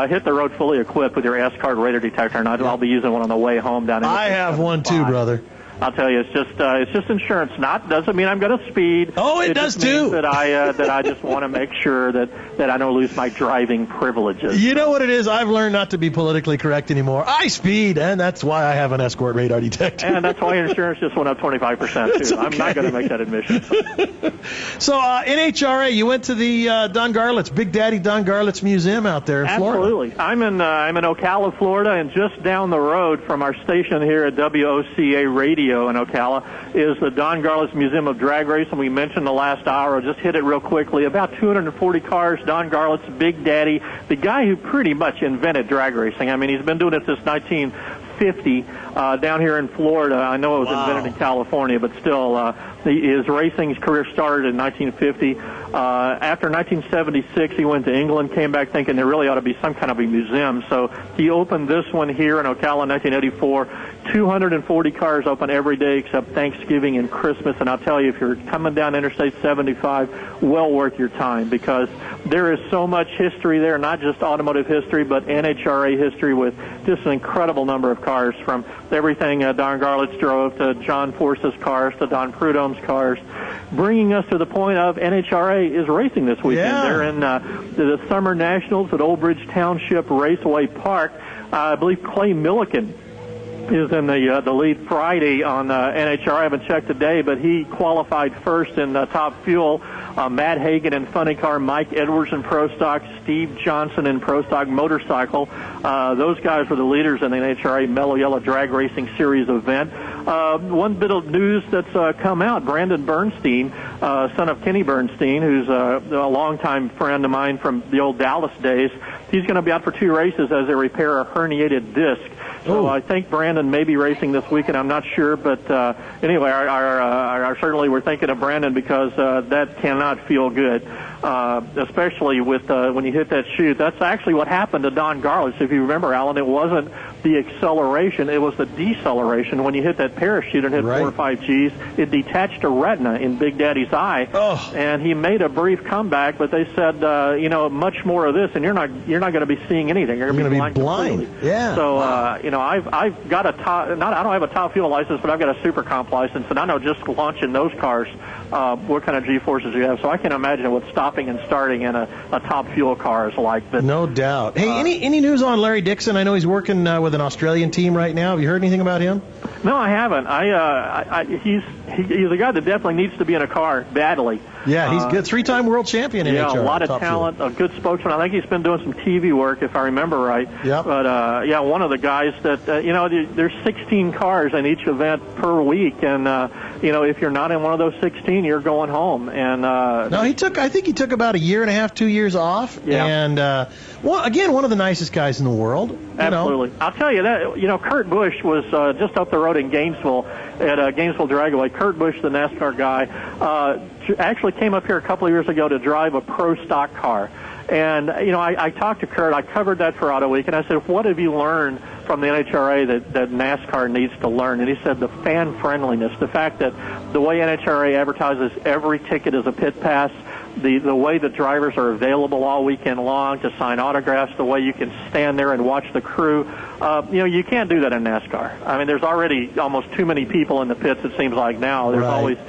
Hit the road fully equipped with your S-Cart radar detector, and I'll be using one on the way home down in I have one too, brother. I'll tell you, it's just insurance. Doesn't mean I'm going to speed. Oh, it does just too. Means that I just want to make sure that I don't lose my driving privileges. You know what it is? I've learned not to be politically correct anymore. I speed, and that's why I have an Escort radar detector. And that's why insurance just went up 25% too. Okay. I'm not going to make that admission. So NHRA, you went to the Don Garlits, Big Daddy Don Garlits Museum out there in Florida. Absolutely. I'm in Ocala, Florida, and just down the road from our station here at WOCA Radio in Ocala is the Don Garlits Museum of Drag Racing. We mentioned the last hour. I'll just hit it real quickly. About 240 cars. Don Garlits, Big Daddy, the guy who pretty much invented drag racing. I mean, he's been doing it since 1950 down here in Florida. I know it was invented in California, but still, his racing career started in 1950. After 1976, he went to England, came back thinking there really ought to be some kind of a museum. So he opened this one here in Ocala in 1984. 240 cars open every day except Thanksgiving and Christmas. And I'll tell you, if you're coming down Interstate 75, well worth your time because there is so much history there, not just automotive history, but NHRA history with just an incredible number of cars from everything Don Garlits drove to John Force's cars to Don Prudhomme's cars, bringing us to the point of NHRA is racing this weekend. Yeah. They're in the Summer Nationals at Old Bridge Township Raceway Park. I believe Clay Milliken is in the lead Friday on NHRA. I haven't checked today, but he qualified first in Top Fuel. Matt Hagan in Funny Car, Mike Edwards in Pro Stock, Steve Johnson in Pro Stock Motorcycle. Those guys were the leaders in the NHRA Mellow Yellow Drag Racing Series event. One bit of news that's come out, Brandon Bernstein, son of Kenny Bernstein, who's a longtime friend of mine from the old Dallas days, he's going to be out for 2 races as they repair a herniated disc. So I think Brandon may be racing this weekend. I'm not sure, but anyway, certainly we're thinking of Brandon because that cannot feel good, especially with when you hit that chute. That's actually what happened to Don Garlits. If you remember, Alan, it wasn't the acceleration, it was the deceleration. When you hit that parachute and hit 4 or 5 Gs, it detached a retina in Big Daddy's eye, and he made a brief comeback. But they said, much more of this, and you're not going to be seeing anything. You're going to be blind. Yeah. So I've got I don't have a top fuel license, but I've got a super comp license, and I know just launching those cars, what kind of G-forces you have. So I can imagine it would stop stopping and starting in a top fuel car is like. But, no doubt. Hey, any news on Larry Dixon? I know he's working with an Australian team right now. Have you heard anything about him? No, I haven't. He's a guy that definitely needs to be in a car badly. Yeah, he's good. 3-time world champion in Yeah, HR, a lot of top talent, fuel. a good spokesman. I think he's been doing some TV work, if I remember right. Yep. But, yeah, one of the guys that, there's 16 cars in each event per week, and, if you're not in one of those 16, you're going home. And no, I think he took about a year and a half, 2 years off. Yeah. And, again, one of the nicest guys in the world. Absolutely. I'll tell you that, Kurt Busch was just up the road in Gainesville at Gainesville Dragway. Kurt Busch, the NASCAR guy, actually came up here a couple of years ago to drive a pro stock car. And, I talked to Kurt. I covered that for Auto Week, and I said, what have you learned from the NHRA that NASCAR needs to learn? And he said the fan friendliness, the fact that the way NHRA advertises every ticket is a pit pass, the way that drivers are available all weekend long to sign autographs, the way you can stand there and watch the crew. You can't do that in NASCAR. I mean, there's already almost too many people in the pits, it seems like now. There's always,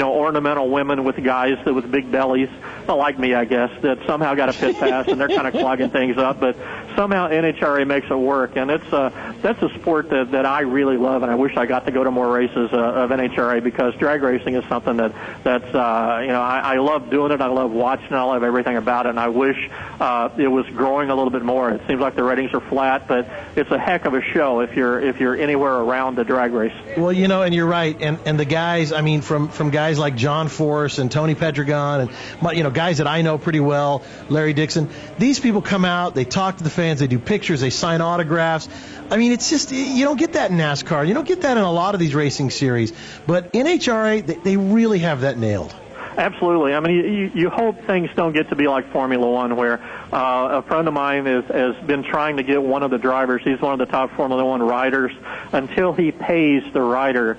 ornamental women with guys with big bellies, not like me, I guess, that somehow got a pit pass and they're kind of clogging things up. But somehow NHRA makes it work, and that's a sport that I really love, and I wish I got to go to more races of NHRA, because drag racing is something that's I love doing it. I love watching it. I love everything about it, and I wish it was growing a little bit more. It seems like the ratings are flat, but it's a heck of a show if you're anywhere around the drag race. Well, and you're right, and the guys, I mean, from guys like John Force and Tony Pedregon, and guys that I know pretty well, Larry Dixon. These people come out, they talk to the fans, they do pictures, they sign autographs. I mean, it's just, you don't get that in NASCAR. You don't get that in a lot of these racing series. But NHRA, they really have that nailed. Absolutely. I mean, you hope things don't get to be like Formula One, where a friend of mine has been trying to get one of the drivers. He's one of the top Formula One riders. Until he pays the rider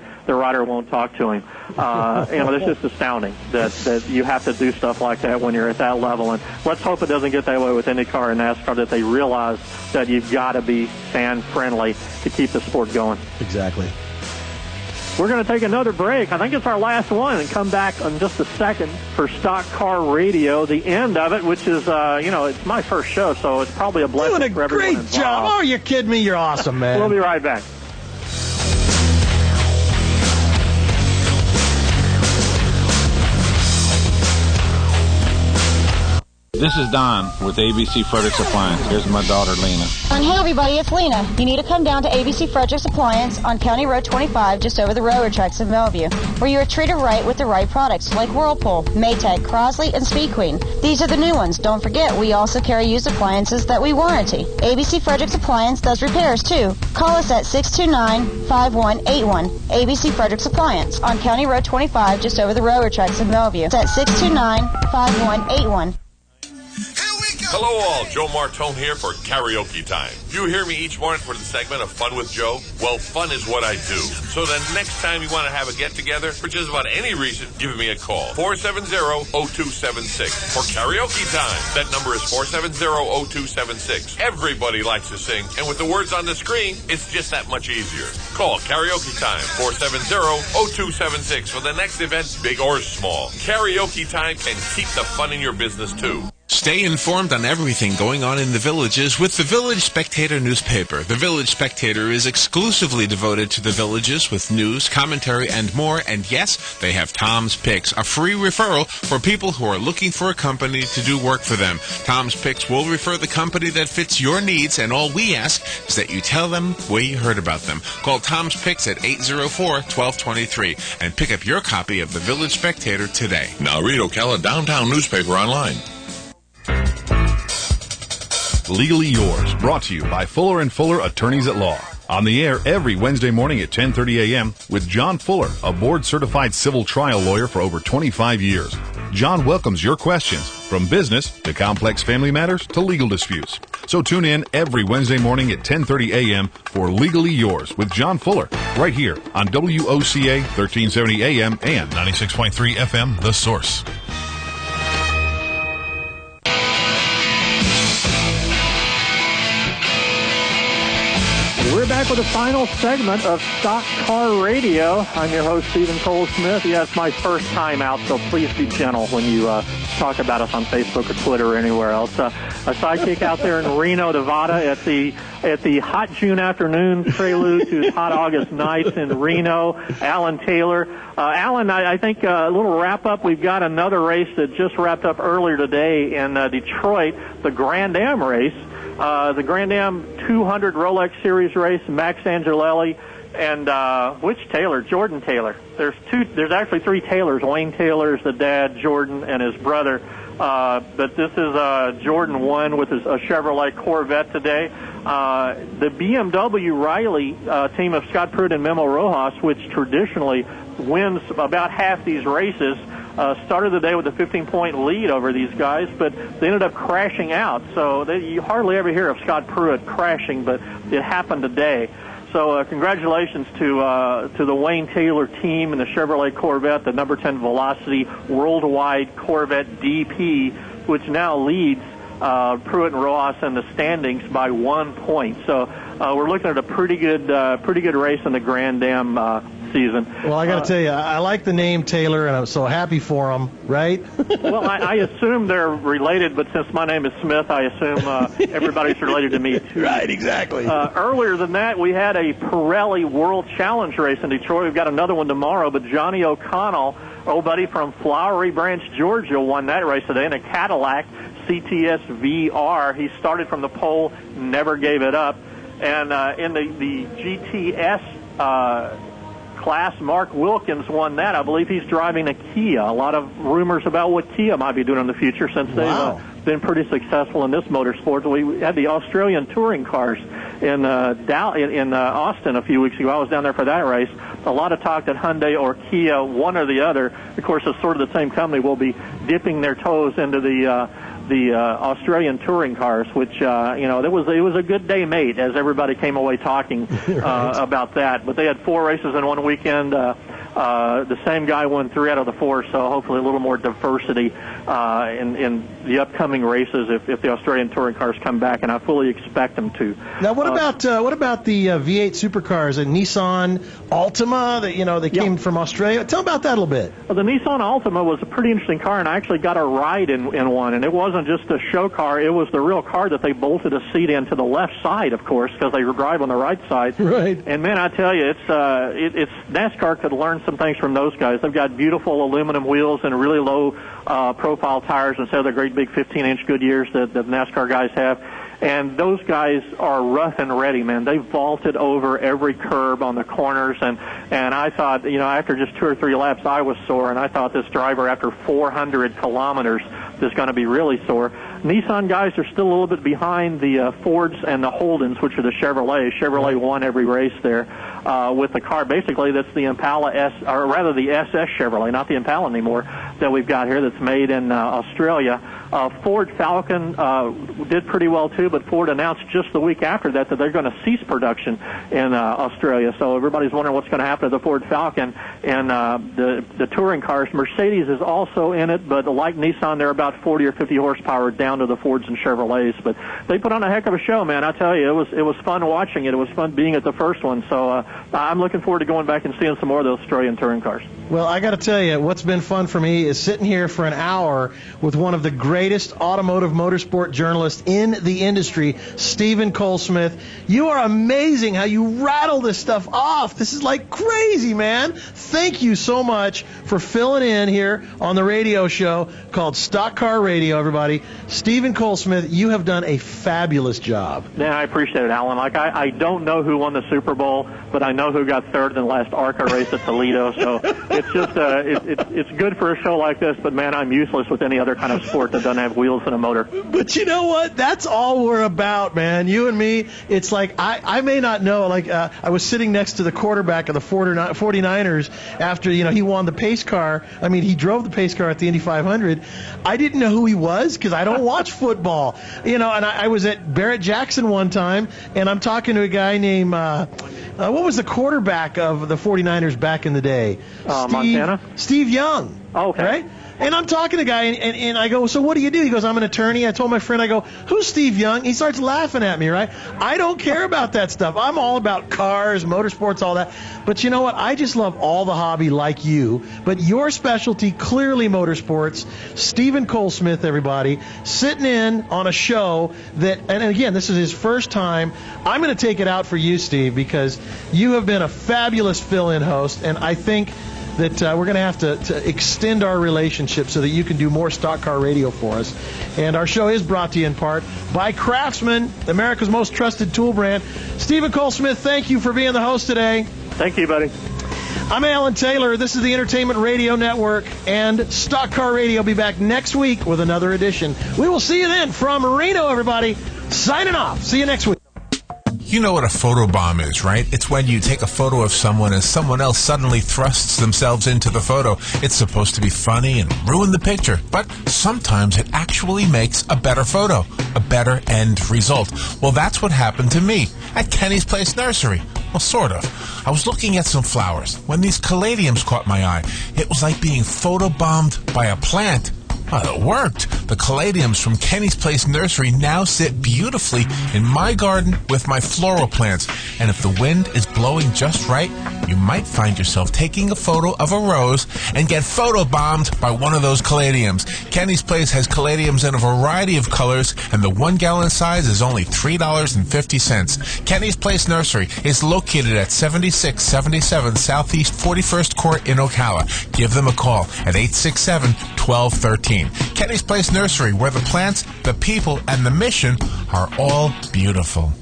won't talk to him. It's just astounding that you have to do stuff like that when you're at that level. And let's hope it doesn't get that way with IndyCar and NASCAR, that they realize that you've got to be fan-friendly to keep the sport going. Exactly. We're going to take another break. I think it's our last one, and come back in just a second for Stock Car Radio, the end of it, which is, it's my first show, so it's probably a blessing Doing a for everyone great involved. job. Oh, you're kidding me. You're awesome, man. We'll be right back. This is Don with ABC Fredericks Appliance. Here's my daughter, Lena. And hey, everybody, it's Lena. You need to come down to ABC Fredericks Appliance on County Road 25, just over the railroad tracks in Bellevue, where you are treated right with the right products like Whirlpool, Maytag, Crosley, and Speed Queen. These are the new ones. Don't forget, we also carry used appliances that we warranty. ABC Fredericks Appliance does repairs, too. Call us at 629-5181. ABC Fredericks Appliance on County Road 25, just over the railroad tracks in Bellevue. It's at 629-5181. Hello all, Joe Martone here for Karaoke Time. You hear me each morning for the segment of Fun with Joe? Well, fun is what I do. So the next time you want to have a get-together, for just about any reason, give me a call. 470-0276 for Karaoke Time. That number is 470-0276. Everybody likes to sing, and with the words on the screen, it's just that much easier. Call Karaoke Time, 470-0276 for the next event, big or small. Karaoke Time can keep the fun in your business, too. Stay informed on everything going on in the Villages with the Village Spectator newspaper. The Village Spectator is exclusively devoted to the Villages with news, commentary, and more. And yes, they have Tom's Picks, a free referral for people who are looking for a company to do work for them. Tom's Picks will refer the company that fits your needs, and all we ask is that you tell them where you heard about them. Call Tom's Picks at 804-1223 and pick up your copy of the Village Spectator today. Now read Ocala Downtown newspaper online. Legally Yours, brought to you by Fuller & Fuller Attorneys at Law. On the air every Wednesday morning at 10:30 a.m. with John Fuller, a board-certified civil trial lawyer for over 25 years. John welcomes your questions, from business to complex family matters to legal disputes. So tune in every Wednesday morning at 10:30 a.m. for Legally Yours with John Fuller, right here on WOCA 1370 a.m. and 96.3 FM, The Source. We're back with the final segment of Stock Car Radio. I'm your host, Stephen Cole Smith. Yeah, it's my first time out, so please be gentle when you talk about us on Facebook or Twitter or anywhere else. A sidekick out there in Reno, Nevada at the hot June afternoon prelude to hot August nights in Reno, Alan Taylor. Alan, I think a little wrap-up. We've got another race that just wrapped up earlier today in Detroit, the Grand Am race. The Grand Am 200 Rolex Series race, Max Angelelli and which Taylor? Jordan Taylor. There's actually three Taylors. Wayne Taylor is the dad, Jordan, and his brother. But this is Jordan won with a Chevrolet Corvette today. The BMW Riley team of Scott Pruitt and Memo Rojas, which traditionally wins about half these races, started the day with a 15-point lead over these guys, but they ended up crashing out. So you hardly ever hear of Scott Pruitt crashing, but it happened today. So congratulations to the Wayne Taylor team and the Chevrolet Corvette, the number 10 Velocity Worldwide Corvette DP, which now leads Pruitt and Rojas in the standings by 1 point. So we're looking at a pretty good race in the Grand Am season. Well, I got to tell you, I like the name Taylor, and I'm so happy for him, right? Well, I assume they're related, but since my name is Smith, I assume everybody's related to me, too. Right, exactly. Earlier than that, we had a Pirelli World Challenge race in Detroit. We've got another one tomorrow, but Johnny O'Connell, old buddy from Flowery Branch, Georgia, won that race today in a Cadillac CTS VR. He started from the pole, never gave it up. And in the GTS class, Mark Wilkins won that. I believe he's driving a Kia. A lot of rumors about what Kia might be doing in the future since they've been pretty successful in this motorsport. We had the Australian touring cars in Austin a few weeks ago. I was down there for that race. A lot of talk that Hyundai or Kia, one or the other, of course, it's sort of the same company, will be dipping their toes into the Australian touring cars, which it was a good day mate, as everybody came away talking about that. But they had 4 races in one weekend. The same guy won 3 out of the 4, so hopefully a little more diversity in the upcoming races if the Australian touring cars come back, and I fully expect them to. Now, what about the V8 supercars, a Nissan Altima that they came from Australia? Tell me about that a little bit. Well, the Nissan Altima was a pretty interesting car, and I actually got a ride in one, and it wasn't just a show car. It was the real car that they bolted a seat in to the left side, of course, because they drive on the right side. Right. And man, I tell you, it's NASCAR could learn some things from those guys. They've got beautiful aluminum wheels and really low profile tires instead of the great big 15-inch Goodyears that the NASCAR guys have. And those guys are rough and ready, man. They vaulted over every curb on the corners, and I thought, after just 2 or 3 laps, I was sore, and I thought this driver, after 400 kilometers, is going to be really sore. Nissan guys are still a little bit behind the Fords and the Holdens, which are the Chevrolet. Chevrolet won every race there with the car. Basically, that's the Impala or rather the SS Chevrolet, not the Impala anymore, that we've got here that's made in Australia. Ford Falcon did pretty well too, but Ford announced just the week after that they're going to cease production in Australia. So everybody's wondering what's going to happen to the Ford Falcon and the touring cars. Mercedes is also in it, but like Nissan, they're about 40 or 50 horsepower down to the Fords and Chevrolets. But they put on a heck of a show, man. I tell you, it was fun watching it. It was fun being at the first one. So I'm looking forward to going back and seeing some more of those Australian touring cars. Well, I got to tell you, what's been fun for me is sitting here for an hour with one of the greatest automotive motorsport journalists in the industry, Stephen Cole Smith. You are amazing how you rattle this stuff off. This is like crazy, man. Thank you so much for filling in here on the radio show called Stock Car Radio, everybody. Stephen Cole Smith, you have done a fabulous job. Yeah, I appreciate it, Alan. Like, I don't know who won the Super Bowl, but I know who got third in the last ARCA race at Toledo, so it's just it's good for a show like this, but man, I'm useless with any other kind of sport that doesn't have wheels and a motor. But you know what? That's all we're about, man. You and me, it's like I may not know. Like I was sitting next to the quarterback of the 49ers after he won the pace car. I mean, he drove the pace car at the Indy 500. I didn't know who he was because I don't watch football. And I was at Barrett Jackson one time, and I'm talking to a guy named what was the quarterback of the 49ers back in the day? Montana? Steve Young. Oh, okay. Right? And I'm talking to the guy, and I go, so what do you do? He goes, I'm an attorney. I told my friend, I go, who's Steve Young? He starts laughing at me, right? I don't care about that stuff. I'm all about cars, motorsports, all that. But you know what? I just love all the hobby like you. But your specialty, clearly motorsports. Stephen Cole Smith, everybody, sitting in on a show that, and again, this is his first time. I'm going to take it out for you, Steve, because you have been a fabulous fill-in host, and I think that we're going to have to extend our relationship so that you can do more stock car radio for us. And our show is brought to you in part by Craftsman, America's most trusted tool brand. Stephen Cole Smith, thank you for being the host today. Thank you, buddy. I'm Alan Taylor. This is the Entertainment Radio Network, and Stock Car Radio will be back next week with another edition. We will see you then from Reno, everybody. Signing off. See you next week. You know what a photobomb is, right? It's when you take a photo of someone and someone else suddenly thrusts themselves into the photo. It's supposed to be funny and ruin the picture, but sometimes it actually makes a better photo, a better end result. Well, that's what happened to me at Kenny's Place Nursery. Well, sort of. I was looking at some flowers when these caladiums caught my eye. It was like being photobombed by a plant. Well, it worked. The caladiums from Kenny's Place Nursery now sit beautifully in my garden with my floral plants. And if the wind is blowing just right, you might find yourself taking a photo of a rose and get photobombed by one of those caladiums. Kenny's Place has caladiums in a variety of colors, and the 1 gallon size is only $3.50. Kenny's Place Nursery is located at 7677 Southeast 41st Court in Ocala. Give them a call at 867-1213. Kenny's Place Nursery, where the plants, the people, and the mission are all beautiful.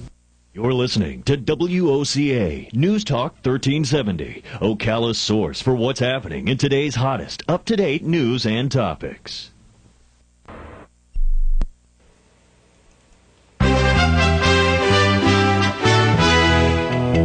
You're listening to WOCA News Talk 1370, Ocala's source for what's happening in today's hottest, up-to-date news and topics.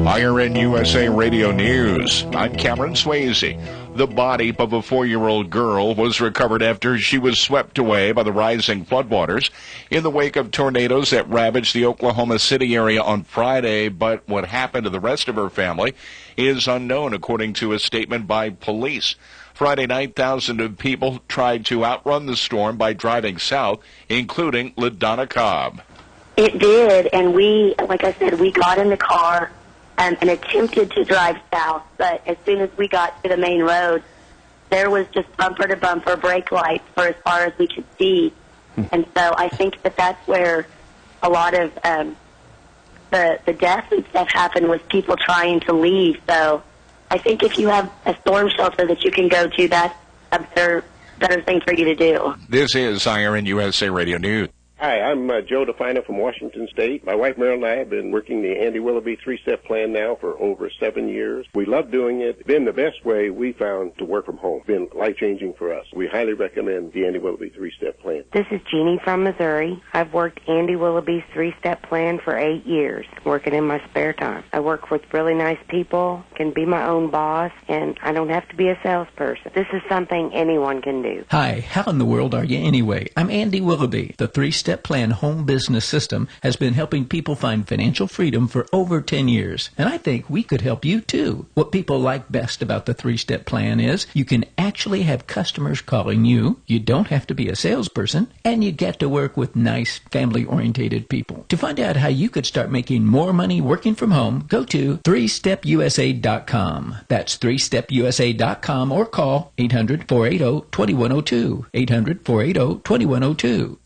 IRN USA Radio News. I'm Cameron Swayze. The body of a 4-year-old girl was recovered after she was swept away by the rising floodwaters in the wake of tornadoes that ravaged the Oklahoma City area on Friday. But what happened to the rest of her family is unknown, according to a statement by police. Friday night, thousands of people tried to outrun the storm by driving south, including LaDonna Cobb. It did, and we, like I said, we got in the car and attempted to drive south, but as soon as we got to the main road, there was just bumper-to-bumper brake lights for as far as we could see. And so I think that that's where a lot of the deaths and stuff happened, was people trying to leave. So I think if you have a storm shelter that you can go to, that's a better thing for you to do. This is IRN USA Radio News. Hi, I'm Joe DeFina from Washington State. My wife Meryl and I have been working the Andy Willoughby 3-step plan now for over 7 years. We love doing it. It's been the best way we found to work from home. It's been life-changing for us. We highly recommend the Andy Willoughby 3-step plan. This is Jeannie from Missouri. I've worked Andy Willoughby's 3-step plan for 8 years, working in my spare time. I work with really nice people, can be my own boss, and I don't have to be a salesperson. This is something anyone can do. Hi, how in the world are you anyway? I'm Andy Willoughby. The 3-step plan home business system has been helping people find financial freedom for over 10 years. And I think we could help you too. What people like best about the 3-step plan is you can actually have customers calling you, you don't have to be a salesperson, and you get to work with nice family-orientated people. To find out how you could start making more money working from home, go to 3stepusa.com. That's 3stepusa.com, or call 800-480-2102. 800-480-2102.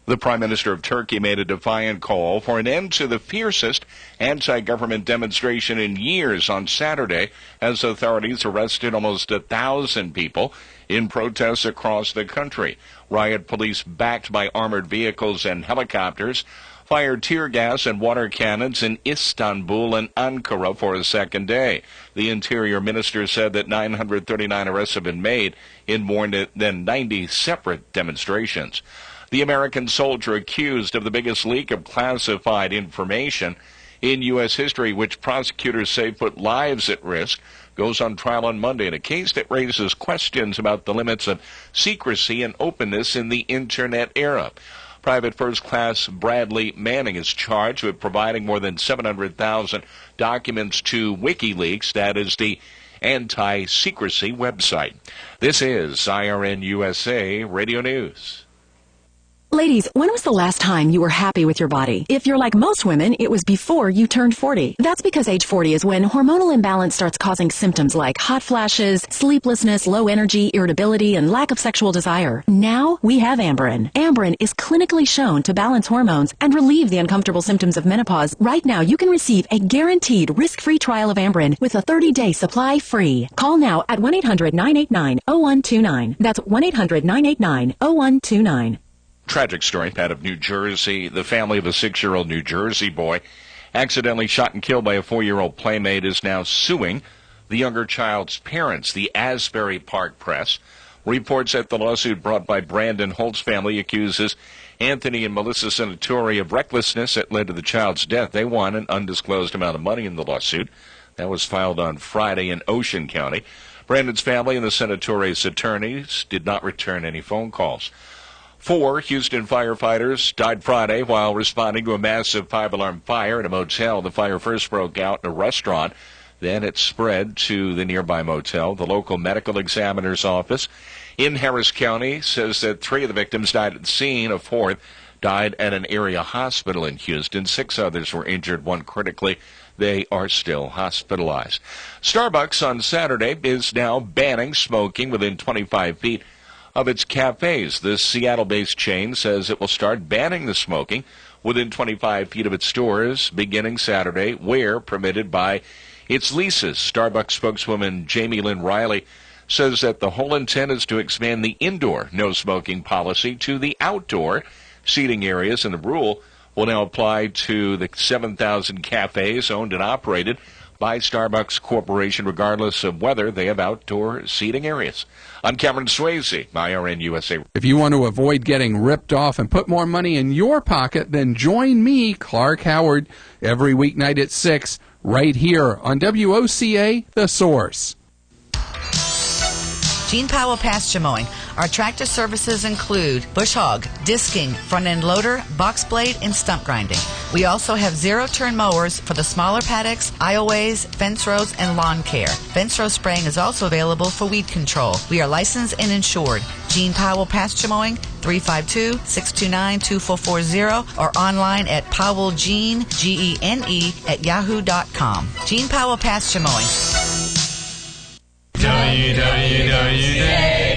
The Prime Minister of Turkey made a defiant call for an end to the fiercest anti-government demonstration in years on Saturday, as authorities arrested almost 1,000 people in protests across the country. Riot police, backed by armored vehicles and helicopters, fired tear gas and water cannons in Istanbul and Ankara for a second day. The Interior Minister said that 939 arrests have been made in more than 90 separate demonstrations. The American soldier accused of the biggest leak of classified information in U.S. history, which prosecutors say put lives at risk, goes on trial on Monday in a case that raises questions about the limits of secrecy and openness in the Internet era. Private First Class Bradley Manning is charged with providing more than 700,000 documents to WikiLeaks, that is the anti-secrecy website. This is IRN USA Radio News. Ladies, when was the last time you were happy with your body? If you're like most women, it was before you turned 40. That's because age 40 is when hormonal imbalance starts causing symptoms like hot flashes, sleeplessness, low energy, irritability, and lack of sexual desire. Now we have Amberen. Amberen is clinically shown to balance hormones and relieve the uncomfortable symptoms of menopause. Right now, you can receive a guaranteed risk-free trial of Amberen with a 30-day supply free. Call now at 1-800-989-0129. That's 1-800-989-0129. Tragic story out of New Jersey. The family of a 6-year-old New Jersey boy accidentally shot and killed by a 4-year-old playmate is now suing the younger child's parents. The Asbury Park Press reports that the lawsuit brought by Brandon Holt's family accuses Anthony and Melissa Senatori of recklessness that led to the child's death. They won an undisclosed amount of money in the lawsuit. That was filed on Friday in Ocean County. Brandon's family and the Senatoris' attorneys did not return any phone calls. 4 Houston firefighters died Friday while responding to a massive 5-alarm fire at a motel. The fire first broke out in a restaurant. Then it spread to the nearby motel. The local medical examiner's office in Harris County says that 3 of the victims died at the scene. A 4th died at an area hospital in Houston. 6 others were injured, 1 critically. They are still hospitalized. Starbucks on Saturday is now banning smoking within 25 feet of its cafes. The Seattle-based chain says it will start banning the smoking within 25 feet of its stores beginning Saturday, where permitted by its leases. Starbucks spokeswoman Jamie Lynn Riley says that the whole intent is to expand the indoor no-smoking policy to the outdoor seating areas, and the rule will now apply to the 7,000 cafes owned and operated by Starbucks Corporation, regardless of whether they have outdoor seating areas. I'm Cameron Swayze, IRN USA. If you want to avoid getting ripped off and put more money in your pocket, then join me, Clark Howard, every weeknight at 6, right here on WOCA, The Source. Gene Powell pasture mowing. Our tractor services include bush hog, disking, front-end loader, box blade, and stump grinding. We also have zero-turn mowers for the smaller paddocks, aisleways, fence rows, and lawn care. Fence row spraying is also available for weed control. We are licensed and insured. Gene Powell pasture mowing, 352-629-2440, or online at powellgene, Gene, at yahoo.com. Gene Powell pasture mowing. WWWOCA,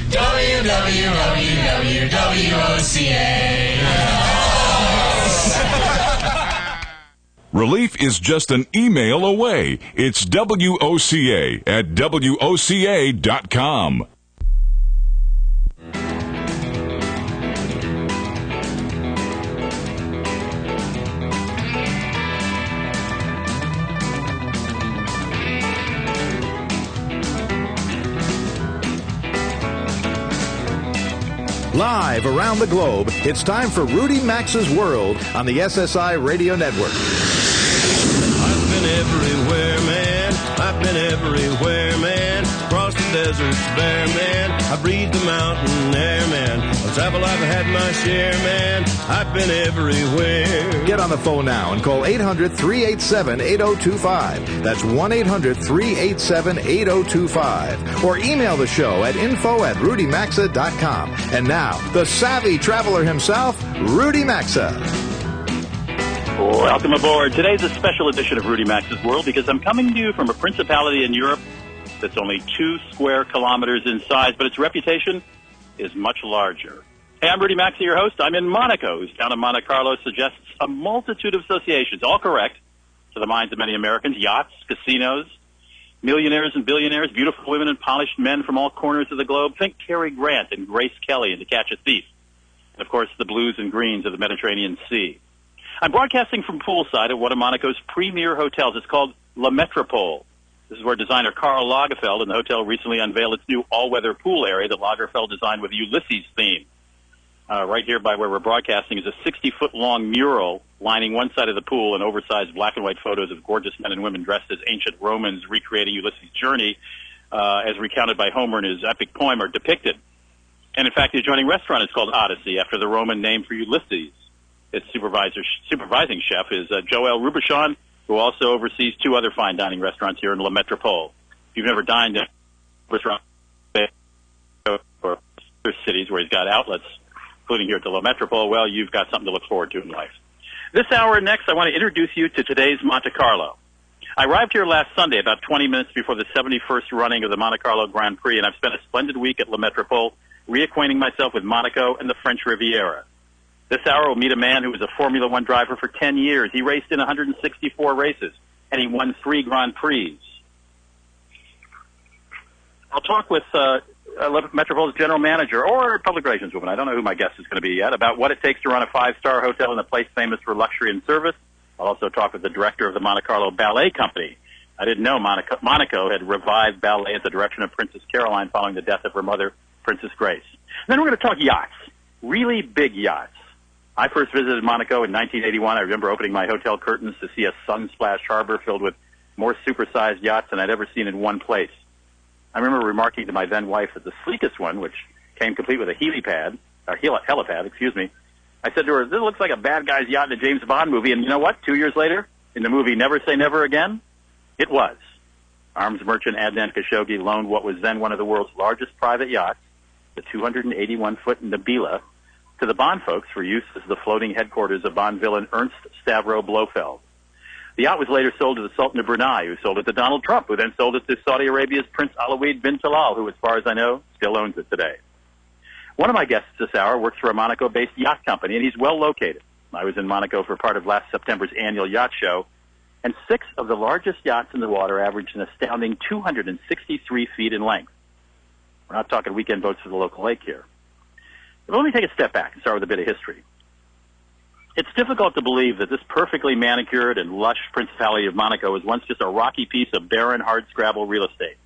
WWWOCA. Relief is just an email away. It's WOCA at WOCA.com. Live around the globe, it's time for Rudy Max's World on the SSI Radio Network. I've been everywhere, man. I've been everywhere, man. Across the deserts bare, man. I breathe the mountain air, man. Of travel I've had my share, man. I've been everywhere. Get on the phone now and call 800-387-8025. That's 1-800-387-8025. Or email the show at info@rudymaxa.com. And now, the savvy traveler himself, Rudy Maxa. Welcome aboard. Today's a special edition of Rudy Max's World because I'm coming to you from a principality in Europe that's only 2 square kilometers in size, but its reputation is much larger. Hey, I'm Rudy Maxa, your host. I'm in Monaco, whose town of Monte Carlo suggests a multitude of associations, all correct to the minds of many Americans: yachts, casinos, millionaires and billionaires, beautiful women and polished men from all corners of the globe. Think Cary Grant and Grace Kelly in To Catch a Thief. And, of course, the blues and greens of the Mediterranean Sea. I'm broadcasting from poolside at one of Monaco's premier hotels. It's called La Metropole. This is where designer Karl Lagerfeld and the hotel recently unveiled its new all-weather pool area that Lagerfeld designed with the Ulysses theme. Right here by where we're broadcasting is a 60-foot-long mural lining one side of the pool, and oversized black and white photos of gorgeous men and women dressed as ancient Romans recreating Ulysses' journey, as recounted by Homer in his epic poem, are depicted. And, in fact, the adjoining restaurant is called Odyssey, after the Roman name for Ulysses. Its supervising chef is Joël Robuchon, who also oversees 2 other fine dining restaurants here in La Metropole. If you've never dined in a restaurant or other cities where he's got outlets, including here at the La Metropole, well, you've got something to look forward to in life. This hour next, I want to introduce you to today's Monte Carlo. I arrived here last Sunday, about 20 minutes before the 71st running of the Monte Carlo Grand Prix, and I've spent a splendid week at La Metropole reacquainting myself with Monaco and the French Riviera. This hour we'll meet a man who was a Formula One driver for 10 years. He raced in 164 races, and he won 3 Grand Prix. I'll talk with Metropole's general manager or public relations woman, I don't know who my guest is going to be yet, about what it takes to run a 5-star hotel in a place famous for luxury and service. I'll also talk with the director of the Monte Carlo Ballet Company. I didn't know Monaco had revived ballet at the direction of Princess Caroline following the death of her mother, Princess Grace. And then we're going to talk yachts, really big yachts. I first visited Monaco in 1981. I remember opening my hotel curtains to see a sun-splashed harbor filled with more supersized yachts than I'd ever seen in one place. I remember remarking to my then-wife that the sleekest one, which came complete with a helipad, I said to her, this looks like a bad guy's yacht in a James Bond movie, and you know what? 2 years later, in the movie Never Say Never Again, it was. Arms merchant Adnan Khashoggi loaned what was then one of the world's largest private yachts, the 281-foot Nabila, to the Bond folks for use as the floating headquarters of Bond villain Ernst Stavro Blofeld. The yacht was later sold to the Sultan of Brunei, who sold it to Donald Trump, who then sold it to Saudi Arabia's Prince Alawid bin Talal, who, as far as I know, still owns it today. One of my guests this hour works for a Monaco-based yacht company, and he's well located. I was in Monaco for part of last September's annual yacht show, and 6 of the largest yachts in the water averaged an astounding 263 feet in length. We're not talking weekend boats for the local lake here. But let me take a step back and start with a bit of history. It's difficult to believe that this perfectly manicured and lush Principality of Monaco was once just a rocky piece of barren, hardscrabble real estate.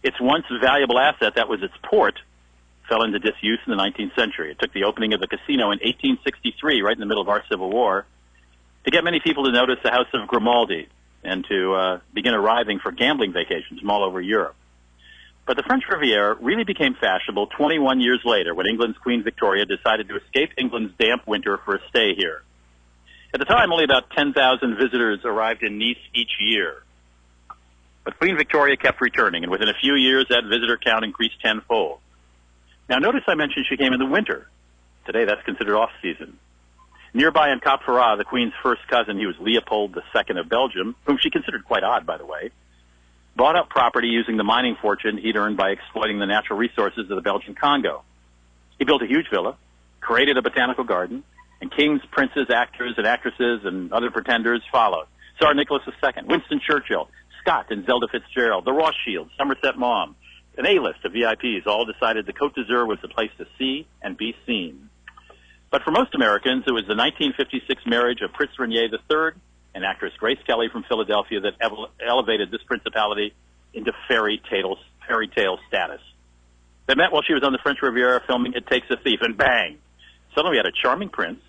Its once valuable asset, that was its port, fell into disuse in the 19th century. It took the opening of the casino in 1863, right in the middle of our Civil War, to get many people to notice the House of Grimaldi and to begin arriving for gambling vacations from all over Europe. But the French Riviera really became fashionable 21 years later when England's Queen Victoria decided to escape England's damp winter for a stay here. At the time, only about 10,000 visitors arrived in Nice each year. But Queen Victoria kept returning, and within a few years, that visitor count increased tenfold. Now, notice I mentioned she came in the winter. Today, that's considered off-season. Nearby in Cap Ferrat, the Queen's first cousin, he was Leopold II of Belgium, whom she considered quite odd, by the way, bought up property using the mining fortune he'd earned by exploiting the natural resources of the Belgian Congo. He built a huge villa, created a botanical garden, and kings, princes, actors, and actresses, and other pretenders followed. Tsar Nicholas II, Winston Churchill, Scott and Zelda Fitzgerald, the Rothschilds, Somerset Maugham, an A-list of VIPs all decided the Côte d'Azur was the place to see and be seen. But for most Americans, it was the 1956 marriage of Prince Rainier III and actress Grace Kelly from Philadelphia that elevated this principality into fairy tale status. They met while she was on the French Riviera filming It Takes a Thief, and bang! Suddenly we had a charming prince,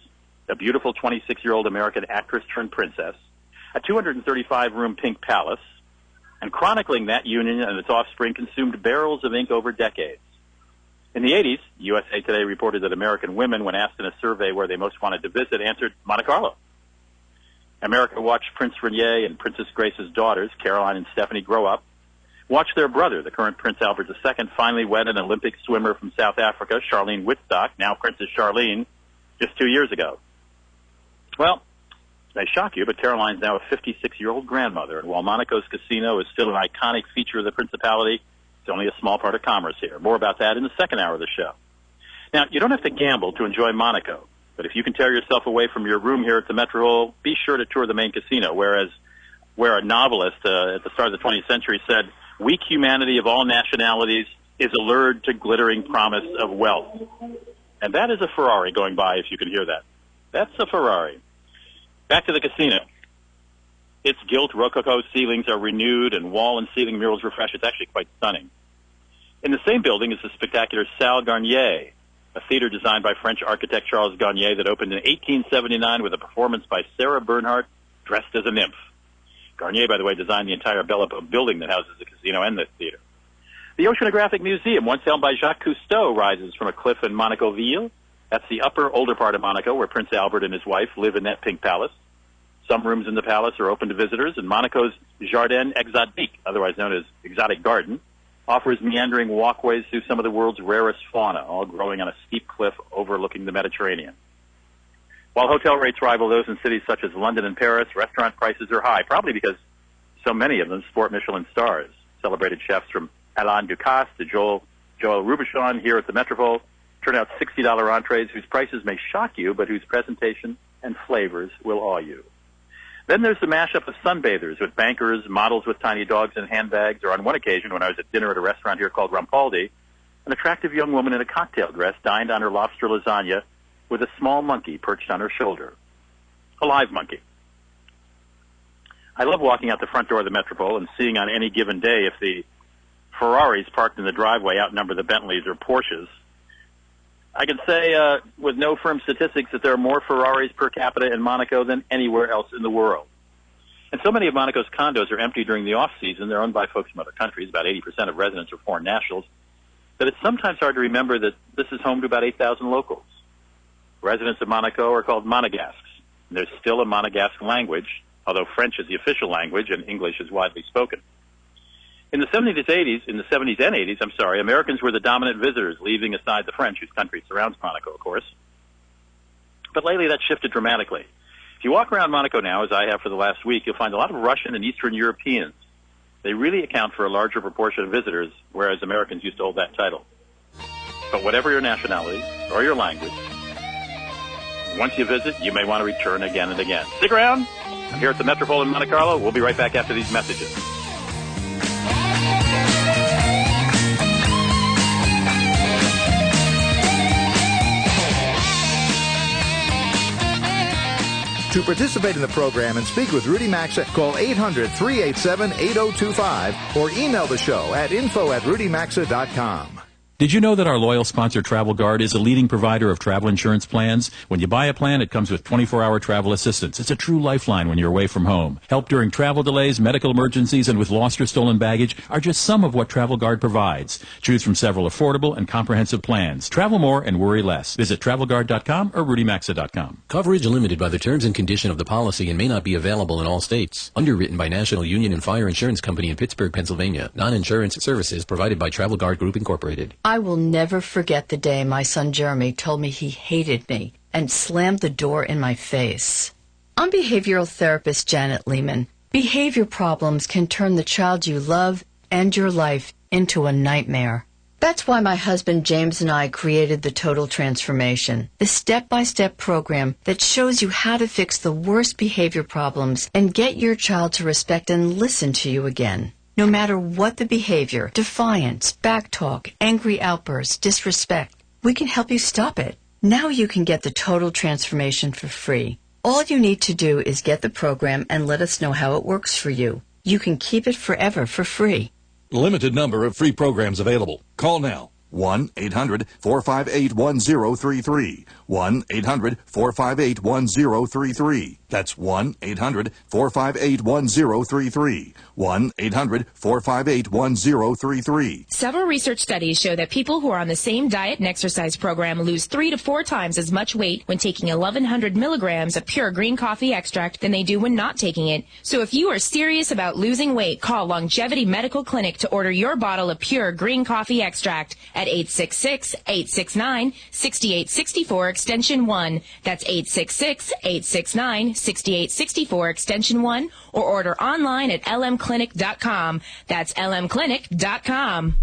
a beautiful 26-year-old American actress turned princess, a 235-room pink palace, and chronicling that union and its offspring consumed barrels of ink over decades. In the 80s, USA Today reported that American women, when asked in a survey where they most wanted to visit, answered Monte Carlo. America watched Prince Rainier and Princess Grace's daughters, Caroline and Stephanie, grow up, watched their brother, the current Prince Albert II, finally wed an Olympic swimmer from South Africa, Charlene Whitstock, now Princess Charlene, just 2 years ago. Well, may shock you, but Caroline's now a 56-year-old grandmother, and while Monaco's casino is still an iconic feature of the Principality, it's only a small part of commerce here. More about that in the second hour of the show. Now, you don't have to gamble to enjoy Monaco, but if you can tear yourself away from your room here at the Metropole, be sure to tour the main casino, where a novelist at the start of the 20th century said, weak humanity of all nationalities is allured to glittering promise of wealth. And that is a Ferrari going by, if you can hear that. That's a Ferrari. Back to the casino. Its gilt rococo ceilings are renewed and wall and ceiling murals refreshed. It's actually quite stunning. In the same building is the spectacular Salle Garnier, a theater designed by French architect Charles Garnier that opened in 1879 with a performance by Sarah Bernhardt dressed as a nymph. Garnier, by the way, designed the entire Belle Époque building that houses the casino and the theater. The Oceanographic Museum, once held by Jacques Cousteau, rises from a cliff in Monaco-Ville. That's the upper, older part of Monaco where Prince Albert and his wife live in that pink palace. Some rooms in the palace are open to visitors, and Monaco's Jardin Exotique, otherwise known as Exotic Garden, offers meandering walkways through some of the world's rarest fauna, all growing on a steep cliff overlooking the Mediterranean. While hotel rates rival those in cities such as London and Paris, restaurant prices are high, probably because so many of them sport Michelin stars. Celebrated chefs from Alain Ducasse to Joel Robuchon here at the Metropole turn out $60 entrees whose prices may shock you, but whose presentation and flavors will awe you. Then there's the mashup of sunbathers with bankers, models with tiny dogs and handbags, or on one occasion when I was at dinner at a restaurant here called Rampaldi, an attractive young woman in a cocktail dress dined on her lobster lasagna with a small monkey perched on her shoulder. A live monkey. I love walking out the front door of the Metropole and seeing on any given day if the Ferraris parked in the driveway outnumber the Bentleys or Porsches. I can say with no firm statistics that there are more Ferraris per capita in Monaco than anywhere else in the world. And so many of Monaco's condos are empty during the off-season. They're owned by folks from other countries. About 80% of residents are foreign nationals. But it's sometimes hard to remember that this is home to about 8,000 locals. Residents of Monaco are called Monegasques. And there's still a Monegasque language, although French is the official language and English is widely spoken. In the 70s and 80s, Americans were the dominant visitors, leaving aside the French, whose country surrounds Monaco, of course. But lately that shifted dramatically. If you walk around Monaco now, as I have for the last week, you'll find a lot of Russian and Eastern Europeans. They really account for a larger proportion of visitors, whereas Americans used to hold that title. But whatever your nationality or your language, once you visit, you may want to return again and again. Stick around. I'm here at the Metropole in Monte Carlo. We'll be right back after these messages. To participate in the program and speak with Rudy Maxa, call 800-387-8025 or email the show at info@rudymaxa.com. Did you know that our loyal sponsor, Travel Guard, is a leading provider of travel insurance plans? When you buy a plan, it comes with 24-hour travel assistance. It's a true lifeline when you're away from home. Help during travel delays, medical emergencies, and with lost or stolen baggage are just some of what Travel Guard provides. Choose from several affordable and comprehensive plans. Travel more and worry less. Visit TravelGuard.com or RudyMaxa.com. Coverage limited by the terms and condition of the policy and may not be available in all states. Underwritten by National Union and Fire Insurance Company in Pittsburgh, Pennsylvania. Non-insurance services provided by Travel Guard Group, Incorporated. I will never forget the day my son Jeremy told me he hated me and slammed the door in my face. I'm behavioral therapist Janet Lehman. Behavior problems can turn the child you love and your life into a nightmare. That's why my husband James and I created the Total Transformation, the step-by-step program that shows you how to fix the worst behavior problems and get your child to respect and listen to you again. No matter what the behavior, defiance, backtalk, angry outbursts, disrespect, we can help you stop it. Now you can get the Total Transformation for free. All you need to do is get the program and let us know how it works for you. You can keep it forever for free. Limited number of free programs available. Call now. 1-800-458-1033. 1-800-458-1033. That's 1-800-458-1033. 1-800-458-1033. Several research studies show that people who are on the same diet and exercise program lose 3 to 4 times as much weight when taking 1,100 milligrams of pure green coffee extract than they do when not taking it. So if you are serious about losing weight, call Longevity Medical Clinic to order your bottle of pure green coffee extract at 866-869-6864 extension 1. That's 866-869-6864 extension 1, or order online at lmclinic.com. That's lmclinic.com.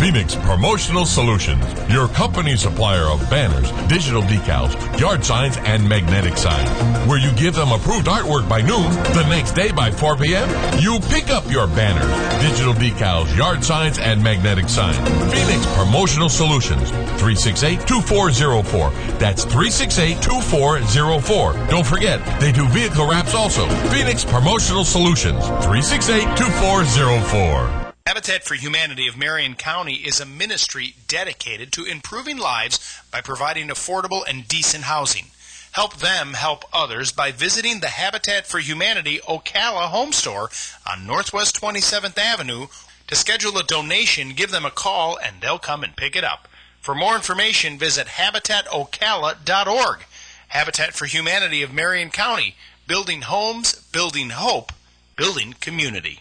Phoenix Promotional Solutions, your company supplier of banners, digital decals, yard signs, and magnetic signs. Where you give them approved artwork by noon, the next day by 4 p.m., you pick up your banners, digital decals, yard signs, and magnetic signs. Phoenix Promotional Solutions, 368-2404. That's 368-2404. Don't forget, they do vehicle wraps also. Phoenix Promotional Solutions, 368-2404. Habitat for Humanity of Marion County is a ministry dedicated to improving lives by providing affordable and decent housing. Help them help others by visiting the Habitat for Humanity Ocala home store on Northwest 27th Avenue. To schedule a donation, give them a call and they'll come and pick it up. For more information, visit habitatocala.org. Habitat for Humanity of Marion County, building homes, building hope, building community.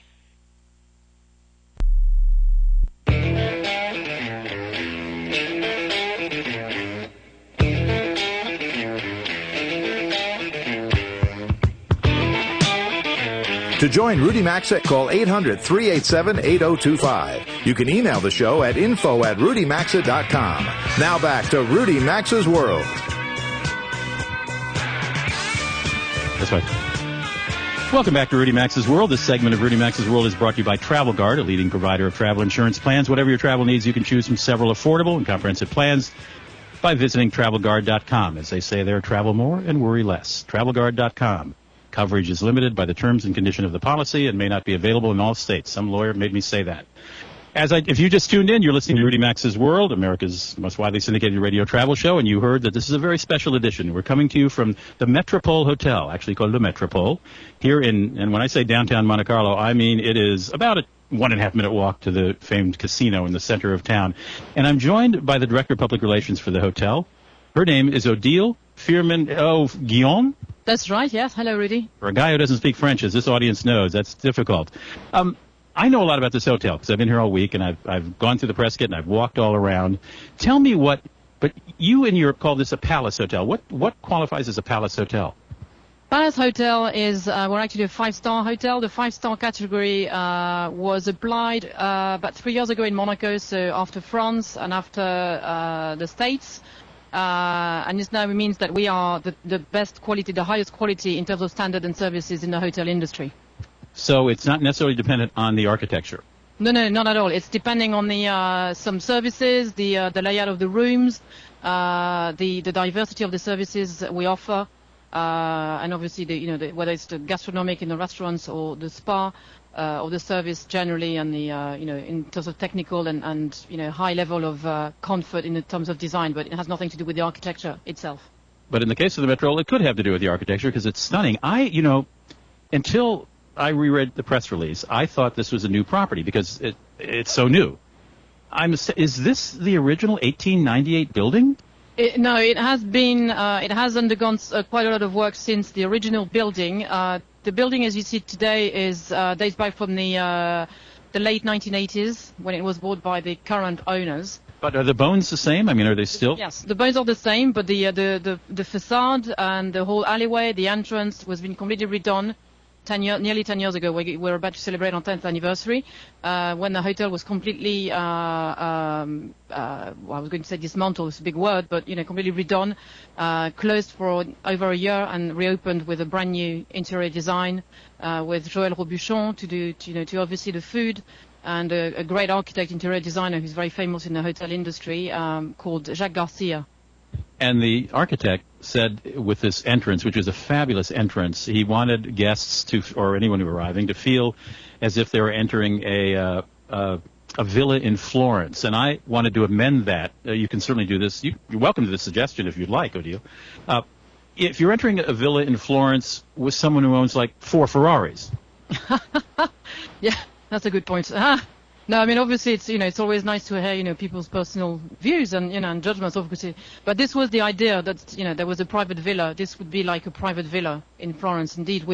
To join Rudy Maxa, call 800-387-8025. You can email the show at info@rudymaxa.com. Now back to Rudy Maxa's World. That's right. Welcome back to Rudy Maxa's World. This segment of Rudy Maxa's World is brought to you by Travel Guard, a leading provider of travel insurance plans. Whatever your travel needs, you can choose from several affordable and comprehensive plans by visiting TravelGuard.com. As they say there, travel more and worry less. TravelGuard.com. Coverage is limited by the terms and condition of the policy and may not be available in all states. Some lawyer made me say that. If you just tuned in, you're listening to Rudy Maxa's World, America's most widely syndicated radio travel show, and you heard that this is a very special edition. We're coming to you from the Metropole Hotel, actually called Le Metropole, here and when I say downtown Monte Carlo, I mean it is about a 1.5 minute walk to the famed casino in the center of town. And I'm joined by the Director of Public Relations for the hotel. Her name is Odile Firmin-Guillaume. That's right, yes. Hello, Rudy. For a guy who doesn't speak French, as this audience knows, that's difficult. I know a lot about this hotel because I've been here all week, and I've gone through the press kit, and I've walked all around. Tell me but you in Europe call this a palace hotel. What qualifies as a palace hotel? Palace Hotel is, we're actually a 5-star hotel. The 5-star category was applied about 3 years ago in Monaco, so after France and after the States. And this now means that we are the best quality, the highest quality in terms of standard and services in the hotel industry. So it's not necessarily dependent on the architecture? No, not at all. It's depending on the some services, the layout of the rooms, the diversity of the services we offer, and obviously whether it's the gastronomic in the restaurants or the spa. Or the service generally, and the in terms of technical and high level of comfort in terms of design, but it has nothing to do with the architecture itself. But in the case of the Metropole, it could have to do with the architecture because it's stunning. Until I reread the press release, I thought this was a new property because it's so new. Is this the original 1898 building? No, it has been. It has undergone quite a lot of work since the original building. The building, as you see today, dates back from the late 1980s when it was bought by the current owners. But are the bones the same? I mean, are they still? Yes, the bones are the same, but the facade and the whole alleyway, the entrance, was been completely redone. Nearly 10 years ago. We're about to celebrate our 10th anniversary when the hotel was completely, I was going to say dismantled, it's a big word, but completely redone, closed for over a year and reopened with a brand new interior design with Joël Robuchon to oversee the food, and a great architect, interior designer who's very famous in the hotel industry called Jacques Garcia. And the architect said with this entrance, which is a fabulous entrance, he wanted guests or anyone who were arriving to feel as if they were entering a villa in Florence. And I wanted to amend that. You can certainly do this. You're welcome to this suggestion if you'd like, Odile. If you're entering a villa in Florence with someone who owns like 4 Ferraris. Yeah, that's a good point. No, I mean, obviously, it's always nice to hear, people's personal views and, and judgments, obviously. But this was the idea that, there was a private villa. This would be like a private villa in Florence, indeed,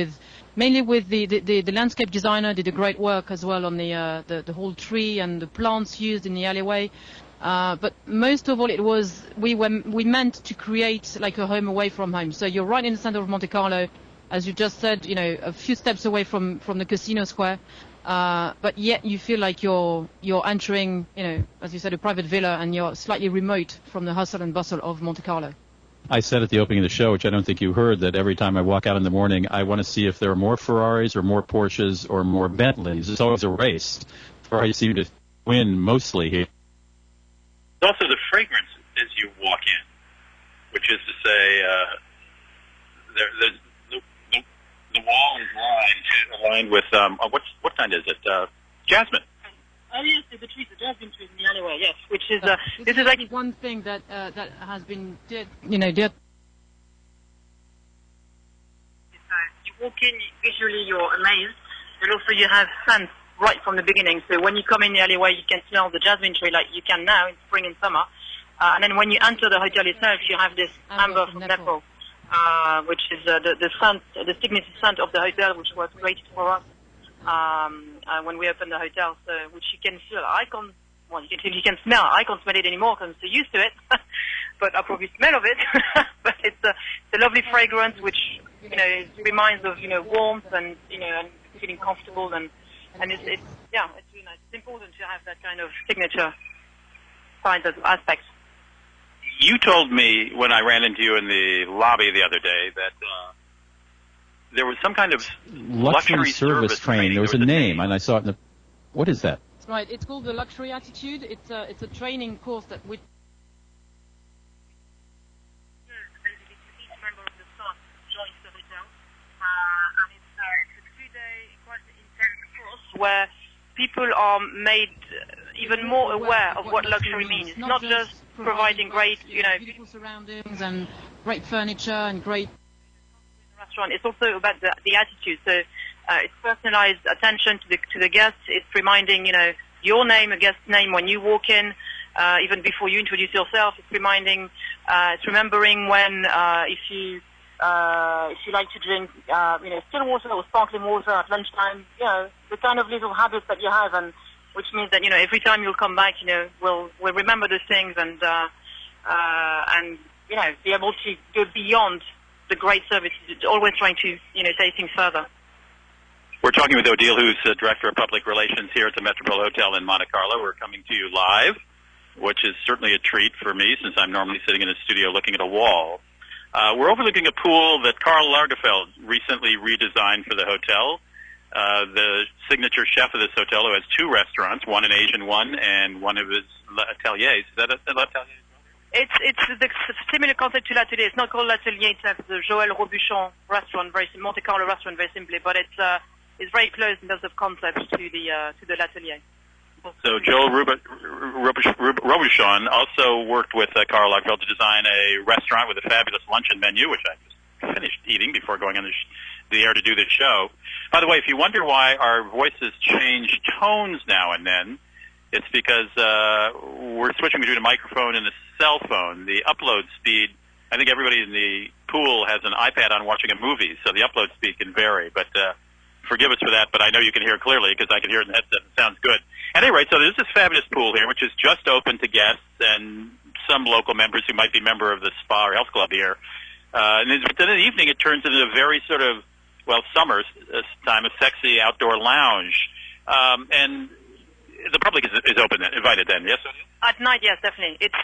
mainly with the landscape designer did a great work as well on the whole tree and the plants used in the alleyway. But most of all, we meant to create like a home away from home. So you're right in the center of Monte Carlo, as you just said, a few steps away from the casino square. But yet you feel like you're entering, as you said, a private villa, and you're slightly remote from the hustle and bustle of Monte Carlo. I said at the opening of the show, which I don't think you heard, that every time I walk out in the morning, I want to see if there are more Ferraris or more Porsches or more Bentleys. It's always a race. Ferrari seem to win mostly here. It's also the fragrance as you walk in, which is to say, the wall is aligned with what kind is it? Jasmine. Oh yes, the trees, the jasmine trees in the alleyway. Yes, which is this is like one thing that has been did. You walk in, visually you're amazed, but also you have scents right from the beginning. So when you come in the alleyway, you can smell the jasmine tree like you can now in spring and summer. And then when you enter the hotel itself, you have this amber from Nepal. which is the scent, the signature scent of the hotel, which was created for us when we opened the hotel. So, which you can feel. You can smell. I can't smell it anymore because I'm so used to it. But I probably smell of it. But it's a lovely fragrance, which reminds of warmth and and feeling comfortable and it's really nice. It's important to have that kind of signature aspect. You told me when I ran into you in the lobby the other day that there was some kind of luxury service training. There was a name, and I saw it in the. What is that? Right, it's called the Luxury Attitude. It's a training course that we. Basically, each member of the staff joins the hotel, and it's a 2-day, quite intense course where people are made even more aware of what luxury means. It's not just providing great, beautiful surroundings and great furniture and great restaurant. It's also about the attitude. So it's personalized attention to the guests. It's reminding your name, a guest's name when you walk in, even before you introduce yourself. It's remembering when if you like to drink still water or sparkling water at lunchtime. The kind of little habits that you have, and which means that every time you'll come back, we'll remember those things and be able to go beyond the great service. Always trying to take things further. We're talking with Odile, who's Director of Public Relations here at the Metropole Hotel in Monte Carlo. We're coming to you live, which is certainly a treat for me since I'm normally sitting in a studio looking at a wall. We're overlooking a pool that Karl Lagerfeld recently redesigned for the hotel. The signature chef of this hotel, who has 2 restaurants, one an Asian one and one of his ateliers. Is that l'atelier? It's the similar concept to l'atelier. It's not called l'atelier. It's the Joël Robuchon restaurant, Monte Carlo restaurant, very simply. But it's very close in terms of concept to the l'atelier. So Joël Robuchon also worked with Karl Lagerfeld to design a restaurant with a fabulous luncheon menu, which I just finished eating before going on the air to do this show. By the way, if you wonder why our voices change tones now and then, it's because we're switching between a microphone and a cell phone. The upload speed, I think everybody in the pool has an iPad on watching a movie, so the upload speed can vary. But forgive us for that, but I know you can hear clearly because I can hear it in the headset. It sounds good. At any rate, so there's this fabulous pool here, which is just open to guests and some local members who might be member of the spa or health club here. And then in the evening, it turns into a very sort of, summer time, a sexy outdoor lounge. And the public is open then, invited then, yes? At night, yes, definitely. It's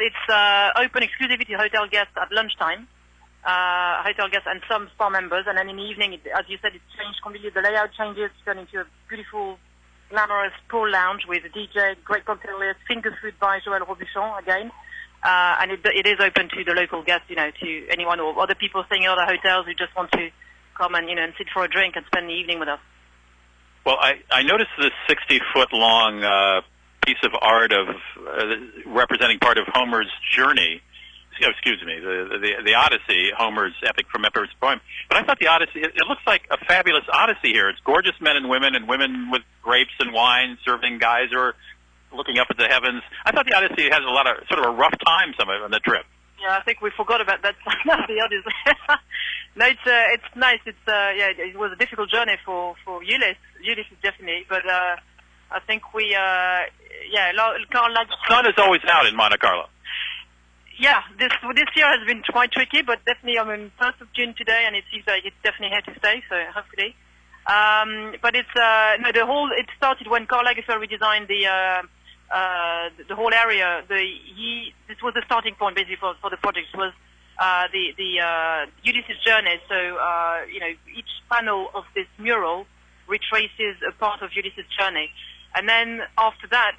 open exclusively to hotel guests at lunchtime, hotel guests and some spa members. And then in the evening, as you said, it's changed completely. The layout changes, turned into a beautiful, glamorous pool lounge with a DJ, great cocktail list, finger food by Joël Robuchon again. And it is open to the local guests, to anyone or other people staying in other hotels who just want to come and, and sit for a drink and spend the evening with us. Well, I noticed this 60-foot long piece of art of representing part of Homer's journey. Excuse me, the Odyssey, Homer's epic from Epic's poem. But I thought the Odyssey, it looks like a fabulous Odyssey here. It's gorgeous men and women with grapes and wine serving guys who are looking up at the heavens. I thought the Odyssey has a lot of sort of a rough time on the trip. Yeah, I think we forgot about that. The Odyssey. No, it's nice. It was a difficult journey for Ulysses definitely, but I think Karl Lagerfeld. Sun is always out in Monte Carlo. Yeah, this year has been quite tricky, but definitely I'm in 1st of June today, and it seems like it's definitely here to stay. So hopefully, but it's it started when Karl Lagerfeld redesigned the whole area. This was the starting point basically for the project. It was the Ulysses journey. So each panel of this mural retraces a part of Ulysses' journey, and then after that,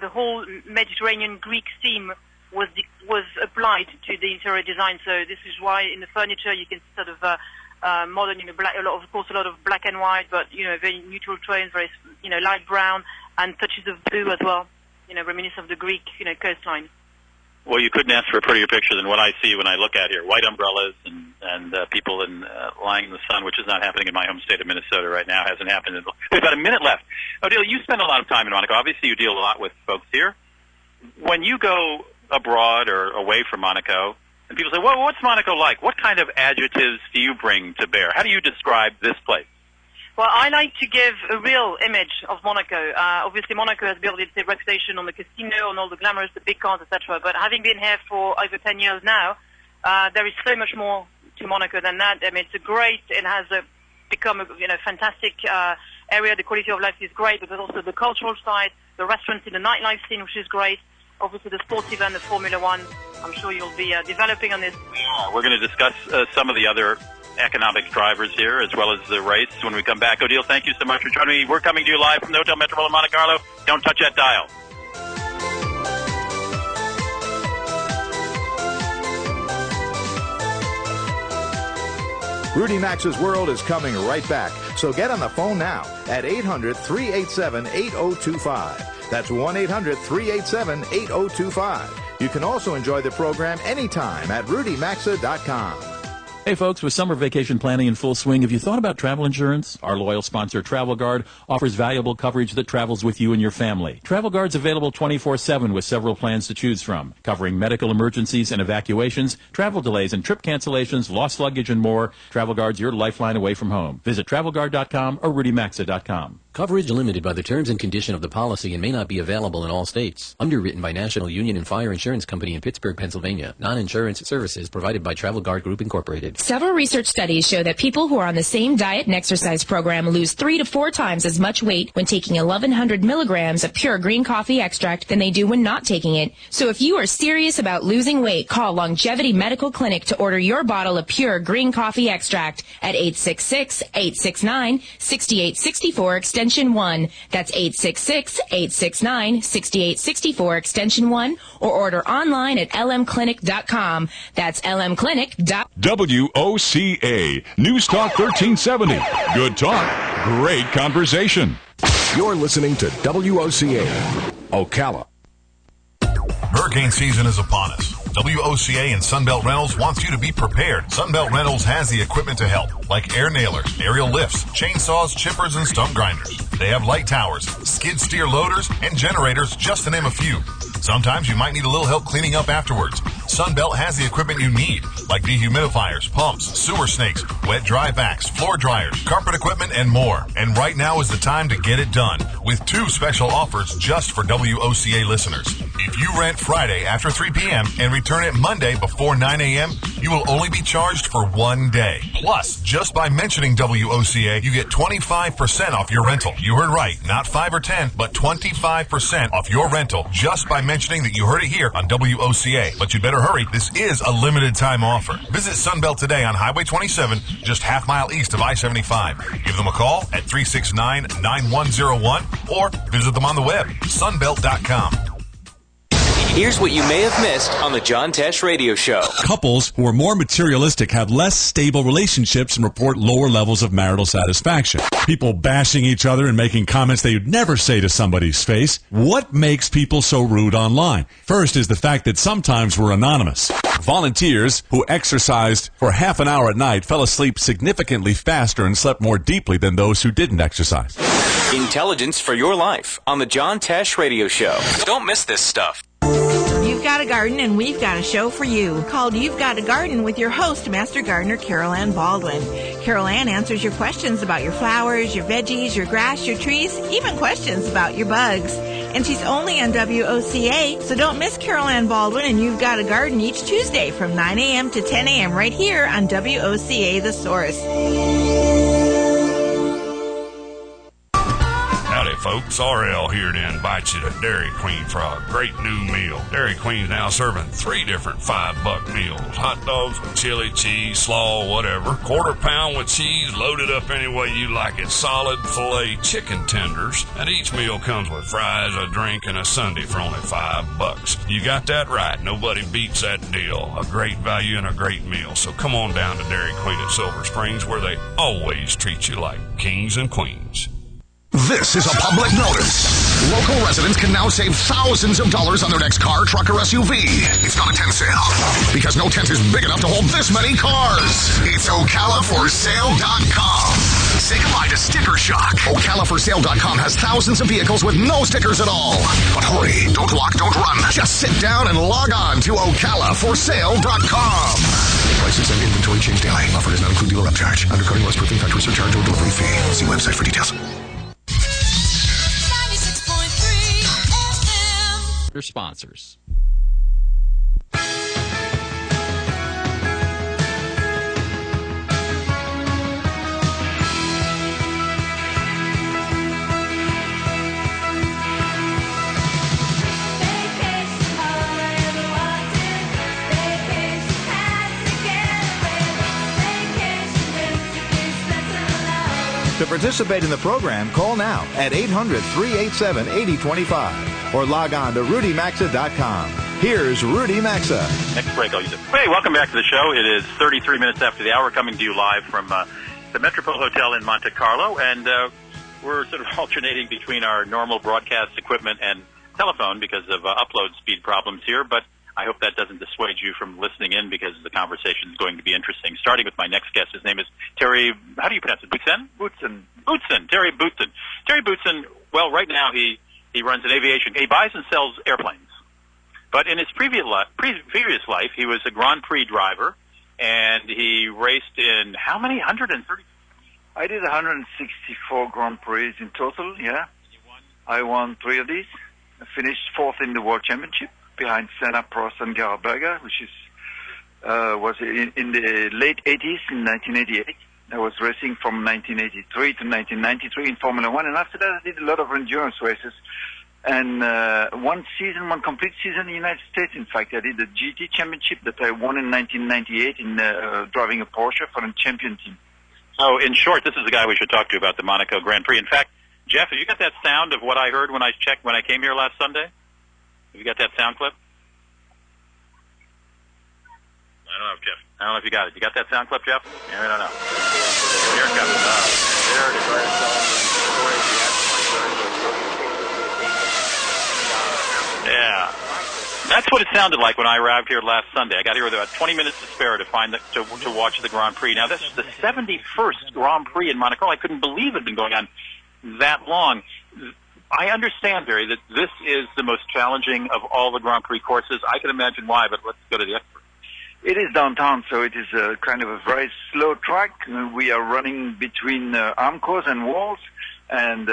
the whole Mediterranean Greek theme was applied to the interior design. So this is why in the furniture you can sort of modern, black, a lot of black and white, but very neutral tones, very light brown, and touches of blue as well. Reminiscent of the Greek coastline. Well, you couldn't ask for a prettier picture than what I see when I look out here. White umbrellas and people lying in the sun, which is not happening in my home state of Minnesota right now. Hasn't happened. There's about a minute left. Odile, you spend a lot of time in Monaco. Obviously, you deal a lot with folks here. When you go abroad or away from Monaco, And people say, well, what's Monaco like? What kind of adjectives do you bring to bear? How do you describe this place? Well, I like to give a real image of Monaco. Obviously, Monaco has built its reputation on the casino, on all the glamorous, the big cars, etc. But having been here for over 10 years now, there is so much more to Monaco than that. I mean, it has become a fantastic area. The quality of life is great, but also the cultural side, the restaurants in the nightlife scene, which is great. Obviously, the sports event, the Formula One. I'm sure you'll be developing on this. We're going to discuss some of the other economic drivers here, as well as the race, when we come back. Odile, thank you so much for joining me. We're coming to you live from the Hotel Metropole in Monte Carlo. Don't touch that dial. Rudy Max's World is coming right back, so get on the phone now at 800-387-8025. That's 1-800-387-8025. You can also enjoy the program anytime at rudymaxa.com. Hey folks, with summer vacation planning in full swing, have you thought about travel insurance? Our loyal sponsor, Travel Guard, offers valuable coverage that travels with you and your family. Travel Guard's available 24/7 with several plans to choose from, covering medical emergencies and evacuations, travel delays and trip cancellations, lost luggage, and more. Travel Guard's your lifeline away from home. Visit TravelGuard.com or RudyMaxa.com. Coverage limited by the terms and condition of the policy and may not be available in all states. Underwritten by National Union and Fire Insurance Company in Pittsburgh, Pennsylvania. Non-insurance services provided by Travel Guard Group Incorporated. Several research studies show that people who are on the same diet and exercise program lose 3 to 4 times as much weight when taking 1,100 milligrams of pure green coffee extract than they do when not taking it. So if you are serious about losing weight, call Longevity Medical Clinic to order your bottle of pure green coffee extract at 866-869-6864 extension 1. That's 866-869-6864 extension 1, or order online at lmclinic.com. That's lmclinic.com. WOCA, News Talk 1370. Good talk, great conversation. You're listening to WOCA, Ocala. Hurricane season is upon us. WOCA and Sunbelt Rentals wants you to be prepared. Sunbelt Rentals has the equipment to help, like air nailers, aerial lifts, chainsaws, chippers, and stump grinders. They have light towers, skid steer loaders, and generators, just to name a few. Sometimes you might need a little help cleaning up afterwards. Sunbelt has the equipment you need, like dehumidifiers, pumps, sewer snakes, wet dry vacs, floor dryers, carpet equipment, and more. And right now is the time to get it done, with 2 special offers just for WOCA listeners. If you rent Friday after 3 p.m. and return it Monday before 9 a.m., you will only be charged for 1 day. Plus, just by mentioning WOCA, you get 25% off your rental. You heard right, not 5 or 10, but 25% off your rental just by mentioning that you heard it here on WOCA. But you better hurry, this is a limited time offer. Visit Sunbelt today on Highway 27, just half mile east of I-75. Give them a call at 369-9101 or visit them on the web, sunbelt.com. Here's what you may have missed on the John Tesh Radio Show. Couples who are more materialistic have less stable relationships and report lower levels of marital satisfaction. People bashing each other and making comments they would never say to somebody's face. What makes people so rude online? First is the fact that sometimes we're anonymous. Volunteers who exercised for half an hour at night fell asleep significantly faster and slept more deeply than those who didn't exercise. Intelligence for your life on the John Tesh Radio Show. Don't miss this stuff. You've got a garden and we've got a show for you called You've Got a Garden with your host, Master Gardener Carol Ann Baldwin. Carol Ann answers your questions about your flowers, your veggies, your grass, your trees, even questions about your bugs. And she's only on WOCA, so don't miss Carol Ann Baldwin and You've Got a Garden each Tuesday from 9 a.m. to 10 a.m. right here on WOCA The Source. Howdy, folks. RL here to invite you to Dairy Queen for a great new meal. Dairy Queen's now serving 3 different $5 meals. Hot dogs with chili, cheese, slaw, whatever. Quarter pound with cheese loaded up any way you like it. Solid filet chicken tenders. And each meal comes with fries, a drink, and a sundae for only $5. You got that right. Nobody beats that deal. A great value and a great meal. So come on down to Dairy Queen at Silver Springs, where they always treat you like kings and queens. This is a public notice. Local residents can now save thousands of dollars on their next car, truck, or SUV. It's not a tent sale, because no tent is big enough to hold this many cars. It's OcalaForSale.com. Say goodbye to sticker shock. OcalaForSale.com has thousands of vehicles with no stickers at all. But hurry, don't walk, don't run. Just sit down and log on to OcalaForSale.com. Prices and inventory change daily. Offer does not include dealer upcharge. Undercutting less per factory surcharge or delivery fee. See website for details. 96.3 FM. Your sponsors. To participate in the program, call now at 800-387-8025 or log on to rudymaxa.com. Here's Rudy Maxa. Next break, I'll use it. Hey, welcome back to the show. It is 33 minutes after the hour, coming to you live from the Metropole Hotel in Monte Carlo, and we're sort of alternating between our normal broadcast equipment and telephone because of upload speed problems here, but I hope that doesn't dissuade you from listening in because the conversation is going to be interesting. Starting with my next guest, his name is Terry, how do you pronounce it, Boutsen? Boutsen, Terry Boutsen. Terry Boutsen, well, right now he runs an aviation, he buys and sells airplanes. But in his previous life, he was a Grand Prix driver, and he raced in how many? 130? I did 164 Grand Prix in total, yeah. I won 3 of these. I finished 4th in the World Championship, behind Senna, Prost, and Garberger, which was in the late 80s, in 1988. I was racing from 1983 to 1993 in Formula One, and after that I did a lot of endurance races. And one complete season in the United States, in fact. I did the GT Championship that I won in 1998 in driving a Porsche for the champion team. So, in short, this is the guy we should talk to about the Monaco Grand Prix. In fact, Jeff, have you got that sound of what I heard when I came here last Sunday? Have you got that sound clip? I don't know, Jeff. I don't know if you got it. You got that sound clip, Jeff? Yeah, I don't know. Here it comes. There it is. Yeah. That's what it sounded like when I arrived here last Sunday. I got here with about 20 minutes to spare to watch the Grand Prix. Now, this is the 71st Grand Prix in Monaco. I couldn't believe it had been going on that long. I understand, Barry, that this is the most challenging of all the Grand Prix courses. I can imagine why, but let's go to the expert. It is downtown, so it is a kind of a very slow track. We are running between armcores and walls, and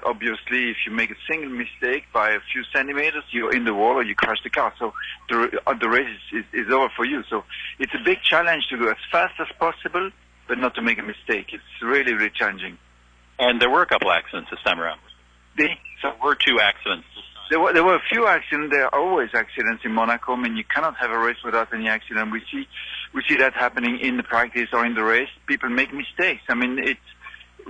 obviously if you make a single mistake by a few centimeters, you're in the wall or you crash the car. So the race is over for you. So it's a big challenge to go as fast as possible, but not to make a mistake. It's really, really challenging. And there were a couple accidents this time around. There were 2 accidents. There were a few accidents. There are always accidents in Monaco. I mean, you cannot have a race without any accident. We see that happening in the practice or in the race. People make mistakes. I mean,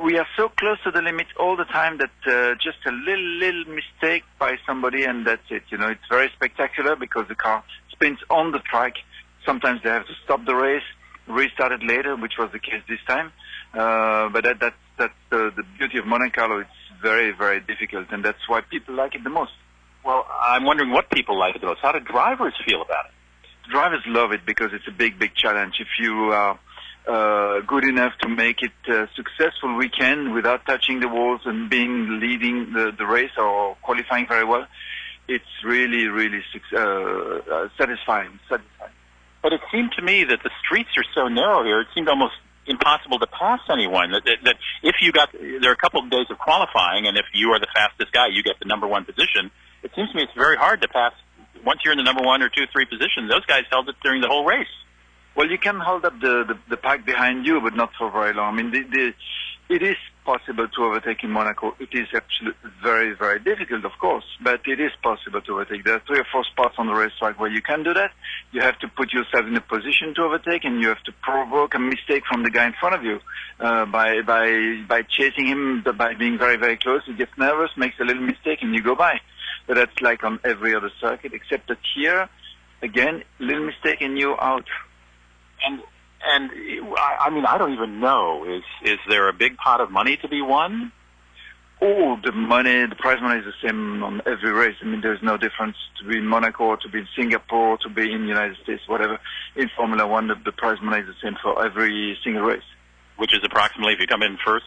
we are so close to the limit all the time that just a little mistake by somebody and that's it. You know, it's very spectacular because the car spins on the track. Sometimes they have to stop the race, restart it later, which was the case this time. But that's the beauty of Monte Carlo. It's very, very difficult, and that's why people like it the most. Well, I'm wondering what people like it the most. How do drivers feel about it? Drivers love it because it's a big, big challenge. If you are good enough to make it a successful weekend without touching the walls and leading the race or qualifying very well, it's really, really satisfying. But it seemed to me that the streets are so narrow here, it seemed almost impossible to pass anyone. That if you there are a couple of days of qualifying, and if you are the fastest guy, you get the number 1 position. It seems to me it's very hard to pass. Once you're in the number 1 or 2, 3 position, those guys held it during the whole race. Well, you can hold up the pack behind you, but not for very long. I mean, it is possible to overtake in Monaco. It is absolutely very, very difficult, of course, but it is possible to overtake. There are 3 or 4 spots on the racetrack where you can do that. You have to put yourself in a position to overtake, and you have to provoke a mistake from the guy in front of you by chasing him, by being very, very close. He gets nervous, makes a little mistake, and you go by. But that's like on every other circuit, except that here, again, little mistake and you're out. And I mean, I don't even know. Is there a big pot of money to be won? Oh, the prize money is the same on every race. I mean, there's no difference to be in Monaco, or to be in Singapore, to be in the United States, whatever. In Formula One, the prize money is the same for every single race. Which is approximately, if you come in first?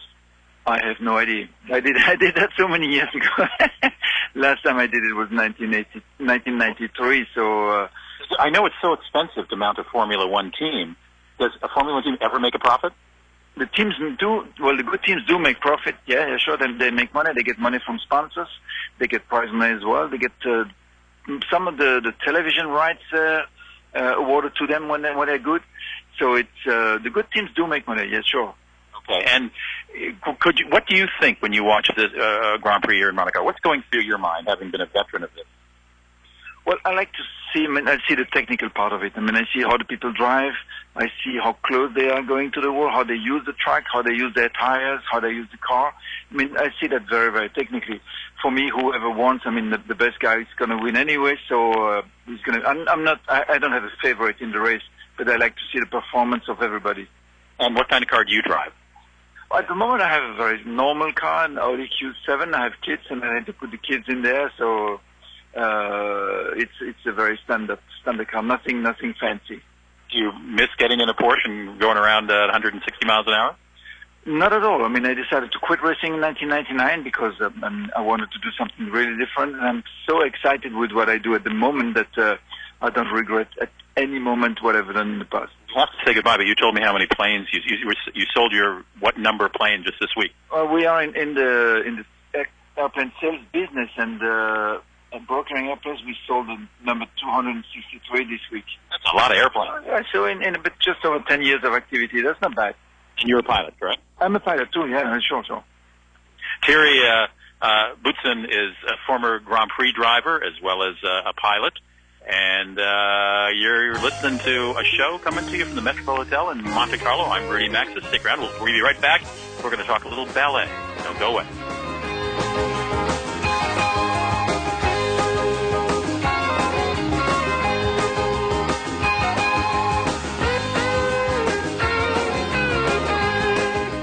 I have no idea. I did that so many years ago. Last time I did it was 1993. So I know it's so expensive to mount a Formula One team. Does a Formula One team ever make a profit? The teams do. Well, the good teams do make profit. Yeah, sure. They make money. They get money from sponsors. They get prize money as well. They get some of the television rights awarded to them when they're good. So it's the good teams do make money. Yeah, sure. Okay, and what do you think when you watch this Grand Prix here in Monaco? What's going through your mind, having been a veteran of this? Well, I like to see. I see the technical part of it. I see how the people drive. I see how close they are going to the wall, how they use the track, how they use their tires, how they use the car. I see that very, very technically. For me, whoever wants, the best guy is going to win anyway. So he's going to. I don't have a favorite in the race, but I like to see the performance of everybody. And what kind of car do you drive? Well, at the moment, I have a very normal car, an Audi Q7. I have kids, and I had to put the kids in there, so it's a very standard car. Nothing fancy. Do you miss getting in a Porsche and going around at 160 miles an hour? Not at all. I decided to quit racing in 1999 because I wanted to do something really different, and I'm so excited with what I do at the moment that I don't regret at any moment what I've done in the past. I have to say goodbye, but you told me how many planes you sold. What number plane just this week? We are in the airplane sales business, and at brokering airplanes we sold the number 263 this week. That's a lot of airplanes. So in just over 10 years of activity, that's not bad. And you're a pilot, correct? I'm a pilot too. Yeah, sure. Thierry Boutsen is a former Grand Prix driver as well as a pilot. And you're listening to a show coming to you from the Metropole Hotel in Monte Carlo. I'm Rudy Max. Stick around. We'll be right back. We're going to talk a little ballet. Don't go away.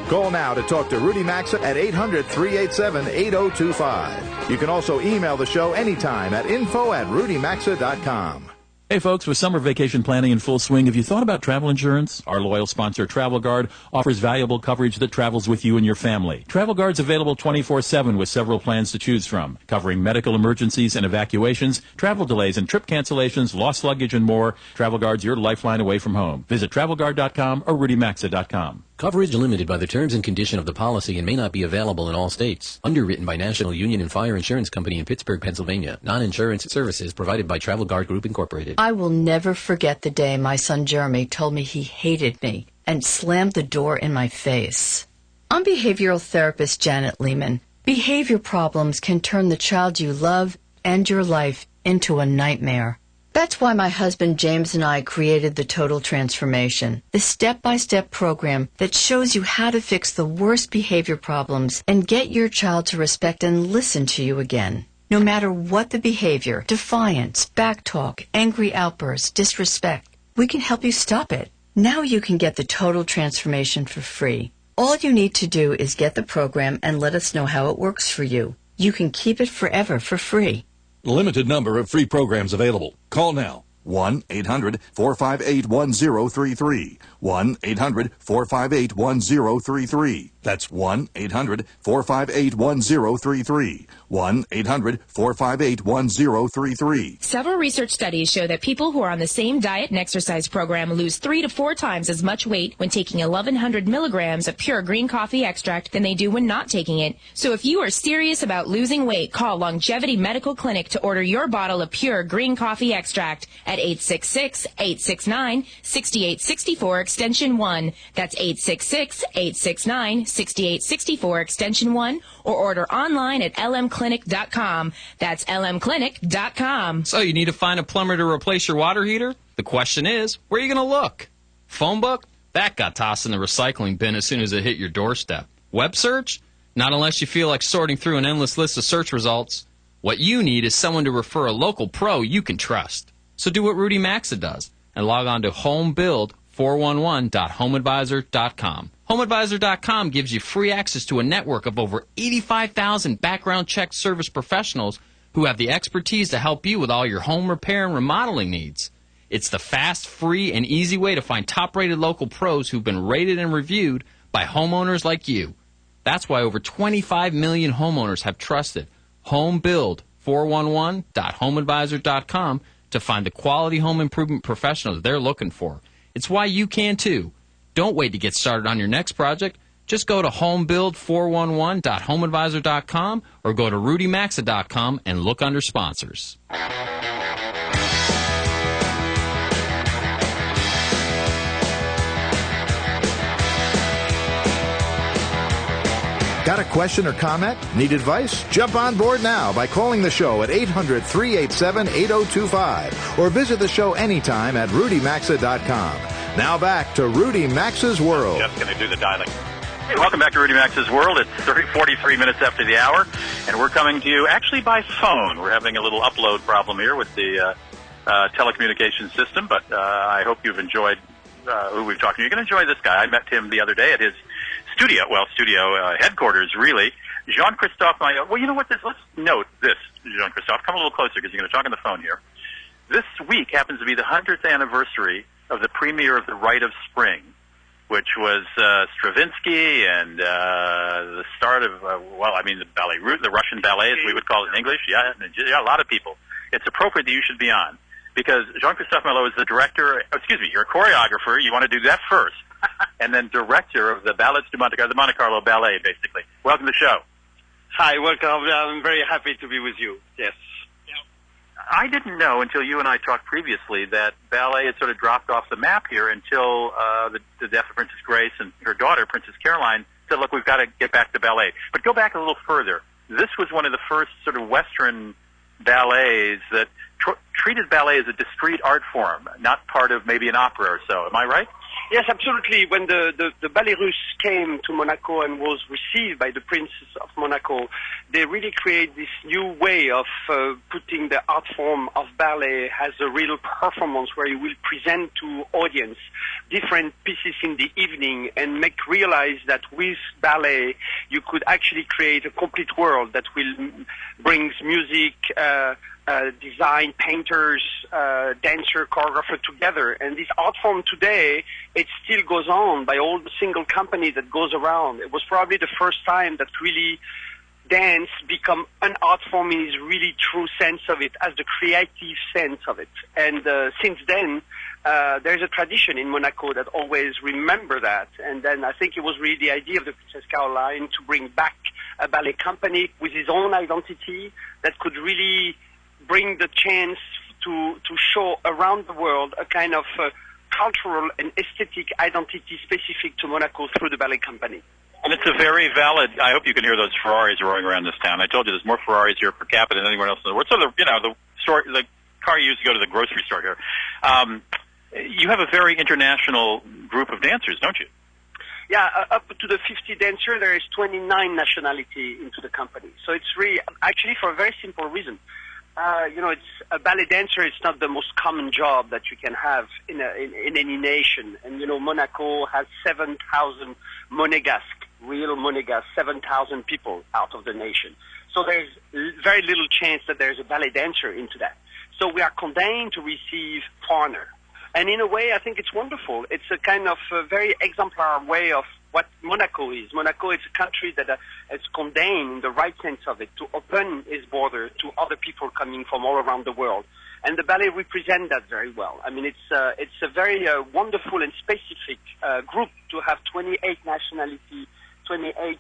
Call now to talk to Rudy Maxa at 800-387-8025. You can also email the show anytime at info@rudymaxa.com. Hey folks, with summer vacation planning in full swing, have you thought about travel insurance? Our loyal sponsor, Travel Guard, offers valuable coverage that travels with you and your family. Travel Guard's available 24/7 with several plans to choose from, covering medical emergencies and evacuations, travel delays and trip cancellations, lost luggage, and more. Travel Guard's your lifeline away from home. Visit TravelGuard.com or RudyMaxa.com. Coverage limited by the terms and condition of the policy and may not be available in all states. Underwritten by National Union and Fire Insurance Company in Pittsburgh, Pennsylvania. Non-insurance services provided by Travel Guard Group Incorporated. I will never forget the day my son Jeremy told me he hated me and slammed the door in my face. I'm behavioral therapist Janet Lehman. Behavior problems can turn the child you love and your life into a nightmare. That's why my husband James and I created the Total Transformation, the step-by-step program that shows you how to fix the worst behavior problems and get your child to respect and listen to you again. No matter what the behavior, defiance, backtalk, angry outbursts, disrespect, we can help you stop it. Now you can get the Total Transformation for free. All you need to do is get the program and let us know how it works for you. You can keep it forever for free. Limited number of free programs available. Call now. 1-800-458-1033. 1-800-458-1033. That's 1-800-458-1033. 1-800-458-1033. Several research studies show that people who are on the same diet and exercise program lose 3 to 4 times as much weight when taking 1,100 milligrams of pure green coffee extract than they do when not taking it. So if you are serious about losing weight, call Longevity Medical Clinic to order your bottle of pure green coffee extract at 866-869-6864 extension 1. That's 866-869-6864 extension 1, or order online at lmclinic.com. That's lmclinic.com. So you need to find a plumber to replace your water heater? The question is, where are you going to look? Phone book? That got tossed in the recycling bin as soon as it hit your doorstep. Web search? Not unless you feel like sorting through an endless list of search results. What you need is someone to refer a local pro you can trust. So do what Rudy Maxa does and log on to homebuild411.homeadvisor.com. HomeAdvisor.com gives you free access to a network of over 85,000 background check service professionals who have the expertise to help you with all your home repair and remodeling needs. It's the fast, free, and easy way to find top-rated local pros who've been rated and reviewed by homeowners like you. That's why over 25 million homeowners have trusted homebuild411.homeadvisor.com to find the quality home improvement professionals they're looking for. It's why you can too. Don't wait to get started on your next project. Just go to homebuild411.homeadvisor.com or go to rudymaxa.com and look under sponsors. Got a question or comment? Need advice? Jump on board now by calling the show at 800-387-8025 or visit the show anytime at rudymaxa.com. Now back to Rudy Maxa's World. Jeff's going to do the dialing. Hey, welcome back to Rudy Maxa's World. It's 43 minutes after the hour, and we're coming to you actually by phone. We're having a little upload problem here with the telecommunications system, but I hope you've enjoyed who we've talked to. You're going to enjoy this guy. I met him the other day at his studio headquarters, really. Jean-Christophe, well, you know what? Let's note this, Jean-Christophe. Come a little closer because you're going to talk on the phone here. This week happens to be the 100th anniversary of the premiere of The Rite of Spring, which was Stravinsky and the start of, the ballet route, the Russian ballet, as we would call it in English. Yeah, a lot of people. It's appropriate that you should be on because Jean-Christophe Malo is the director, you're a choreographer. You want to do that first. And then director of the Ballets du Monte Carlo, the Monte Carlo Ballet, basically. Welcome to the show. Hi, welcome. I'm very happy to be with you. Yes. I didn't know until you and I talked previously that ballet had sort of dropped off the map here until the death of Princess Grace and her daughter, Princess Caroline, said, look, we've got to get back to ballet. But go back a little further. This was one of the first sort of Western ballets that treated ballet as a discrete art form, not part of maybe an opera or so. Am I right? Yes, absolutely. When the Ballet Russe came to Monaco and was received by the Princess of Monaco, they really create this new way of putting the art form of ballet as a real performance where you will present to audience different pieces in the evening and make realize that with ballet you could actually create a complete world that will brings music, design, painters, dancer, choreographer together. And this art form today, it still goes on by all the single company that goes around. It was probably the first time that really dance become an art form in its really true sense of it, as the creative sense of it. And since then, there's a tradition in Monaco that always remember that. And then I think it was really the idea of the Princess Caroline to bring back a ballet company with its own identity that could really bring the chance to show around the world a kind of cultural and aesthetic identity specific to Monaco through the ballet company. And it's a very valid. I hope you can hear those Ferraris roaring around this town. I told you there's more Ferraris here per capita than anywhere else in the world. So the car you used to go to the grocery store here. You have a very international group of dancers, don't you? Yeah, up to the 50 dancers, there is 29 nationality into the company. So it's really actually for a very simple reason. It's a ballet dancer. It's not the most common job that you can have in any nation. And Monaco has 7,000 monégasques, real monégasques, 7,000 people out of the nation. So there's very little chance that there's a ballet dancer into that. So we are condemned to receive foreigner. And in a way, I think it's wonderful. It's a kind of very exemplar way of what Monaco is. Monaco is a country that is condemned in the right sense of it to open its border to other people coming from all around the world. And the ballet represents that very well. I mean, it's a very wonderful and specific group to have 28 nationality, 28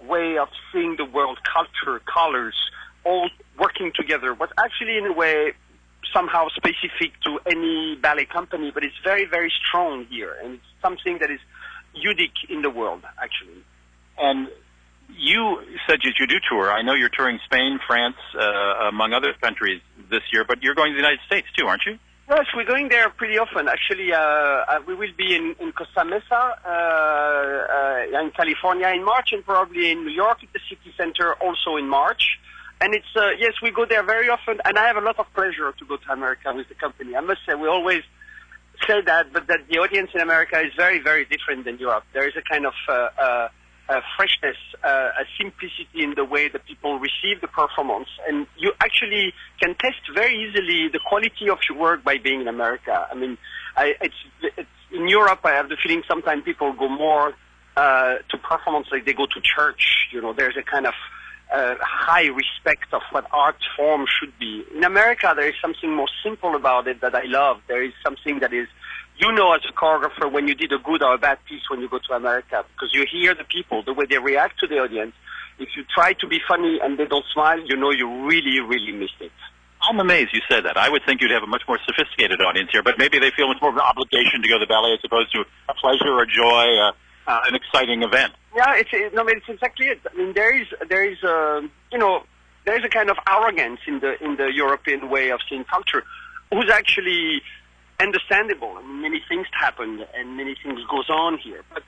way of seeing the world, culture, colors, all working together. But actually, in a way, somehow specific to any ballet company, but it's very, very strong here. And it's something that is unique in the world, actually. And you said that you do tour. I know you're touring Spain, France, among other countries this year, but you're going to the United States too, aren't you? Yes, we're going there pretty often. Actually, we will be in Costa Mesa, in California in March, and probably in New York at the City Center also in March. And it's, yes, we go there very often, and I have a lot of pleasure to go to America with the company. I must say, we always say that, but that the audience in America is very, very different than Europe. There is a kind of a freshness, a simplicity in the way that people receive the performance. And you actually can test very easily the quality of your work by being in America. I mean, it's in Europe, I have the feeling sometimes people go more to performance like they go to church. You know, there's a kind of high respect of what art form should be. In America, there is something more simple about it that I love. There is something that is, you know, as a choreographer, when you did a good or a bad piece when you go to America, because you hear the people, the way they react to the audience. If you try to be funny and they don't smile, you know you really, really missed it. I'm amazed you said that. I would think you'd have a much more sophisticated audience here, but maybe they feel much more of an obligation to go to the ballet as opposed to a pleasure or joy, an exciting event. Yeah, it's exactly it. I mean, there is a kind of arrogance in the European way of seeing culture, who's actually understandable. I mean, many things happen and many things goes on here. But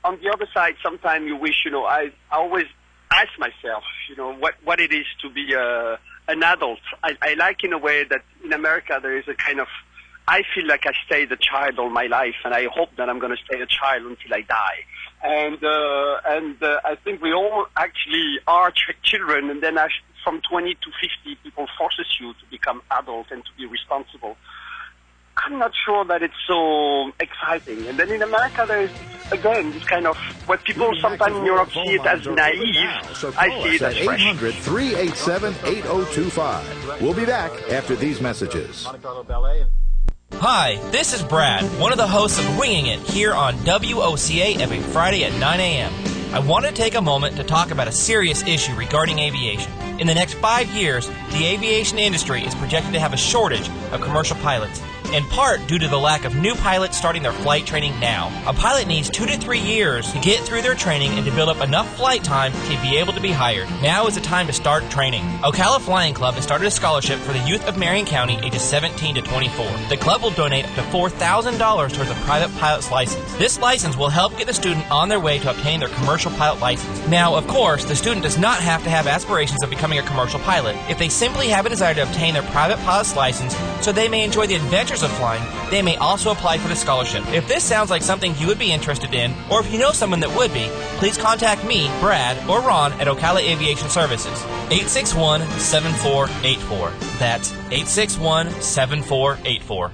on the other side, sometimes you wish, you know, I always ask myself, you know, what it is to be an adult. I like in a way that in America there is a kind of, I feel like I stayed a child all my life, and I hope that I'm going to stay a child until I die. And I think we all actually are children, and then from 20 to 50, people forces you to become adult and to be responsible. I'm not sure that it's so exciting. And then in America, there's, again, this kind of, what people sometimes in Europe see it as naive, I see it as fresh. 800-387-8025. We'll be back after these messages. Hi, this is Brad, one of the hosts of Winging It here on WOCA every Friday at 9 a.m. I want to take a moment to talk about a serious issue regarding aviation. In the next 5 years, the aviation industry is projected to have a shortage of commercial pilots, in part due to the lack of new pilots starting their flight training now. A pilot needs 2 to 3 years to get through their training and to build up enough flight time to be able to be hired. Now is the time to start training. Ocala Flying Club has started a scholarship for the youth of Marion County ages 17 to 24. The club will donate up to $4,000 towards a private pilot's license. This license will help get the student on their way to obtain their commercial pilot license. Now, of course, the student does not have to have aspirations of becoming a commercial pilot. If they simply have a desire to obtain their private pilot's license so they may enjoy the adventures of flying, they may also apply for the scholarship. If this sounds like something you would be interested in, or if you know someone that would be, please contact me, Brad, or Ron at Ocala Aviation Services. 861-7484. That's 861-7484.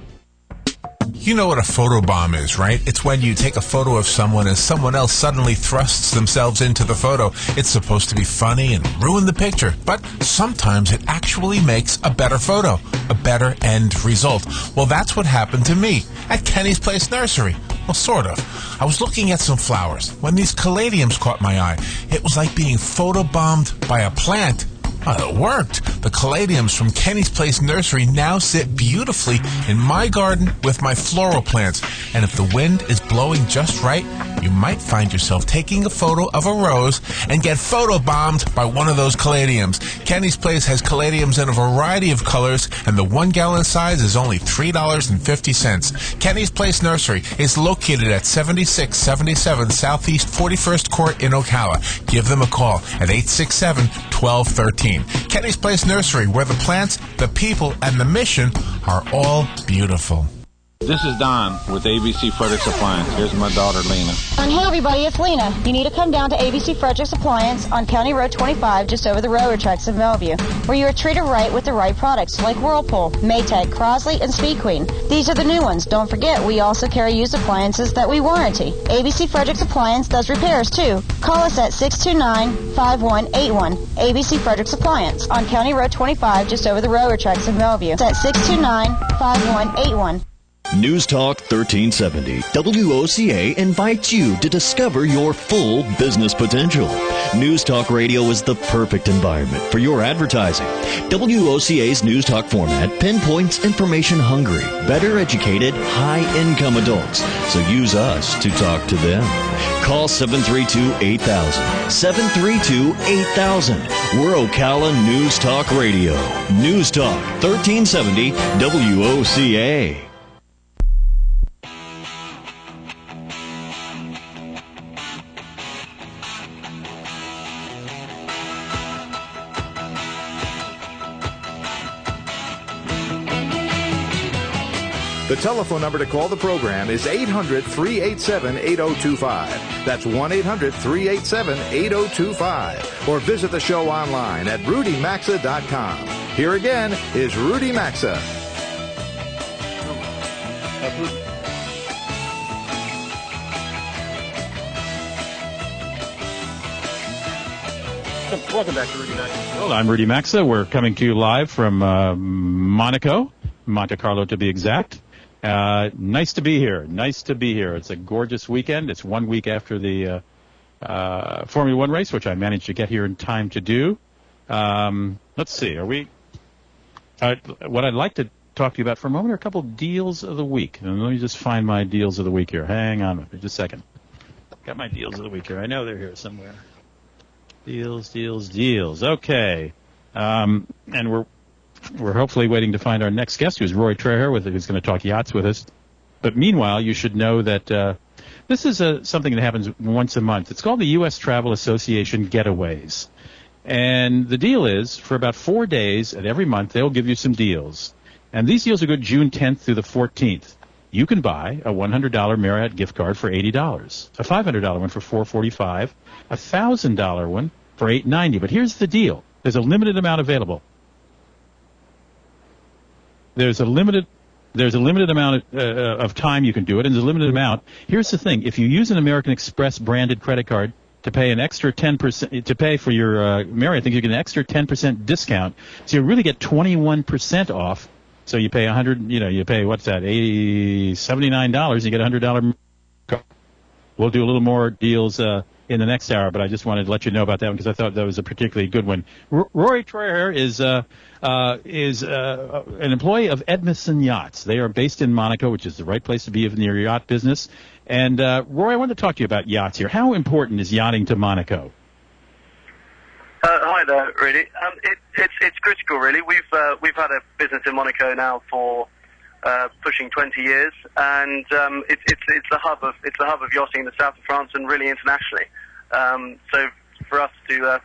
You know what a photobomb is, right? It's when you take a photo of someone and someone else suddenly thrusts themselves into the photo. It's supposed to be funny and ruin the picture, but sometimes it actually makes a better photo, a better end result. Well, that's what happened to me at Kenny's Place Nursery. Well, sort of. I was looking at some flowers when these caladiums caught my eye. It was like being photobombed by a plant. Well, it worked. The caladiums from Kenny's Place Nursery now sit beautifully in my garden with my floral plants. And if the wind is blowing just right, you might find yourself taking a photo of a rose and get photobombed by one of those caladiums. Kenny's Place has caladiums in a variety of colors, and the 1 gallon size is only $3.50. Kenny's Place Nursery is located at 7677 Southeast 41st Court in Ocala. Give them a call at 867-1213. Kenny's Place Nursery, where the plants, the people, and the mission are all beautiful. This is Don with ABC Frederick's Appliance. Here's my daughter, Lena. And hey, everybody, it's Lena. You need to come down to ABC Frederick's Appliance on County Road 25, just over the railroad tracks in Bellevue, where you are treated right with the right products like Whirlpool, Maytag, Crosley, and Speed Queen. These are the new ones. Don't forget, we also carry used appliances that we warranty. ABC Frederick's Appliance does repairs, too. Call us at 629-5181. ABC Frederick's Appliance on County Road 25, just over the railroad tracks in Bellevue. It's at 629-5181. News Talk 1370, WOCA invites you to discover your full business potential. News Talk Radio is the perfect environment for your advertising. WOCA's News Talk format pinpoints information-hungry, better educated, high-income adults. So use us to talk to them. Call 732-8000. 732-8000. We're Ocala News Talk Radio. News Talk 1370, WOCA. The telephone number to call the program is 800-387-8025. That's 1-800-387-8025. Or visit the show online at rudymaxa.com. Here again is Rudy Maxa. Welcome back to Rudy Maxa. Well, I'm Rudy Maxa. We're coming to you live from Monaco, Monte Carlo to be exact. Nice to be here. Nice to be here. It's a gorgeous weekend. It's 1 week after the Formula One race, which I managed to get here in time to do. Let's see. Are we? What I'd like to talk to you about for a moment are a couple deals of the week. And let me just find my deals of the week here. Hang on with me just a second. Got my deals of the week here. I know they're here somewhere. Deals. Okay. And we're hopefully waiting to find our next guest, who's Roy Treher, who's going to talk yachts with us. But meanwhile, you should know that this is something that happens once a month. It's called the U.S. Travel Association Getaways. And the deal is, for about 4 days at every month, they'll give you some deals. And these deals are good June 10th through the 14th. You can buy a $100 Marriott gift card for $80, a $500 one for $445, a $1,000 one for $890. But here's the deal. There's a limited amount available. There's a limited amount of time you can do it, and there's a limited amount. Here's the thing. If you use an American Express branded credit card to pay an extra 10%, to pay for your Marriott, I think you get an extra 10% discount. So you really get 21% off. So you pay you pay, what's that, $79, you get a $100 card. We'll do a little more deals in the next hour, but I just wanted to let you know about that one because I thought that was a particularly good one. Roy Treher is an employee of Edmondson Yachts. They are based in Monaco, which is the right place to be in your yacht business. And Roy, I wanted to talk to you about yachts here. How important is yachting to Monaco? Hi there, Rudy. It's critical, really. We've had a business in Monaco now for pushing 20 years, and it's the hub of yachting in the south of France and really internationally. So for us to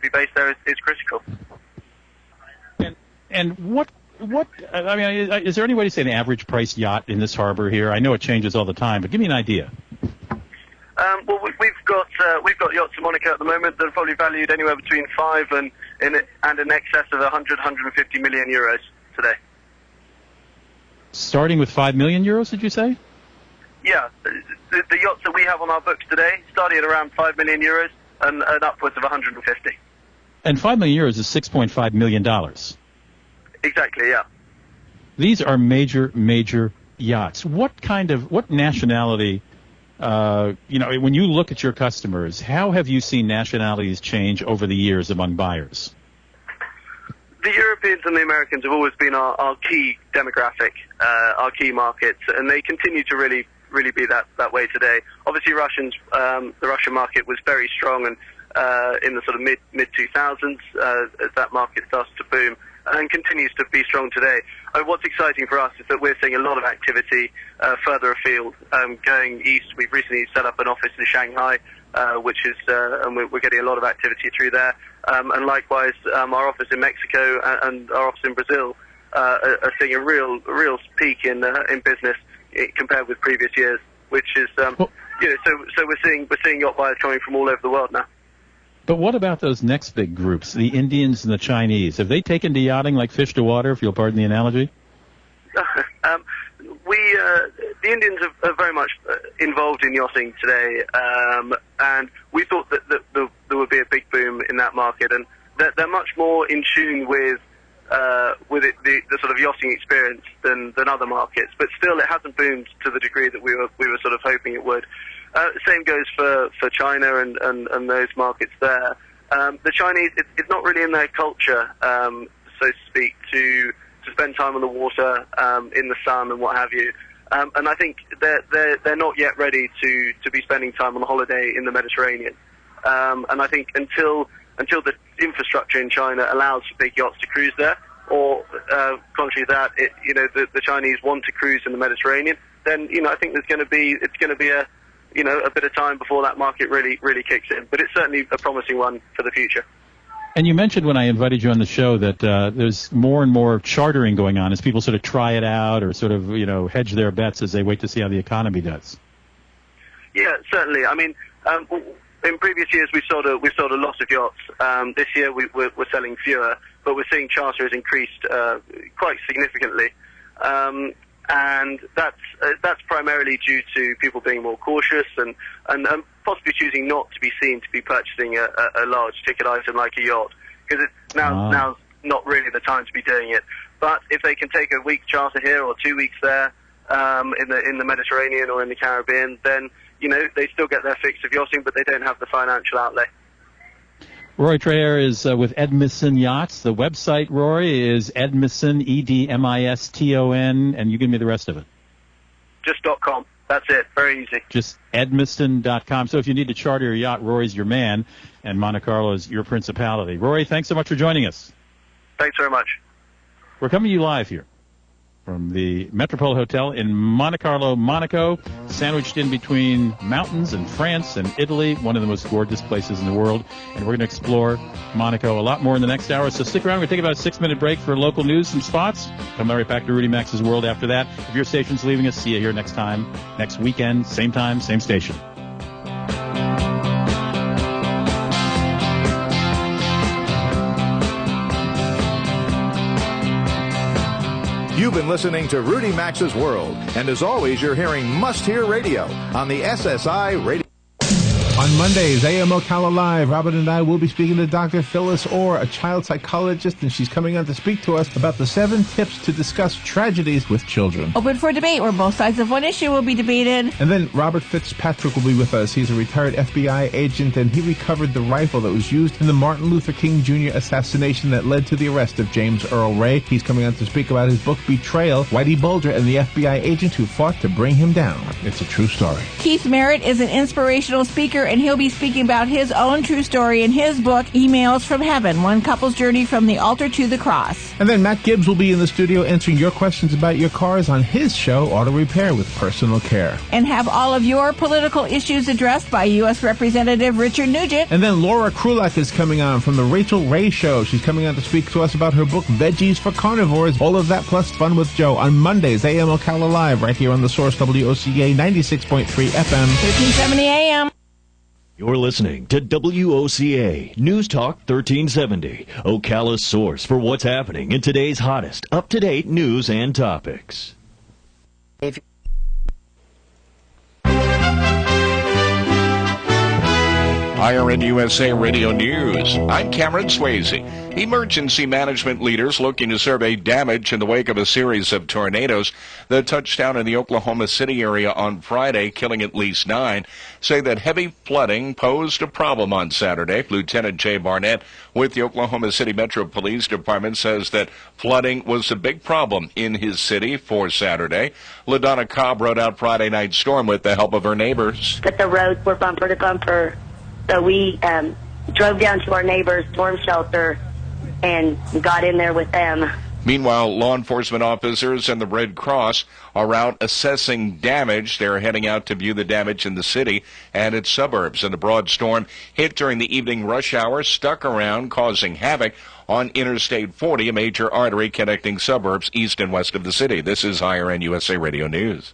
be based there is critical. And what I mean, is there any way to say an average price yacht in this harbor here? I know it changes all the time, but give me an idea. Well, we've got yachts in Monaco at the moment that are probably valued anywhere between 5 and in excess of 150 million euros today. Starting with 5 million euros, did you say? Yeah, the yachts that we have on our books today, starting at around 5 million euros and upwards of 150. And 5 million euros is $6.5 million. Exactly, yeah. These are major yachts. What nationality? When you look at your customers, how have you seen nationalities change over the years among buyers? The Europeans and the Americans have always been our key demographic, our key markets, and they continue to really be that way today. Obviously, the Russian market was very strong and in the sort of mid 2000s as that market starts to boom, and continues to be strong today. What's exciting for us is that we're seeing a lot of activity further afield. Going east, we've recently set up an office in Shanghai, which is, and we're getting a lot of activity through there. And likewise, our office in Mexico and our office in Brazil are seeing a real peak in business compared with previous years, which is, so we're seeing yacht buyers coming from all over the world now. But what about those next big groups, the Indians and the Chinese? Have they taken to yachting like fish to water, if you'll pardon the analogy? The Indians are very much involved in yachting today, and we thought that there would be a big boom in that market, and they're much more in tune with the sort of yachting experience than other markets. But still, it hasn't boomed to the degree that we were sort of hoping it would. Same goes for China and those markets there. The Chinese, it's not really in their culture, so to speak, to spend time on the water, in the sun and what have you. And I think they're not yet ready to be spending time on a holiday in the Mediterranean. And I think until the infrastructure in China allows for big yachts to cruise there, or contrary to that, the Chinese want to cruise in the Mediterranean, then I think it's going to be a bit of time before that market really kicks in. But it's certainly a promising one for the future. And you mentioned when I invited you on the show that there's more and more chartering going on as people sort of try it out or sort of, hedge their bets as they wait to see how the economy does. Yeah, certainly. I mean, in previous years we've sold a lot of yachts. This year we're selling fewer, but we're seeing charters increased quite significantly. and that's primarily due to people being more cautious and possibly choosing not to be seen to be purchasing a large ticket item like a yacht, because it's now's not really the time to be doing it. But if they can take a week charter here or 2 weeks there in the Mediterranean or in the Caribbean, then they still get their fix of yachting, but they don't have the financial outlay. Rory Traer is with Edmiston Yachts. The website, Rory, is Edmiston, Edmiston, and you give me the rest of it. Just .com. That's it. Very easy. Just Edmiston.com. So if you need to charter your yacht, Rory's your man, and Monte Carlo is your principality. Rory, thanks so much for joining us. Thanks very much. We're coming to you live here from the Metropole Hotel in Monte Carlo, Monaco, sandwiched in between mountains and France and Italy, one of the most gorgeous places in the world. And we're going to explore Monaco a lot more in the next hour. So stick around. We're going to take about a 6-minute break for local news and spots. Come right back to Rudy Max's World after that. If your station's leaving us, see you here next time, next weekend, same time, same station. You've been listening to Rudy Max's World, and as always, you're hearing Must-Hear Radio on the SSI Radio. On Mondays, AM Ocala Live, Robin and I will be speaking to Dr. Phyllis Orr, a child psychologist, and she's coming on to speak to us about the 7 tips to discuss tragedies with children. Open for debate, where both sides of one issue will be debated. And then Robert Fitzpatrick will be with us. He's a retired FBI agent, and he recovered the rifle that was used in the Martin Luther King Jr. assassination that led to the arrest of James Earl Ray. He's coming on to speak about his book, Betrayal, Whitey Bulger and the FBI agent who fought to bring him down. It's a true story. Keith Merritt is an inspirational speaker, and he'll be speaking about his own true story in his book, Emails from Heaven, One Couple's Journey from the Altar to the Cross. And then Matt Gibbs will be in the studio answering your questions about your cars on his show, Auto Repair with Personal Care. And have all of your political issues addressed by U.S. Representative Richard Nugent. And then Laura Krulak is coming on from the Rachel Ray Show. She's coming on to speak to us about her book, Veggies for Carnivores. All of that plus Fun with Joe on Mondays, AM Ocala Live, right here on the Source WOCA 96.3 FM. 1370 AM. You're listening to WOCA News Talk 1370, Ocala's source for what's happening in today's hottest, up-to-date news and topics. IRN USA Radio News. I'm Cameron Swayze. Emergency management leaders looking to survey damage in the wake of a series of tornadoes that touched down in the Oklahoma City area on Friday, killing at least 9, say that heavy flooding posed a problem on Saturday. Lieutenant Jay Barnett with the Oklahoma City Metro Police Department says that flooding was a big problem in his city for Saturday. LaDonna Cobb rode out Friday night storm with the help of her neighbors. But the roads were bumper to bumper. So we drove down to our neighbor's storm shelter and got in there with them. Meanwhile, law enforcement officers and the Red Cross are out assessing damage. They're heading out to view the damage in the city and its suburbs. And the broad storm hit during the evening rush hour, stuck around, causing havoc on Interstate 40, a major artery connecting suburbs east and west of the city. This is IRN USA Radio News.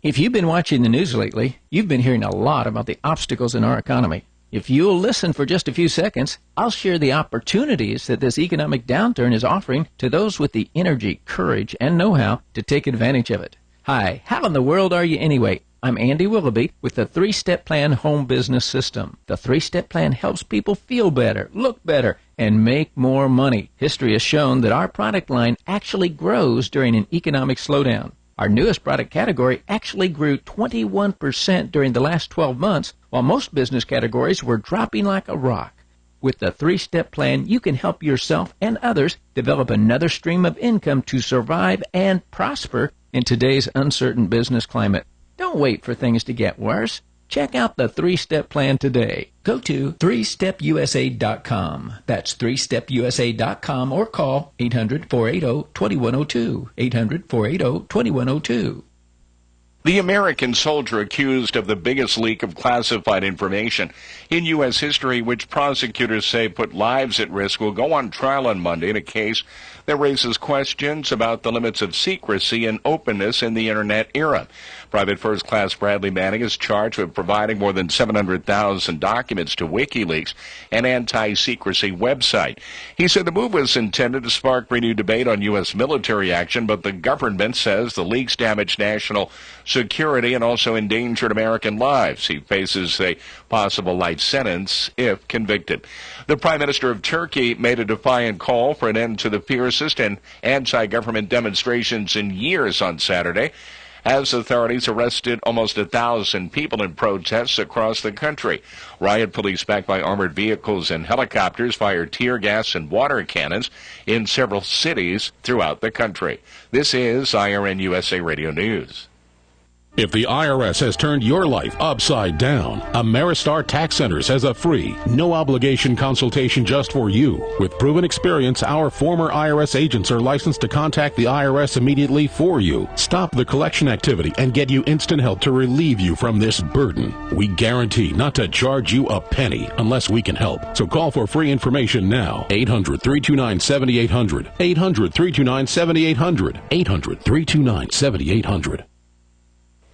If you've been watching the news lately, you've been hearing a lot about the obstacles in our economy. If you'll listen for just a few seconds, I'll share the opportunities that this economic downturn is offering to those with the energy, courage, and know-how to take advantage of it. Hi, how in the world are you anyway? I'm Andy Willoughby with the 3-Step Plan Home Business System. The 3-Step Plan helps people feel better, look better, and make more money. History has shown that our product line actually grows during an economic slowdown. Our newest product category actually grew 21% during the last 12 months, while most business categories were dropping like a rock. With the 3-Step Plan, you can help yourself and others develop another stream of income to survive and prosper in today's uncertain business climate. Don't wait for things to get worse. Check out the 3-Step Plan today. Go to 3stepusa.com. That's 3stepusa.com or call 800-480-2102. 800-480-2102. The American soldier accused of the biggest leak of classified information in U.S. history, which prosecutors say put lives at risk, will go on trial on Monday in a case that raises questions about the limits of secrecy and openness in the Internet era. Private First Class Bradley Manning is charged with providing more than 700,000 documents to WikiLeaks, an anti-secrecy website. He said the move was intended to spark renewed debate on U.S. military action, but the government says the leaks damaged national security and also endangered American lives. He faces a possible life sentence if convicted. The Prime Minister of Turkey made a defiant call for an end to the fiercest and anti-government demonstrations in years on Saturday, as authorities arrested almost 1,000 people in protests across the country. Riot police backed by armored vehicles and helicopters fired tear gas and water cannons in several cities throughout the country. This is IRN USA Radio News. If the IRS has turned your life upside down, Ameristar Tax Centers has a free, no-obligation consultation just for you. With proven experience, our former IRS agents are licensed to contact the IRS immediately for you, stop the collection activity, and get you instant help to relieve you from this burden. We guarantee not to charge you a penny unless we can help. So call for free information now. 800-329-7800. 800-329-7800. 800-329-7800.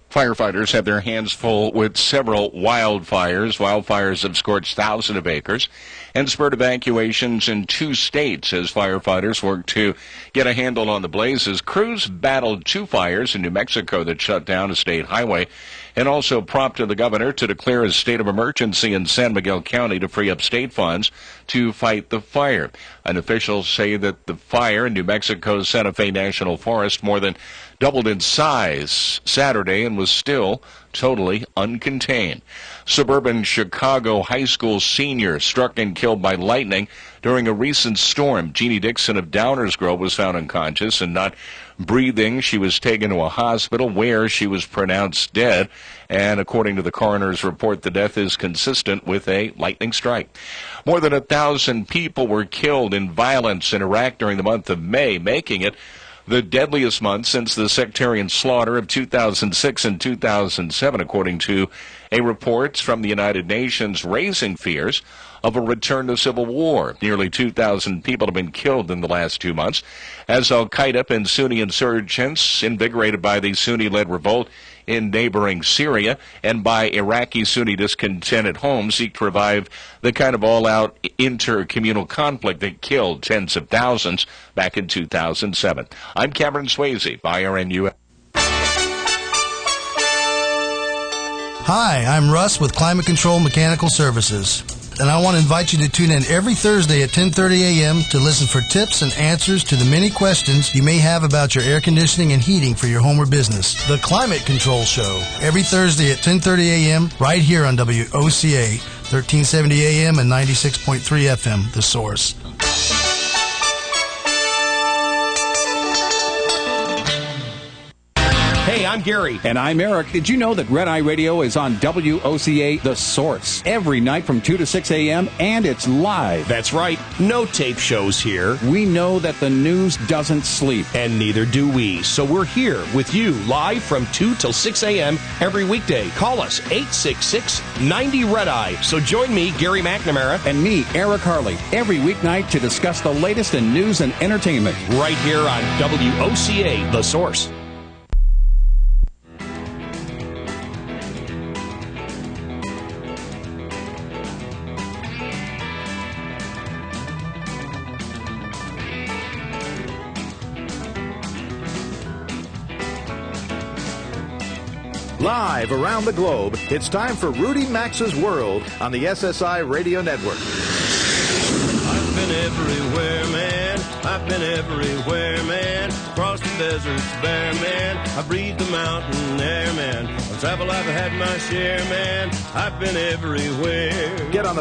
Firefighters have their hands full with several wildfires. Wildfires have scorched thousands of acres and spurred evacuations in 2 states as firefighters work to get a handle on the blazes. Crews battled 2 fires in New Mexico that shut down a state highway and also prompted the governor to declare a state of emergency in San Miguel County to free up state funds to fight the fire. And officials say that the fire in New Mexico's Santa Fe National Forest more than doubled in size Saturday and was still totally uncontained. Suburban Chicago high school senior struck and killed by lightning during a recent storm. Jeannie Dixon of Downers Grove was found unconscious and not breathing. She was taken to a hospital where she was pronounced dead. And according to the coroner's report, the death is consistent with a lightning strike. More than 1,000 people were killed in violence in Iraq during the month of May, making it the deadliest month since the sectarian slaughter of 2006 and 2007, according to a report from the United Nations, raising fears of a return to civil war. Nearly 2,000 people have been killed in the last 2 months as Al-Qaeda and Sunni insurgents, invigorated by the Sunni-led revolt in neighboring Syria and by Iraqi Sunni discontent at home, seek to revive the kind of all-out intercommunal conflict that killed tens of thousands back in 2007. I'm Cameron Swayze, IRN USA. Hi, I'm Russ with Climate Control Mechanical Services, and I want to invite you to tune in every Thursday at 10:30 a.m. to listen for tips and answers to the many questions you may have about your air conditioning and heating for your home or business. The Climate Control Show, every Thursday at 10:30 a.m. right here on WOCA, 1370 a.m. and 96.3 FM, The Source. Hey, I'm Gary. And I'm Eric. Did you know that Red Eye Radio is on WOCA The Source every night from 2 to 6 a.m. and it's live? That's right. No tape shows here. We know that the news doesn't sleep. And neither do we. So we're here with you live from 2 till 6 a.m. every weekday. Call us 866-90-RED-EYE. So join me, Gary McNamara. And me, Eric Harley, every weeknight to discuss the latest in news and entertainment. Right here on WOCA The Source. Live around the globe, it's time for Rudy Max's World on the SSI Radio Network. I've been everywhere, man. I've been everywhere, man. Across the deserts bare, man. I breathe the mountain air, man. On travel I've had my share, man. I've been everywhere. Get on the